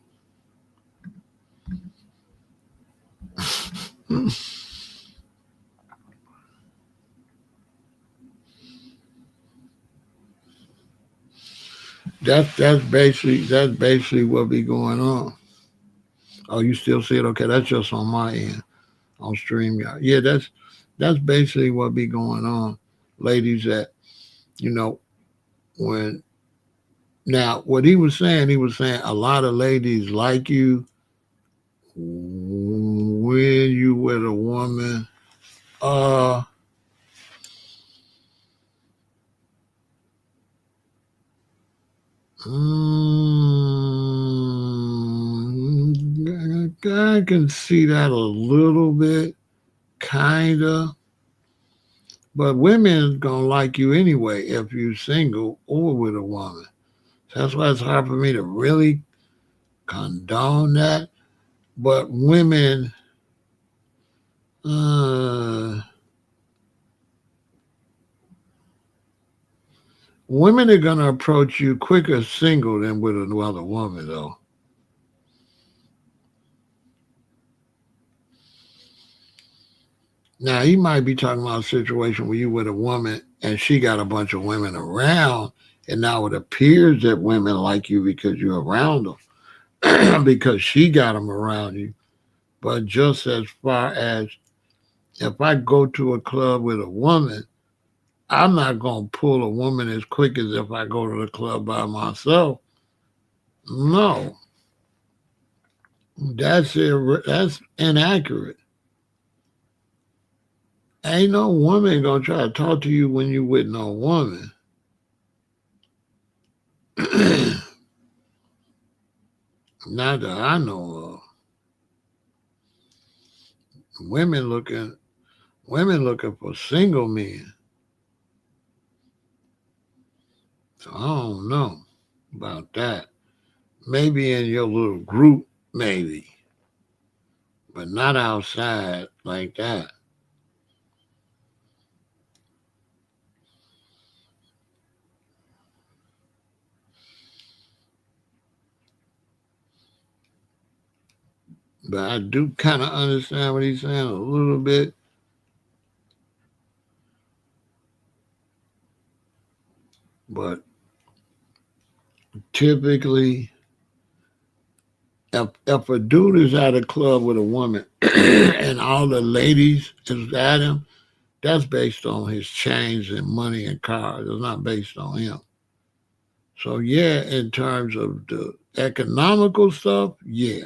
That's basically what be going on. Oh, you still see it? Okay, that's just on my end on StreamYard. Yeah, that's basically what be going on, ladies. That you know when now what he was saying a lot of ladies like you when you with a woman. Uh, I can see that a little bit, kinda. But women gonna like you anyway if you single or with a woman. That's why it's hard for me to really condone that. But uh, women are gonna approach you quicker single than with another woman, though. Now he might be talking about a situation where you with a woman and she got a bunch of women around, and now it appears that women like you because you're around them, because she got them around you. But just as far as if I go to a club with a woman, I'm not gonna pull a woman as quick as if I go to the club by myself. No, that's inaccurate. Ain't no woman gonna try to talk to you when you with no woman. Not that I know of. Women looking women looking for single men. So I don't know about that. Maybe in your little group, maybe, but not outside like that. But I do kind of understand what he's saying a little bit. But typically, if a dude is at a club with a woman and all the ladies is at him, that's based on his chains and money and cars. It's not based on him. So yeah, in terms of the economical stuff, yeah,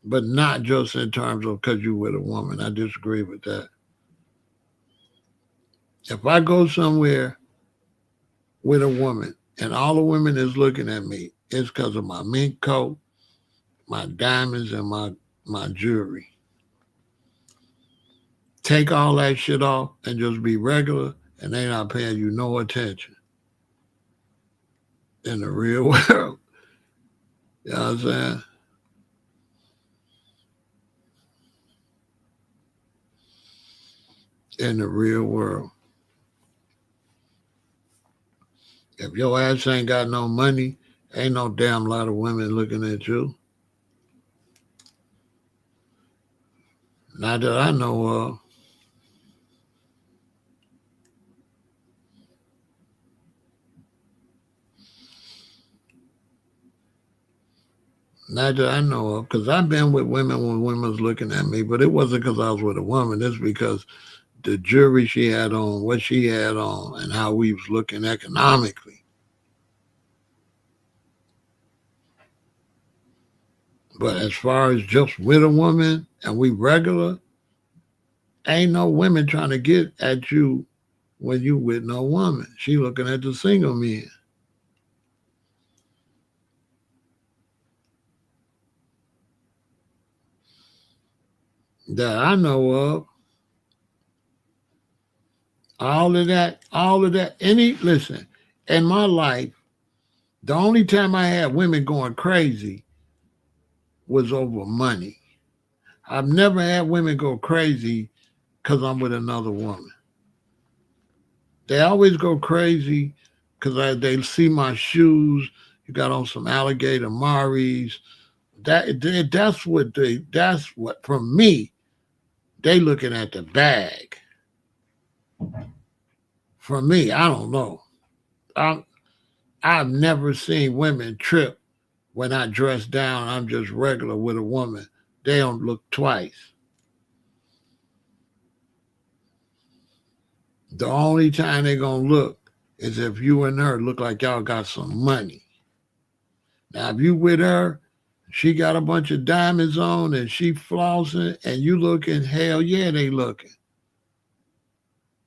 but not just in terms of because you with a woman. I disagree with that. If I go somewhere with a woman and all the women is looking at me, it's because of my mink coat, my diamonds, and my jewelry. Take all that shit off and just be regular, and they not paying you no attention in the real world. You know what I'm saying? In the real world. If your ass ain't got no money, ain't no damn lot of women looking at you. Not that I know of. Not that I know of. Because I've been with women when women was looking at me, but it wasn't because I was with a woman. It's because the jewelry she had on, what she had on, and how we was looking economically. But as far as just with a woman and we regular, ain't no women trying to get at you when you with no woman. She looking at the single men. That I know of. All of that. Listen, in my life, the only time I had women going crazy was over money. I've never had women go crazy because I'm with another woman. They always go crazy because they see my shoes. You got on some alligator Maris. That's what from me. They looking at the bag. For me, I don't know. I I've never seen women trip when I dress down. I'm just regular with a woman. They don't look twice. The only time they gonna look is if you and her look like y'all got some money. Now, if you with her, she got a bunch of diamonds on and she flossing, and you looking, hell yeah, they looking.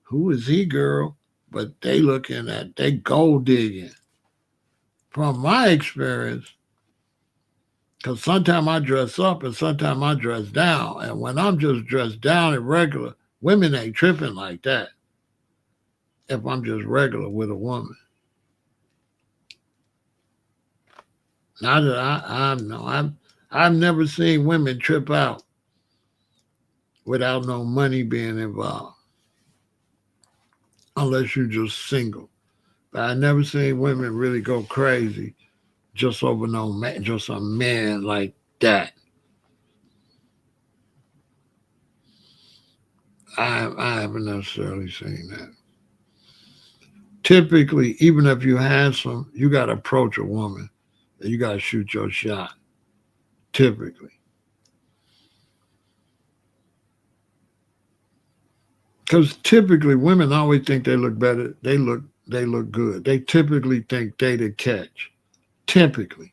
Who is he, girl? But they gold digging. From my experience, because sometimes I dress up and sometimes I dress down. And when I'm just dressed down and regular, women ain't tripping like that if I'm just regular with a woman. Not that I know. I've never seen women trip out without no money being involved, unless you're just single. But I never seen women really go crazy just over no man, just a man like that. I haven't necessarily seen that. Typically, even if you're handsome, you got to approach a woman and you got to shoot your shot. Typically, because typically women always think they look better. They look good. They typically think they the catch. Typically,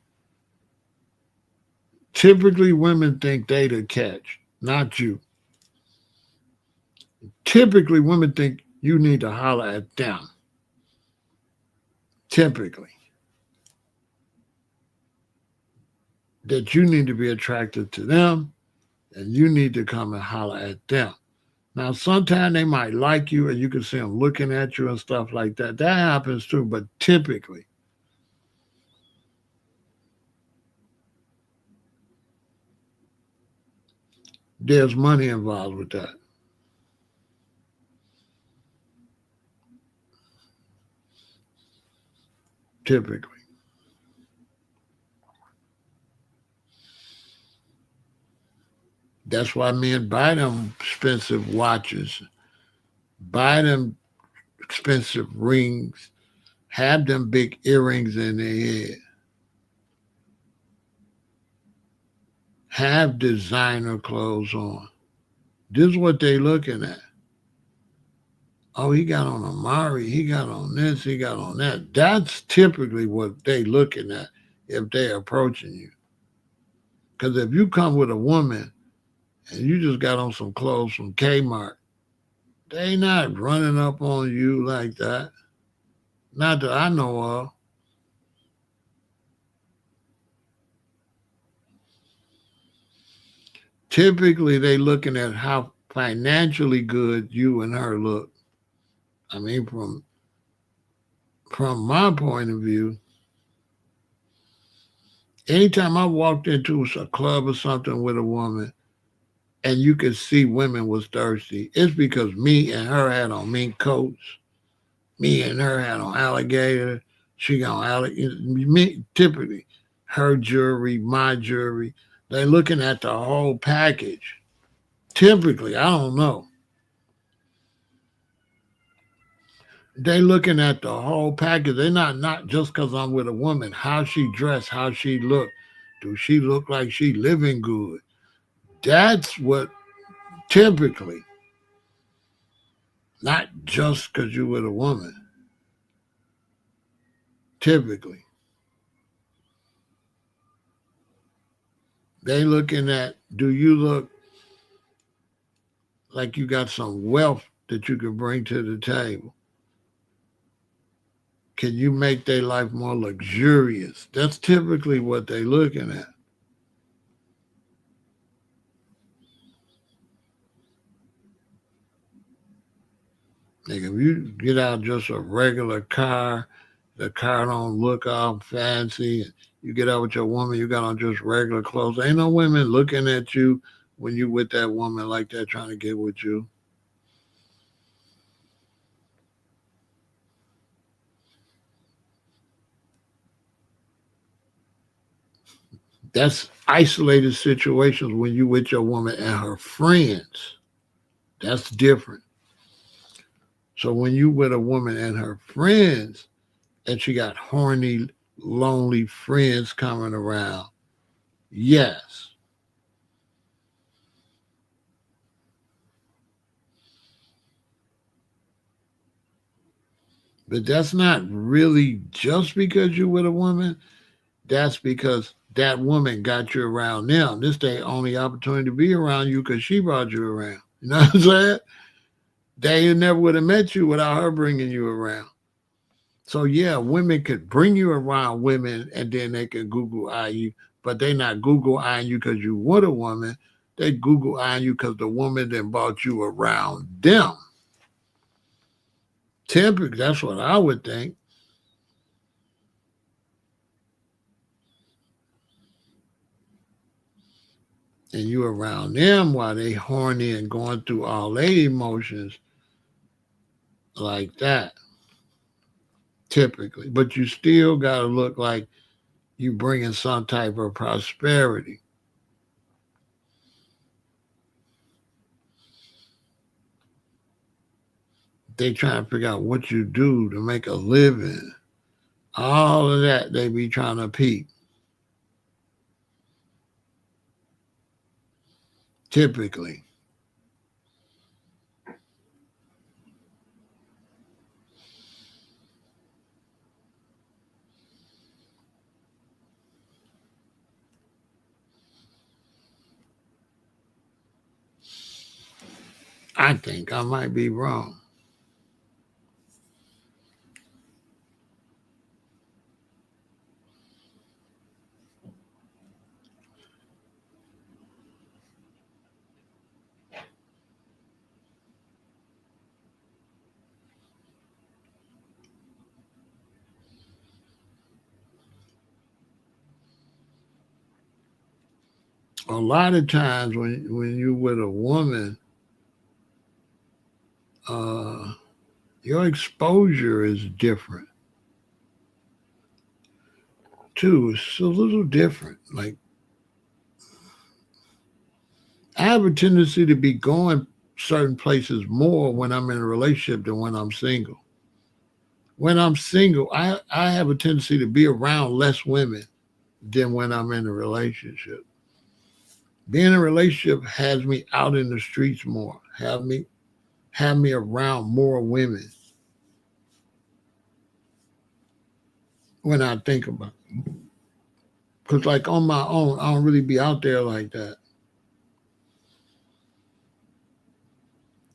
women think they the catch, not you. Typically, women think you need to holler at them. Typically, that you need to be attracted to them and you need to come and holler at them. Now, sometimes they might like you and you can see them looking at you and stuff like that. That happens too, but typically, there's money involved with that. Typically. That's why men buy them expensive watches, buy them expensive rings, have them big earrings in their head, have designer clothes on. This is what they looking at. Oh, he got on a Mari, he got on this, he got on that. That's typically what they looking at if they're approaching you. Because if you come with a woman and you just got on some clothes from Kmart, they not running up on you like that. Not that I know of. Typically, they looking at how financially good you and her look. I mean, from my point of view, anytime I walked into a club or something with a woman, and you could see women was thirsty, it's because me and her had on mink coats. Me and her had on alligator. She got on alligator. Me, typically, her jewelry, my jewelry. They looking at the whole package. Typically, I don't know. They looking at the whole package. They not just because I'm with a woman. How she dressed, how she look. Do she look like she living good? That's what typically. Not just because you're with a woman. Typically, they looking at, do you look like you got some wealth that you can bring to the table? Can you make their life more luxurious? That's typically what they're looking at. Like if you get out just a regular car, the car don't look all fancy. You get out with your woman, you got on just regular clothes. Ain't no women looking at you when you with that woman like that trying to get with you. That's isolated situations when you with your woman and her friends. That's different. So when you with a woman and her friends and she got horny, lonely friends coming around, yes. But that's not really just because you're with a woman. That's because that woman got you around them. This their only opportunity to be around you because she brought you around. You know what I'm saying? They never would have met you without her bringing you around. So yeah, women could bring you around women and then they could Google eye you, but they not Google eyeing you because you with a woman. They Google eyeing you because the woman then brought you around them. Typically, that's what I would think. And you around them while they horny and going through all their emotions like that, typically. But you still got to look like you bringing some type of prosperity. They trying to figure out what you do to make a living. All of that they be trying to peep. Typically, I think I might be wrong. A lot of times when you with a woman, uh, your exposure is different too. It's a little different. Like I have a tendency to be going certain places more when I'm in a relationship than when I'm single. When I'm single, I have a tendency to be around less women than when I'm in a relationship. Being in a relationship has me out in the streets more, have me around more women when I think about it. Because like on my own, I don't really be out there like that.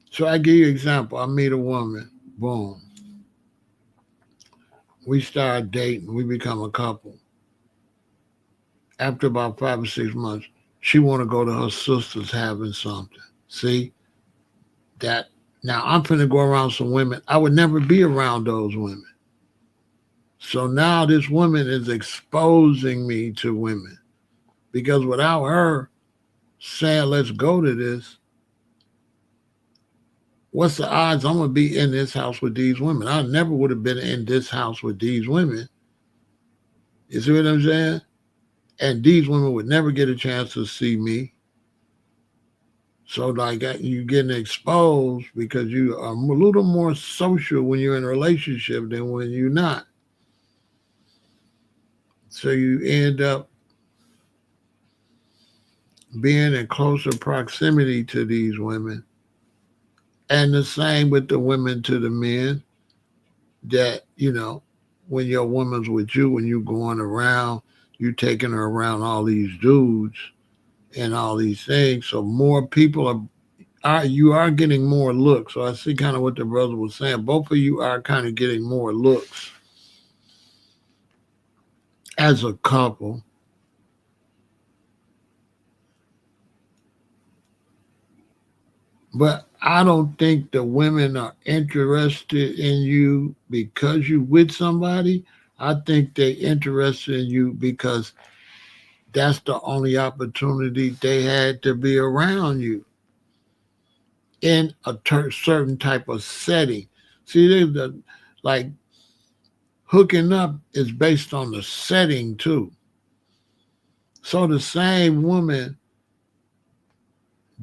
So I give you an example. I meet a woman, boom. We start dating, we become a couple. After about 5 or 6 months, she want to go to her sister's having something. See that? Now I'm finna go around some women. I would never be around those women. So now this woman is exposing me to women because without her saying let's go to this, what's the odds I'm gonna be in this house with these women? I never would have been in this house with these women. You see what I'm saying? And these women would never get a chance to see me. So like you getting exposed because you are a little more social when you're in a relationship than when you're not. So you end up being in closer proximity to these women And the same with the women to the men that, when your woman's with you, when you going around, you taking her around all these dudes and all these things. So more people you are getting more looks. So I see kind of what the brother was saying. Both of you are kind of getting more looks as a couple. But I don't think the women are interested in you because you with somebody. I think they interested in you because that's the only opportunity they had to be around you in a certain type of setting. See, like hooking up is based on the setting too. So the same woman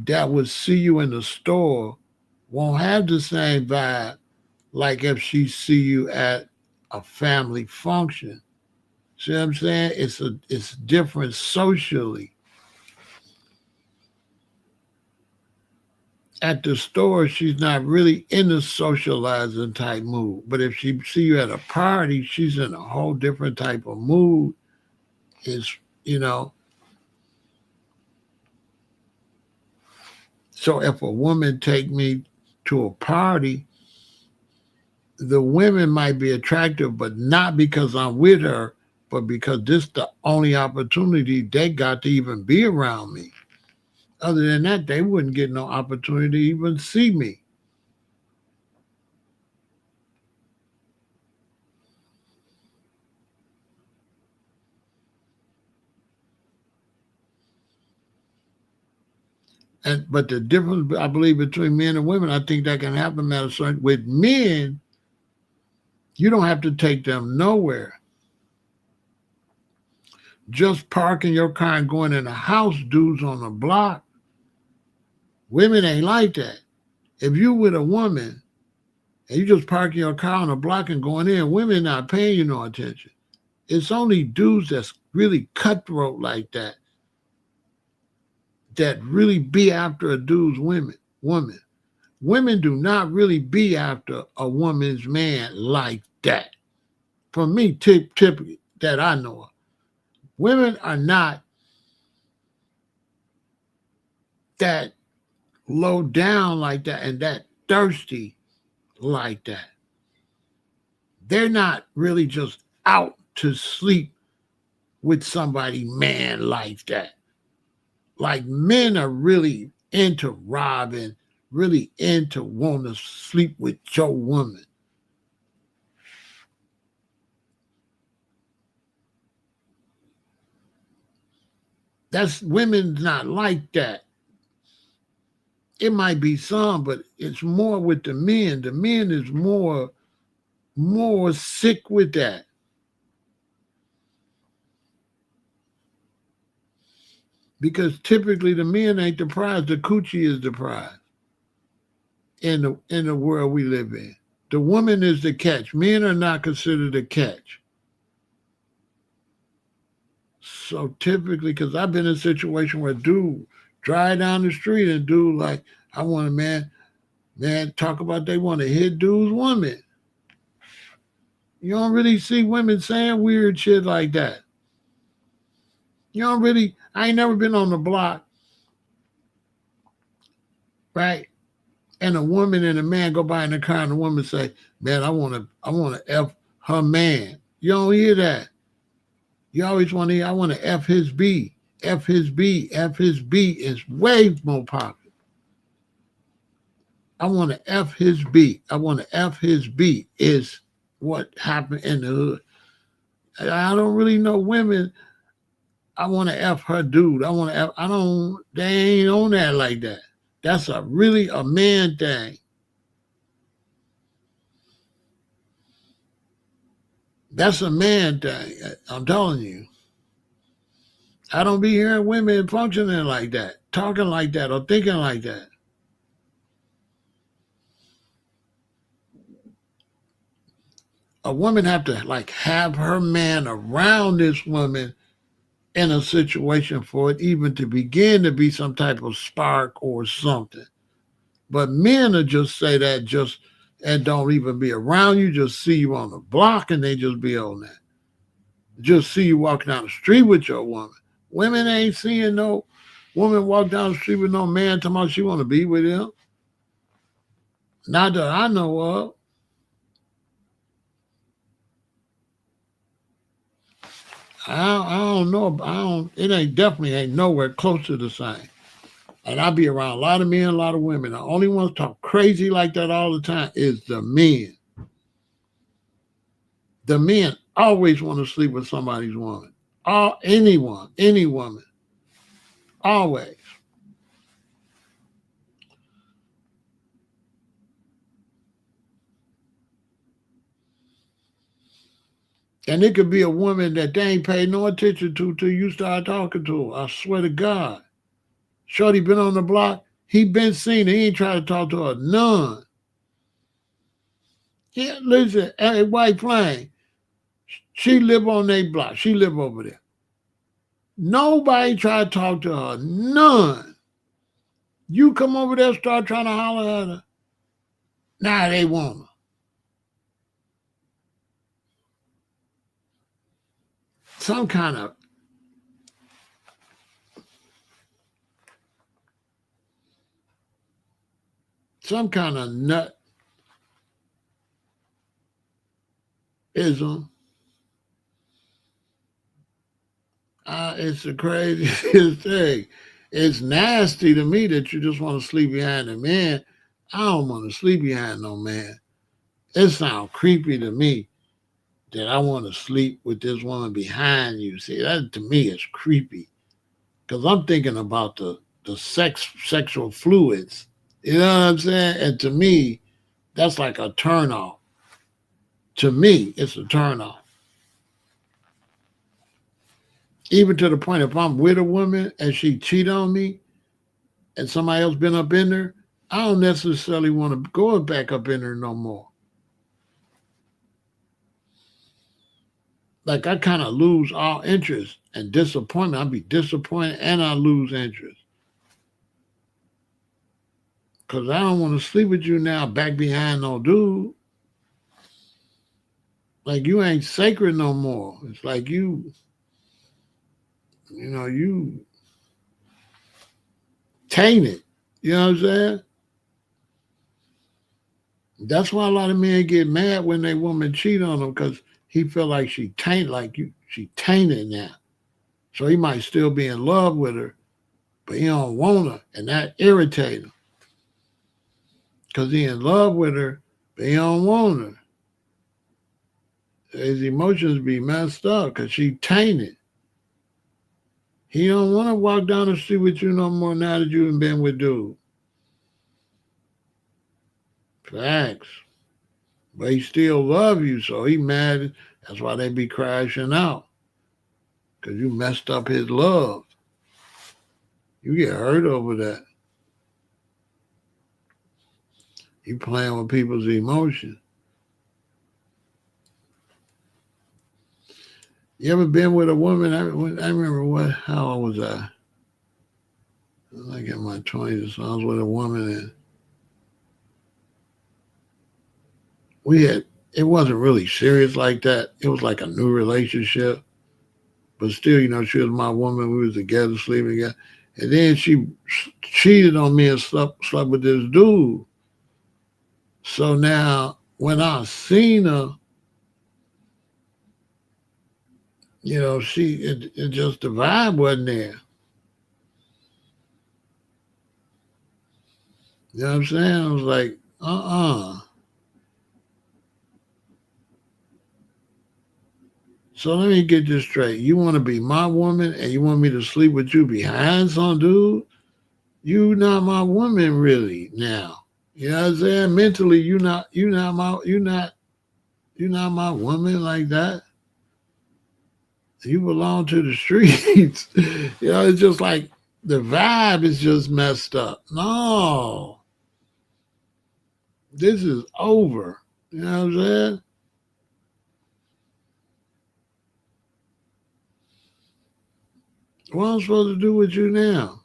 that would see you in the store won't have the same vibe like if she see you at a family function. See what I'm saying? It's different socially. At the store, she's not really in the socializing type mood. But if she see you at a party, she's in a whole different type of mood. Is you know. So if a woman take me to a party, the women might be attractive, but not because I'm with her, but because this is the only opportunity they got to even be around me. Other than that, they wouldn't get no opportunity to even see me. And but the difference, I believe, between men and women, I think that can happen at a certain. With men, you don't have to take them nowhere. Just parking your car and going in the house, dudes on the block. Women ain't like that. If you with a woman and you just parking your car on the block and going in, women not paying you no attention. It's only dudes that's really cutthroat like that really be after a dude's woman. Women do not really be after a woman's man like that. For me, typically that I know of. Women are not that low down like that and that thirsty like that. They're not really just out to sleep with somebody man like that. Like men are really into robbing, really into wanting to sleep with your woman. That's women's not like that. It might be some, but it's more with the men. The men is more sick with that. Because typically the men ain't the prize, the coochie is the prize in the world we live in. The woman is the catch. Men are not considered a catch. So typically, because I've been in a situation where dude drive down the street and dude like, I want a man talk about they want to hit dude's woman. You don't really see women saying weird shit like that. You don't really. I ain't never been on the block, right? And a woman and a man go by in the car, and the woman say, "Man, I want to f her man." You don't hear that. You always want to hear, "I want to f his b, f his b, f his b" is way more popular. I want to f his b. I want to f his b is what happened in the hood. I don't really know women. I want to f her dude. I want to f. I don't. They ain't on that like that. That's really a man thing. That's a man thing. I'm telling you. I don't be hearing women functioning like that, talking like that, or thinking like that. A woman have to like have her man around this woman in a situation for it even to begin to be some type of spark or something. But men will just say that just and don't even be around you, just see you on the block and they just be on that. Just see you walking down the street with your woman. Women ain't seeing no woman walk down the street with no man talking about she want to be with him. Not that I know of. I don't know. I don't. It ain't definitely ain't nowhere close to the same. And I be around a lot of men, a lot of women. The only ones talk crazy like that all the time is the men. The men always want to sleep with somebody's woman. Anyone, any woman, always. And it could be a woman that they ain't paid no attention to till you start talking to her. I swear to God. Shorty been on the block. He been seen her. He ain't trying to talk to her none. Yeah, listen, hey, White Flame, she live on their block. She live over there. Nobody try to talk to her. None. You come over there, start trying to holler at her. Now they want her. Some kind of nutism. It's the craziest thing. It's nasty to me that you just want to sleep behind a man. I don't want to sleep behind no man. It sounds creepy to me that I want to sleep with this woman behind you. See, that to me is creepy because I'm thinking about the sexual fluids. You know what I'm saying? And to me, that's like a turn off. To me, it's a turn off. Even to the point if I'm with a woman and she cheat on me and somebody else been up in her, I don't necessarily want to go back up in her no more. Like I kind of lose all interest and disappointment. I'd be disappointed and I lose interest. Cause I don't want to sleep with you now back behind no dude. Like you ain't sacred no more. It's like you tainted. You know what I'm saying? That's why a lot of men get mad when they woman cheat on them because he feel like she tainted now. So he might still be in love with her, but he don't want her, and that irritates him because he in love with her, but he don't want her. His emotions be messed up because she tainted. He don't want to walk down the street with you no more now that you've been with dude. Facts. But he still love you, so he mad. That's why they be crashing out. Because you messed up his love. You get hurt over that. You playing with people's emotions. You ever been with a woman? I remember how old was I? I was like in my 20s. So I was with a woman and it wasn't really serious like that. It was like a new relationship. But still, she was my woman. We was together, sleeping together. And then she cheated on me and slept with this dude. So now, when I seen her, it just the vibe wasn't there. You know what I'm saying? I was like, So let me get this straight. You want to be my woman and you want me to sleep with you behind some dude? You not my woman really now. You know what I'm saying? Mentally, you not my woman like that. You belong to the streets. It's just like the vibe is just messed up. No, this is over. You know what I'm saying? What am I supposed to do with you now?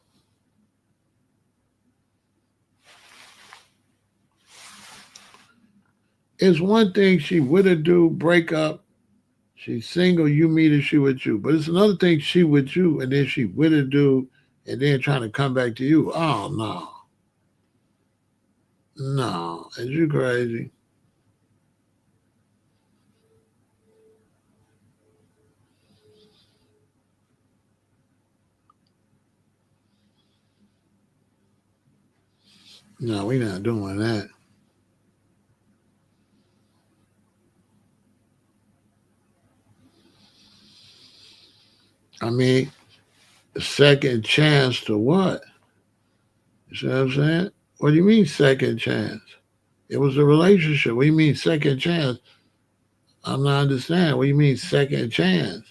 It's one thing she with a dude, break up, she's single, you meet her, she with you. But it's another thing she with you and then she with a dude and then trying to come back to you. Oh no. No. Is you crazy? No, we not doing that. I mean, second chance to what? You see what I'm saying? What do you mean second chance? It was a relationship. What do you mean second chance? I'm not understanding. What do you mean second chance?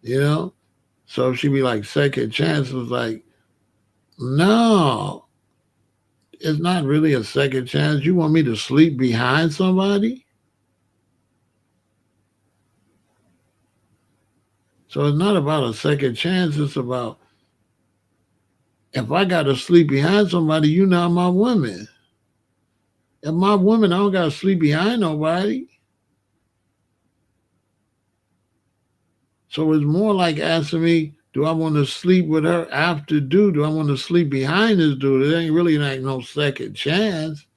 You know? So she be like, second chance was like, no, it's not really a second chance. You want me to sleep behind somebody? So it's not about a second chance. It's about if I got to sleep behind somebody, you not my woman. If my woman, I don't got to sleep behind nobody. So it's more like asking me, do I want to sleep with her after dude? Do I want to sleep behind this dude? It ain't really like no second chance.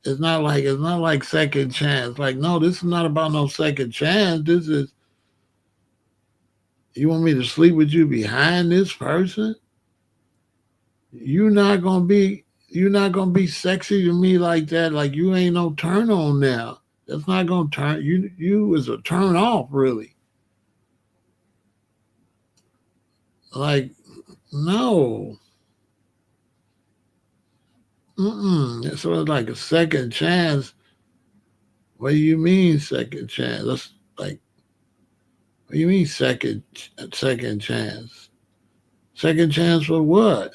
It's not like second chance. Like, no, this is not about no second chance. This is you want me to sleep with you behind this person? You're not gonna be sexy to me like that. Like you ain't no turn on now. That's not gonna turn you is a turn off really. Like, no. Mm-mm. So it's like a second chance. What do you mean second chance? That's like what do you mean second chance? Second chance for what?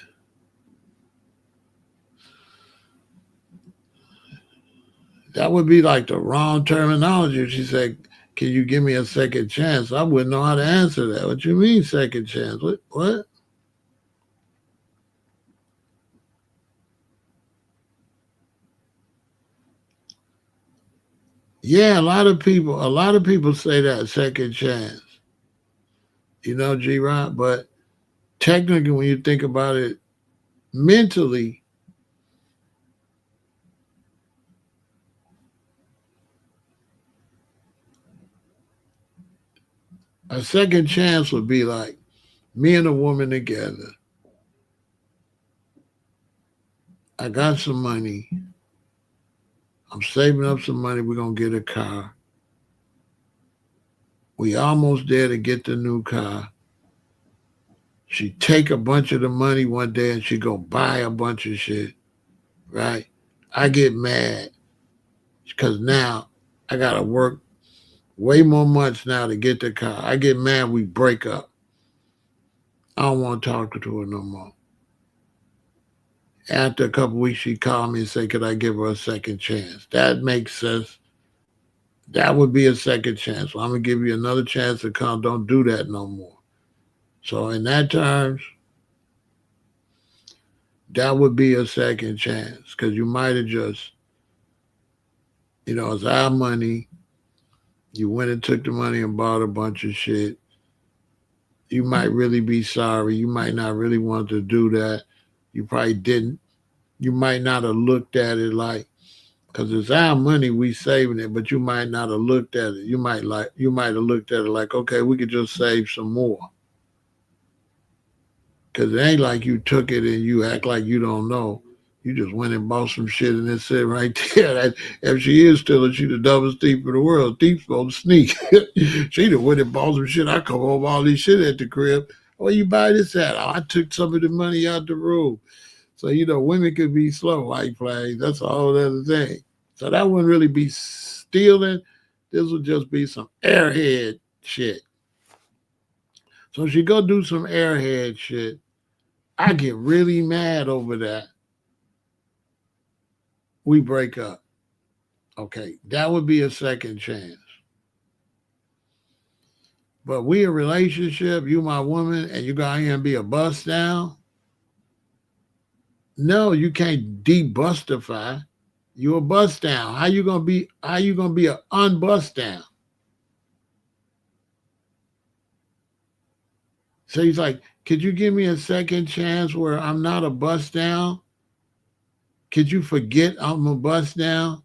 That would be like the wrong terminology if she said, can you give me a second chance? I wouldn't know how to answer that. What you mean second chance? What? Yeah, a lot of people say that second chance. G Rock, but technically when you think about it mentally, a second chance would be like me and a woman together. I got some money. I'm saving up some money. We're gonna get a car. We almost there to get the new car. She take a bunch of the money one day and she go buy a bunch of shit, right? I get mad because now I gotta work way more months now to get the car. I get mad. We break up. I don't want to talk to her no more. After a couple weeks, she called me and said, "Could I give her a second chance?" That makes sense. That would be a second chance. So I'm gonna give you another chance to come. Don't do that no more. So in that terms, that would be a second chance because you might have just, it's our money. You went and took the money and bought a bunch of shit. You might really be sorry. You might not really want to do that. You probably didn't. You might not have looked at it like, because it's our money, we saving it, but you might not have looked at it. You might have looked at it like, okay, we could just save some more. Because it ain't like you took it and you act like you don't know. You just went and bought some shit and it said right there that if she is stealing, she the dumbest thief in the world. Thief's supposed to sneak. She done went and bought some shit. I come home all this shit at the crib. Where you buy this at? Oh, I took some of the money out the room. So, women could be slow, white flags. That's a whole other thing. So that wouldn't really be stealing. This would just be some airhead shit. So she go do some airhead shit. I get really mad over that. We break up. Okay, that would be a second chance. But we a relationship, you my woman, and you go out here and be a bust down. No, you can't debustify. You a bust down. How you gonna be? How you gonna be a unbust down? So he's like, could you give me a second chance where I'm not a bust down? Could you forget I'm a bust down?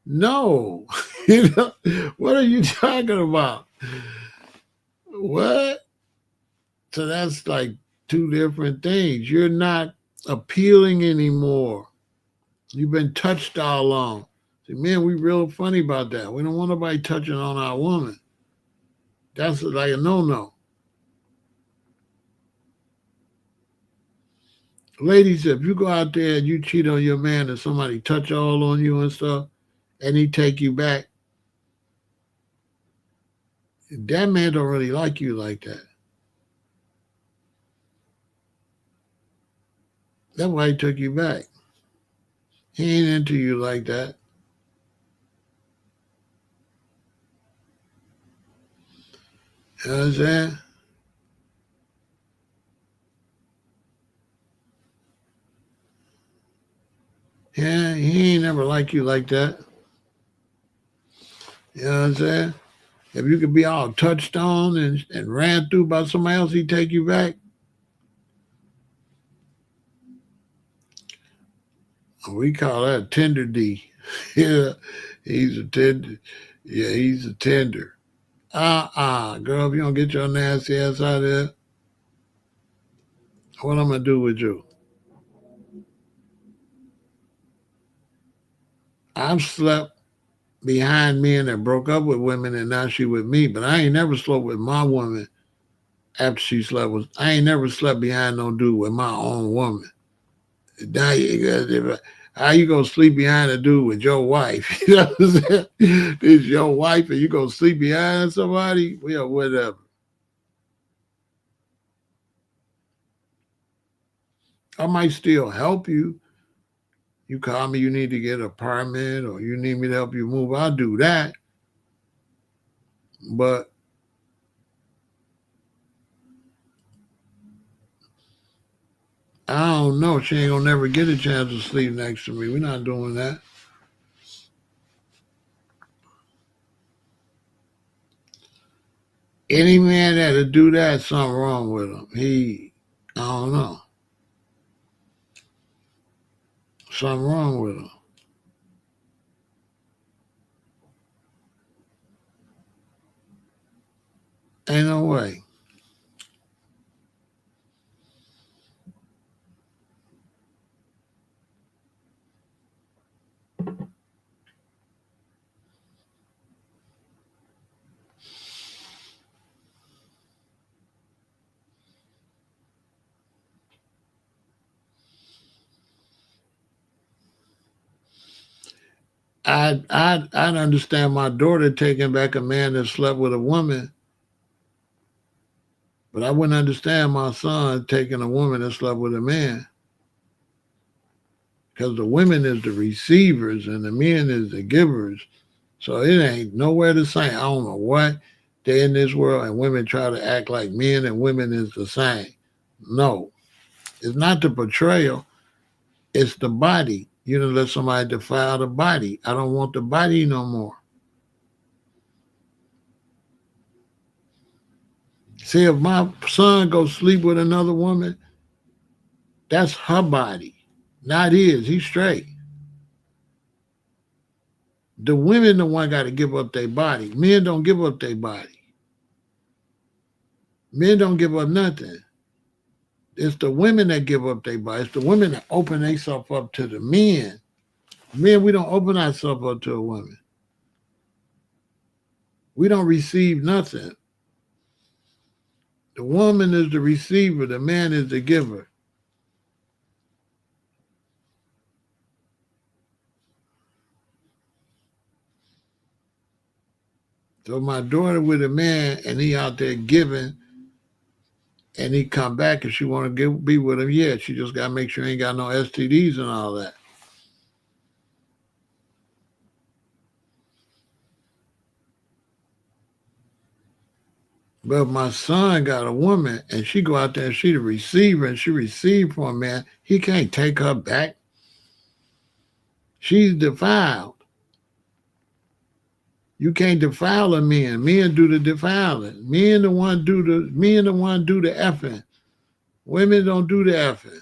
No. You know, what are you talking about? What? So that's like two different things. You're not appealing anymore. You've been touched all along. See, man, we real funny about that. We don't want nobody touching on our woman. That's like a no-no. Ladies, if you go out there and you cheat on your man and somebody touch all on you and stuff, and he take you back, that man don't really like you like that. That's why he took you back. He ain't into you like that. You know what I'm saying? Yeah, he ain't never like you like that. You know what I'm saying? If you could be all touched on and ran through by somebody else, he'd take you back. We call that tender D. Yeah, he's a tender. Yeah, he's a tender. Girl, if you don't get your nasty ass out of there, what I'm gonna do with you? I've slept behind men that broke up with women and now she with me, but I ain't never slept with my woman after she slept with. I ain't never slept behind no dude with my own woman. Now how you gonna sleep behind a dude with your wife? You know what I'm saying? This your wife and you gonna sleep behind somebody? Well, whatever. I might still help you. You call me, you need to get an apartment or you need me to help you move. I'll do that. But I don't know. She ain't gonna never get a chance to sleep next to me. We're not doing that. Any man that'll do that, something wrong with him. I don't know. Something wrong with him. Ain't no way. I'd understand my daughter taking back a man that slept with a woman, but I wouldn't understand my son taking a woman that slept with a man. Because the women is the receivers and the men is the givers. So it ain't nowhere the same. I don't know what they in this world and women try to act like men and women is the same. No, it's not the portrayal. It's the body. You know, let somebody defile the body. I don't want the body no more. See, if my son goes sleep with another woman, that's her body, not his. He's straight. The women the one got to give up their body. Men don't give up their body. Men don't give up nothing. It's the women that give up their body. It's the women that open themselves up to the men. Men, we don't open ourselves up to a woman. We don't receive nothing. The woman is the receiver. The man is the giver. So my daughter with a man and he out there giving and he come back and she want to be with him, yeah, she just got to make sure he ain't got no STDs and all that. But if my son got a woman and she go out there and she the receiver and she received from a man, he can't take her back. She's defiled. You can't defile a man. Men do the defiling. Men the one do the effing. Women don't do the effing.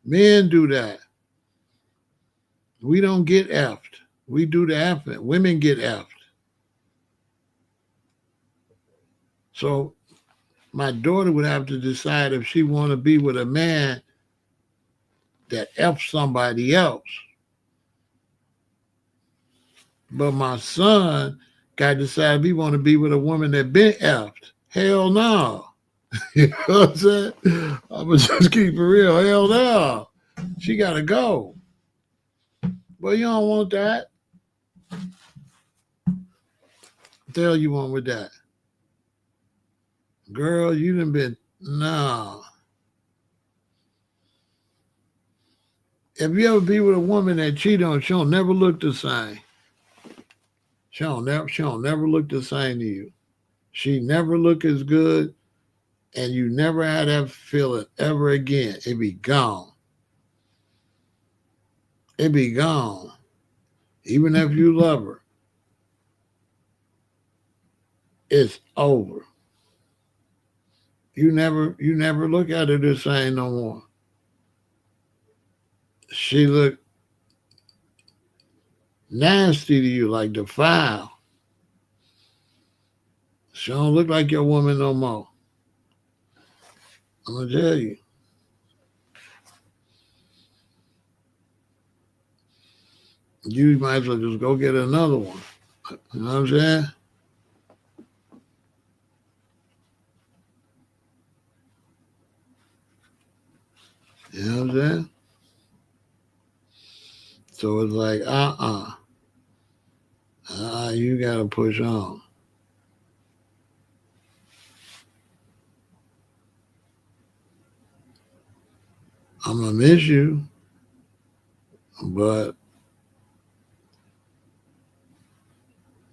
Men do that. We don't get effed. We do the effing. Women get effed. So my daughter would have to decide if she want to be with a man that F's somebody else. But my son got to decide if he want to be with a woman that been F'd. Hell no. You know what I'm saying? I'm going to just keep it real. Hell no. She got to go. Well, you don't want that. What the hell you want with that? Girl, you done been, no. If you ever be with a woman that cheat on, she don't never look the same. She don't never look the same to you. She never look as good, and you never had that feeling ever again. It be gone. It be gone. Even if you love her, it's over. You never look at her the same no more. She look nasty to you, like defiled. She don't look like your woman no more. I'm gonna tell you. You might as well just go get another one. You know what I'm saying? You know what I'm saying? So it's like, you gotta push on. I'm gonna miss you, but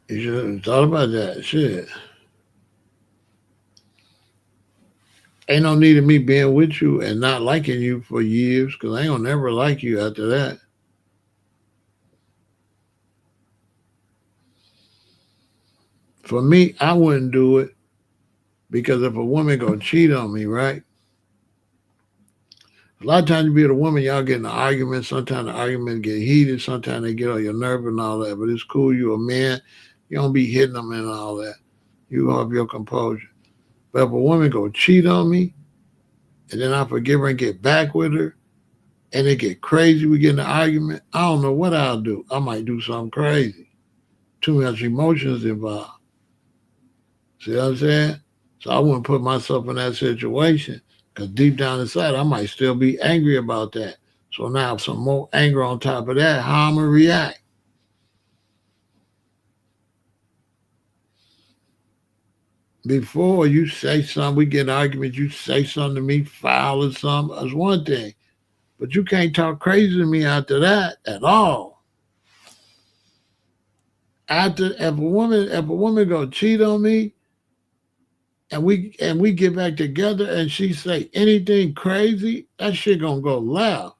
you should have thought about that shit. Ain't no need of me being with you and not liking you for years, because I ain't gonna never like you after that. For me, I wouldn't do it, because if a woman gonna cheat on me, right? A lot of times you be with a woman, y'all get in an argument. Sometimes the argument get heated. Sometimes they get on your nerve and all that. But it's cool. You a man. You don't be hitting them and all that. You have your composure. But if a woman go cheat on me, and then I forgive her and get back with her, and it get crazy, we get in an argument, I don't know what I'll do. I might do something crazy. Too much emotions involved. See what I'm saying? So I wouldn't put myself in that situation, because deep down inside, I might still be angry about that. So now some more anger on top of that, how I'm going to react? Before you say something, we get in an argument, you say something to me, foul or something, that's one thing. But you can't talk crazy to me after that at all. After if a woman go cheat on me, and we get back together and she say anything crazy, that shit gonna go left.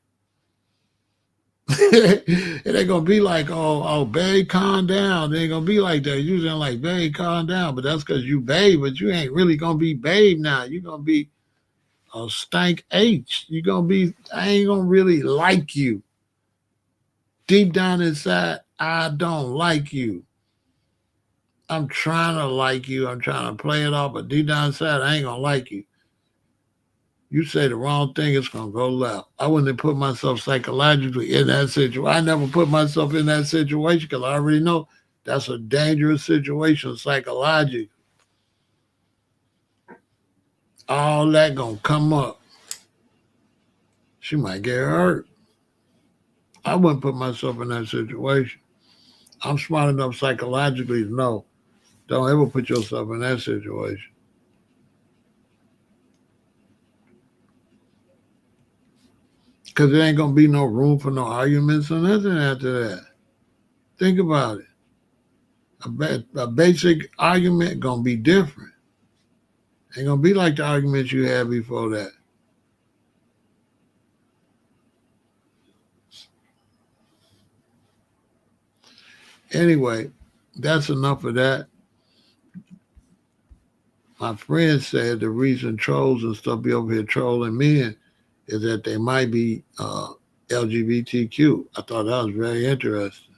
It ain't gonna be like, oh, babe, calm down. It ain't gonna be like that. Usually I'm like, babe, calm down. But that's because you babe, but you ain't really gonna be babe now. You gonna be a stank H. You gonna be, I ain't gonna really like you. Deep down inside, I don't like you. I'm trying to like you. I'm trying to play it off, but deep down inside, I ain't gonna like you. You say the wrong thing, it's gonna go left. I wouldn't have put myself psychologically in that situation. I never put myself in that situation because I already know that's a dangerous situation psychologically. All that gonna come up. She might get hurt. I wouldn't put myself in that situation. I'm smart enough psychologically to know, don't ever put yourself in that situation. Because there ain't gonna be no room for no arguments or nothing after that. Think about it. A basic argument gonna be different. Ain't gonna be like the arguments you had before that. Anyway, that's enough of that. My friend said the reason trolls and stuff be over here trolling men is that they might be LGBTQ. I thought that was very interesting.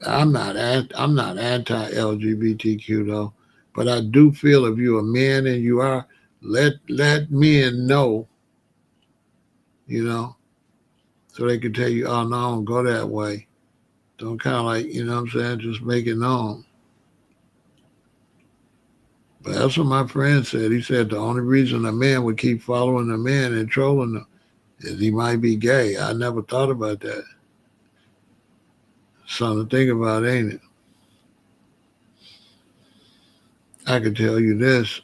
I'm not anti-LGBTQ though, but I do feel if you're a man and you are, let men know, you know, so they can tell you, oh no, don't go that way. Don't kind of like, you know what I'm saying, just make it known. But that's what my friend said. He said the only reason a man would keep following a man and trolling them is he might be gay. I never thought about that. Something to think about, ain't it? I can tell you this.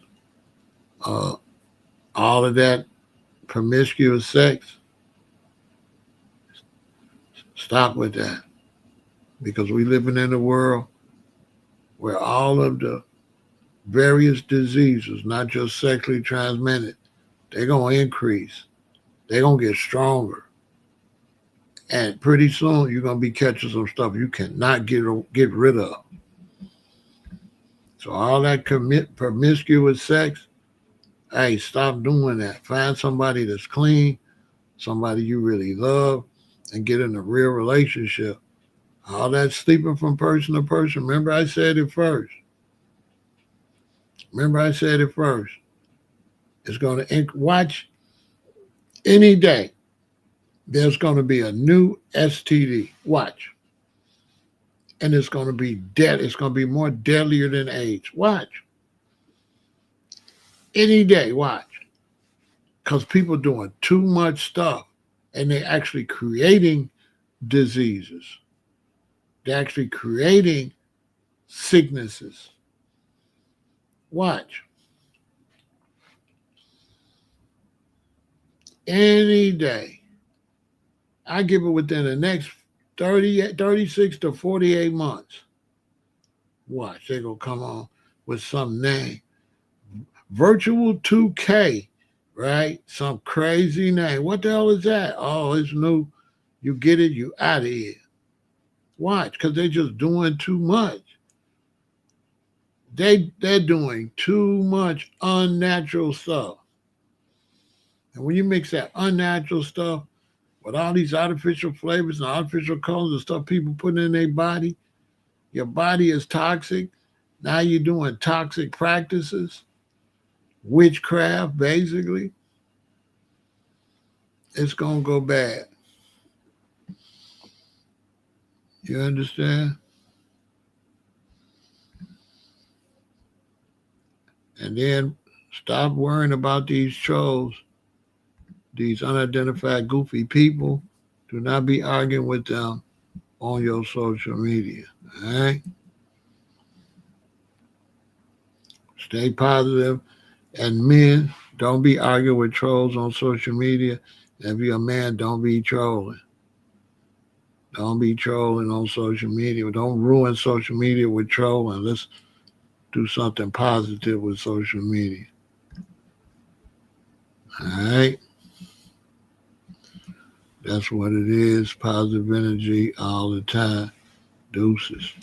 Uh, all of that promiscuous sex, stop with that. Because we living in a world where all of the various diseases, not just sexually transmitted, they're going to increase. They're going to get stronger. And pretty soon you're going to be catching some stuff you cannot get rid of. So all that promiscuous sex, hey, stop doing that. Find somebody that's clean, somebody you really love, and get in a real relationship. All that sleeping from person to person. Remember I said it first. It's going to watch any day. There's going to be a new STD. Watch. And it's going to be dead. It's going to be more deadlier than AIDS. Watch. Any day, watch. Because people doing too much stuff and they're actually creating diseases. They're actually creating sicknesses. Watch. Any day. I give it within the next 36 to 48 months. Watch. They're going to come on with some name. Virtual 2K, right? Some crazy name. What the hell is that? Oh, it's new. You get it, you out of here. Watch, because they're just doing too much. They're doing too much unnatural stuff. And when you mix that unnatural stuff with all these artificial flavors and artificial colors and stuff people put in their body, your body is toxic. Now you're doing toxic practices, witchcraft, basically. It's going to go bad. You understand? And then stop worrying about these trolls, these unidentified goofy people. Do not be arguing with them on your social media. All right? Stay positive. And men, don't be arguing with trolls on social media. And if you're a man, don't be trolling. Don't be trolling on social media. Don't ruin social media with trolling. Let's do something positive with social media. All right? That's what it is. Positive energy all the time. Deuces.